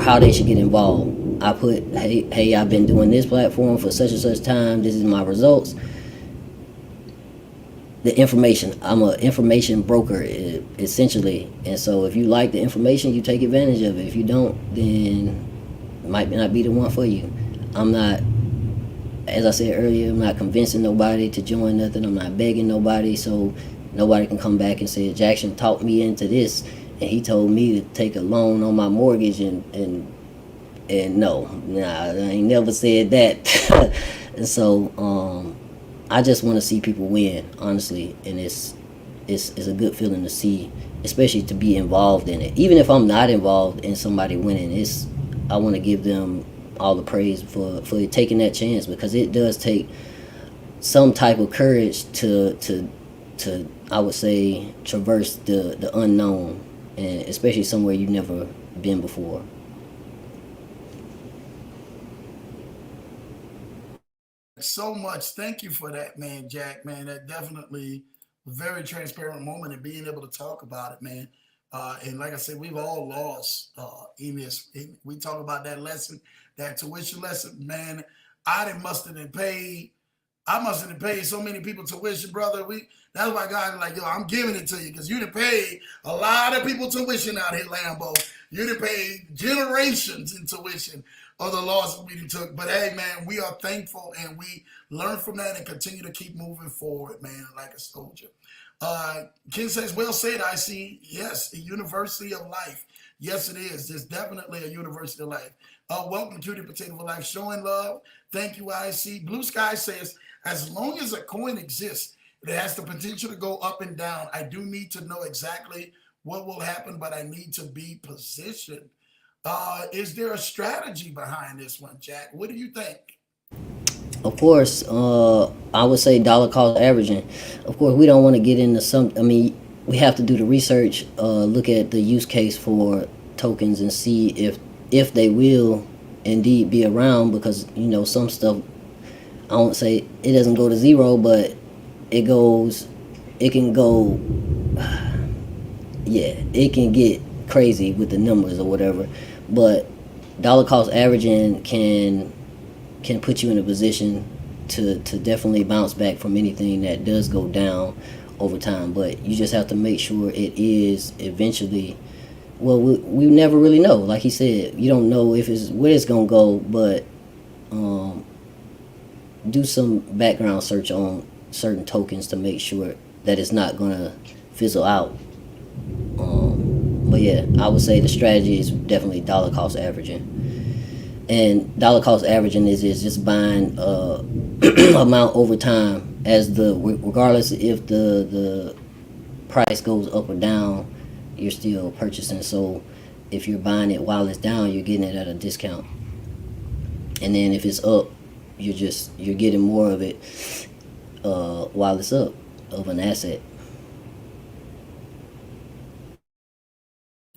how they should get involved. I put, hey, I've been doing this platform for such and such time. This is my results. the information. I'm an information broker, essentially. And so if you like the information, you take advantage of it. If you don't, then it might not be the one for you. I'm not, as I said earlier, I'm not convincing nobody to join nothing. I'm not begging nobody, so nobody can come back and say Jackson talked me into this, and he told me to take a loan on my mortgage, and no, nah, I ain't never said that. And so I just want to see people win, honestly, and it's a good feeling to see, especially to be involved in it. Even if I'm not involved in somebody winning, I want to give them all the praise for taking that chance, because it does take some type of courage to I would say traverse the unknown, and especially somewhere you've never been before. So much. Thank you for that, man, Jack. Man, that definitely a very transparent moment and being able to talk about it, man. And like I said, we've all lost. We talk about that lesson, that tuition lesson, man. I done must have been paid. I must have paid so many people tuition, brother. That's why God is like, yo, I'm giving it to you because you done paid a lot of people tuition out here, Lambo. You done paid generations in tuition of the loss we took. But hey, man, we are thankful and we learn from that and continue to keep moving forward, man, like a soldier. Ken says, well said, I see. Yes, a university of life. Yes, it is. It's definitely a university of life. Welcome to the Potato for Life, showing love. Thank you, IC. Blue Sky says, as long as a coin exists, it has the potential to go up and down. I do need to know exactly what will happen, but I need to be positioned. Is there a strategy behind this one, Jack? What do you think? Of course, I would say dollar cost averaging. Of course, we don't want to get into some. I mean, we have to do the research, look at the use case for tokens, and see if they will indeed be around. Because some stuff, I won't say it doesn't go to zero, but it goes. It can go. Yeah, it can get crazy with the numbers or whatever. But dollar cost averaging can put you in a position to definitely bounce back from anything that does go down over time. But you just have to make sure it is eventually. Well, we never really know. Like he said, you don't know if it's where it's gonna go, but do some background search on certain tokens to make sure that it's not gonna fizzle out. But yeah, I would say the strategy is definitely dollar cost averaging. And dollar cost averaging is just buying amount over time, regardless if the price goes up or down, you're still purchasing. So if you're buying it while it's down, you're getting it at a discount. And then if it's up, you're getting more of it while it's up, of an asset.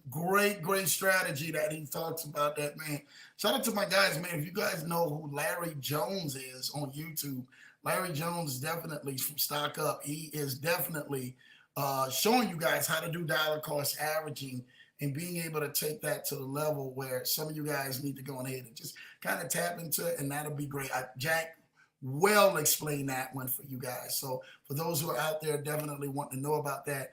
Great strategy that he talks about that, man. Shout out to my guys, man. If you guys know who Larry Jones is on YouTube, Larry Jones is definitely from Stock Up. He is definitely showing you guys how to do dollar cost averaging and being able to take that to the level where some of you guys need to go ahead and just kind of tap into it, and that'll be great. Jack well explained that one for you guys. So for those who are out there definitely want to know about that,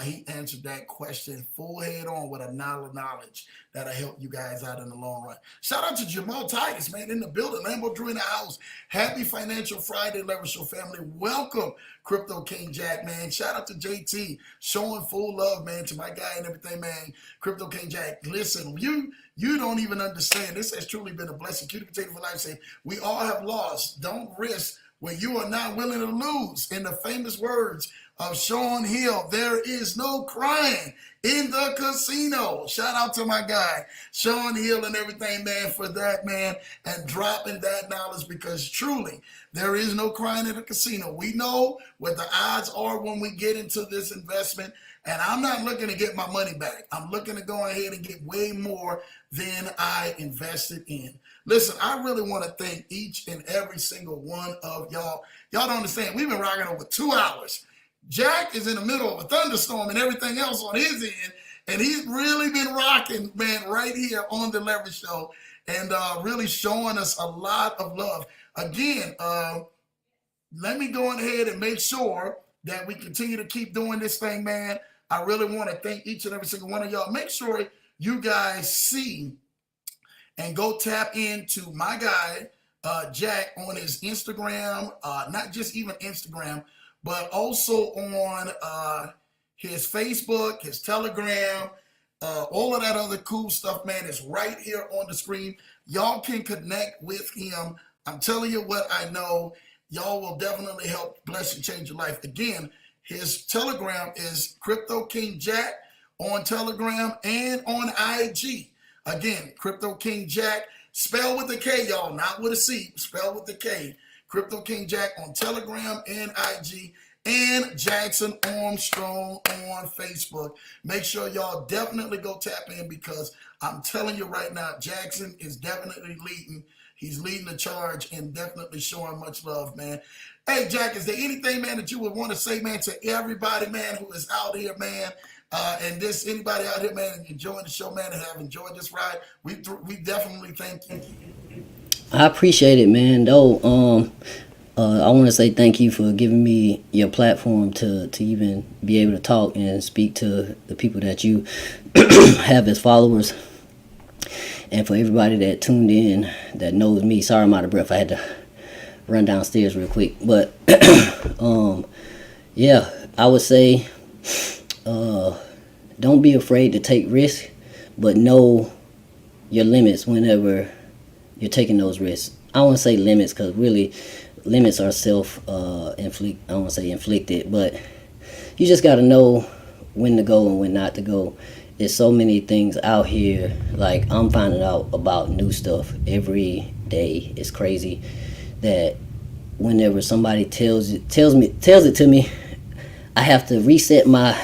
he answered that question full head on with a knowledge that'll help you guys out in the long run. Shout out to Jamal Titus, man, in the building. Lambo Drew in the house. Happy Financial Friday, Leverage Show family. Welcome, Krypto King Jack, man. Shout out to JT, showing full love, man, to my guy and everything, man. Krypto King Jack. Listen, you don't even understand. This has truly been a blessing. Cutie Potato for Life say, we all have lost. Don't risk when you are not willing to lose. In the famous words of Sean Hill, there is no crying in the casino. Shout out to my guy, Sean Hill, and everything, man, for that, man, and dropping that knowledge, because truly there is no crying in the casino. We know what the odds are when we get into this investment, and I'm not looking to get my money back. I'm looking to go ahead and get way more than I invested in. Listen, I really want to thank each and every single one of y'all. Y'all don't understand. We've been rocking over 2 hours. Jack is in the middle of a thunderstorm and everything else on his end, and he's really been rocking, man, right here on the Leverage Show, and really showing us a lot of love. Again, let me go ahead and make sure that we continue to keep doing this thing, man. I really want to thank each and every single one of y'all. Make sure you guys see and go tap into my guy, Jack, on his Instagram, not just even Instagram, but also on his Facebook, his Telegram, all of that other cool stuff, man, is right here on the screen. Y'all can connect with him. I'm telling you what I know. Y'all will definitely help bless and change your life. Again, his Telegram is Krypto King Jack on Telegram and on IG. Again, Krypto King Jack, spell with a K, y'all, not with a C, spell with the K. Krypto King Jack on Telegram and IG, and Jackson Armstrong on Facebook. Make sure y'all definitely go tap in, because I'm telling you right now, Jackson is definitely leading. He's leading the charge and definitely showing much love, man. Hey, Jack, is there anything, man, that you would want to say, man, to everybody, man, who is out here, man, and this anybody out here, man, enjoying the show, man, and have enjoyed this ride? We definitely thank you. I appreciate it, man. Though, I want to say thank you for giving me your platform to even be able to talk and speak to the people that you have as followers. And for everybody that tuned in, that knows me, sorry I'm out of breath. I had to run downstairs real quick. But, yeah, I would say, don't be afraid to take risks, but know your limits whenever you're taking those risks. I don't want to say limits, because really, limits are self-inflicted. I don't want to say inflicted, but you just got to know when to go and when not to go. There's so many things out here. Like, I'm finding out about new stuff every day. It's crazy that whenever somebody tells it to me, I have to reset my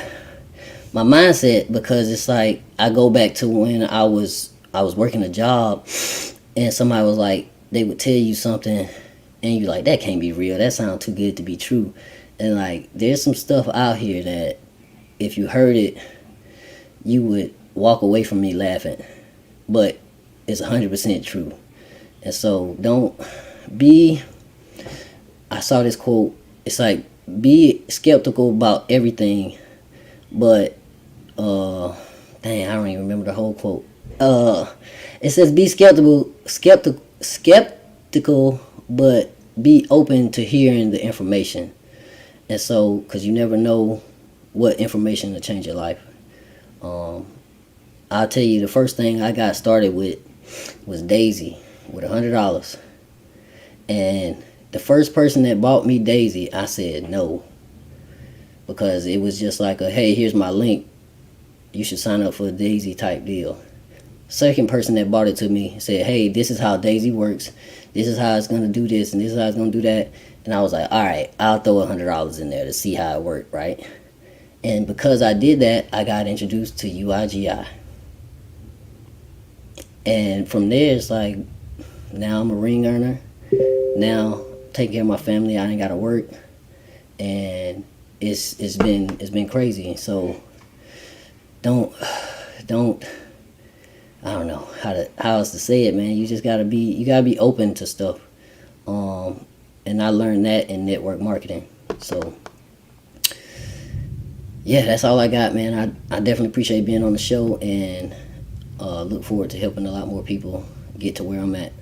mindset, because it's like I go back to when I was working a job, and somebody was like, they would tell you something and you're like, that can't be real, that sounds too good to be true. And like, there's some stuff out here that if you heard it, you would walk away from me laughing, but it's 100% true. And so don't be, I saw this quote, it's like, be skeptical about everything, but dang, I don't even remember the whole quote. It says be skeptical, but be open to hearing the information. And so, because you never know what information will change your life. I'll tell you, the first thing I got started with was Daisy with $100. And the first person that bought me Daisy, I said no. Because it was just like a, hey, here's my link, you should sign up for a Daisy type deal. Second person that bought it to me said, hey, this is how Daisy works. This is how it's going to do this, and this is how it's going to do that. And I was like, all right, I'll throw $100 in there to see how it worked, right? And because I did that, I got introduced to UIGI. And from there, it's like, now I'm a ring earner. Now, taking care of my family, I ain't got to work. And it's been crazy. So, don't, I don't know how else to say it, man. You just gotta be open to stuff. And I learned that in network marketing. So, yeah, that's all I got, man. I definitely appreciate being on the show, and look forward to helping a lot more people get to where I'm at.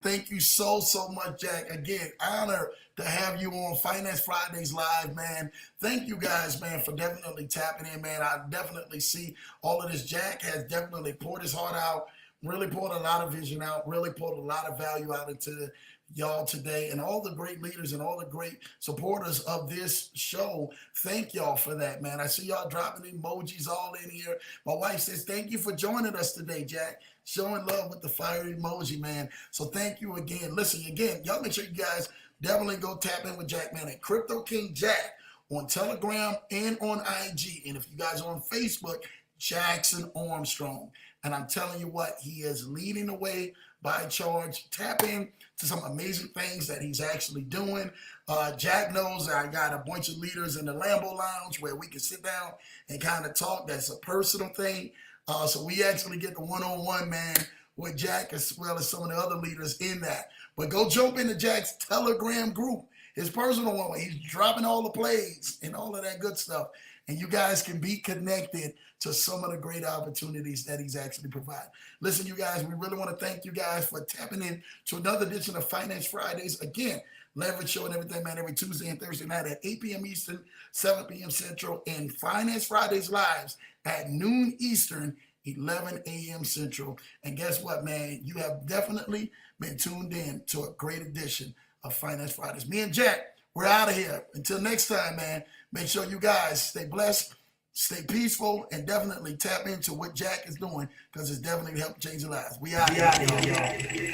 Thank you so much, Jack. Again, honor to have you on Finance Fridays Live, man. Thank you guys, man, for definitely tapping in, man. I definitely see all of this. Jack has definitely poured his heart out, really poured a lot of vision out, really poured a lot of value out into y'all today, and all the great leaders and all the great supporters of this show. Thank y'all for that, man. I see y'all dropping emojis all in here. My wife says, thank you for joining us today, Jack. Showing love with the fire emoji, man. So thank you again. Listen, again, y'all make sure you guys definitely go tap in with Jack, man, at Krypto King Jack on Telegram and on IG. And if you guys are on Facebook, Jackson Armstrong. And I'm telling you what, he is leading the way by charge. Tap in to some amazing things that he's actually doing. Jack knows that I got a bunch of leaders in the Lambo Lounge where we can sit down and kind of talk. That's a personal thing. So we actually get the one-on-one, man, with Jack, as well as some of the other leaders in that. But go jump into Jack's Telegram group. his personal one where he's dropping all the plays and all of that good stuff. And you guys can be connected to some of the great opportunities that he's actually provided. Listen, you guys, we really want to thank you guys for tapping in to another edition of Finance Fridays. Again, Leverage Show and everything, man, every Tuesday and Thursday night at 8 p.m. Eastern, 7 p.m. Central, and Finance Fridays lives at noon Eastern, 11 a.m. Central. And guess what, man? You have definitely been tuned in to a great edition of Finance Fridays. Me and Jack, we're out of here. Until next time, man, make sure you guys stay blessed, stay peaceful, and definitely tap into what Jack is doing because it's definitely helping change your lives. We out here.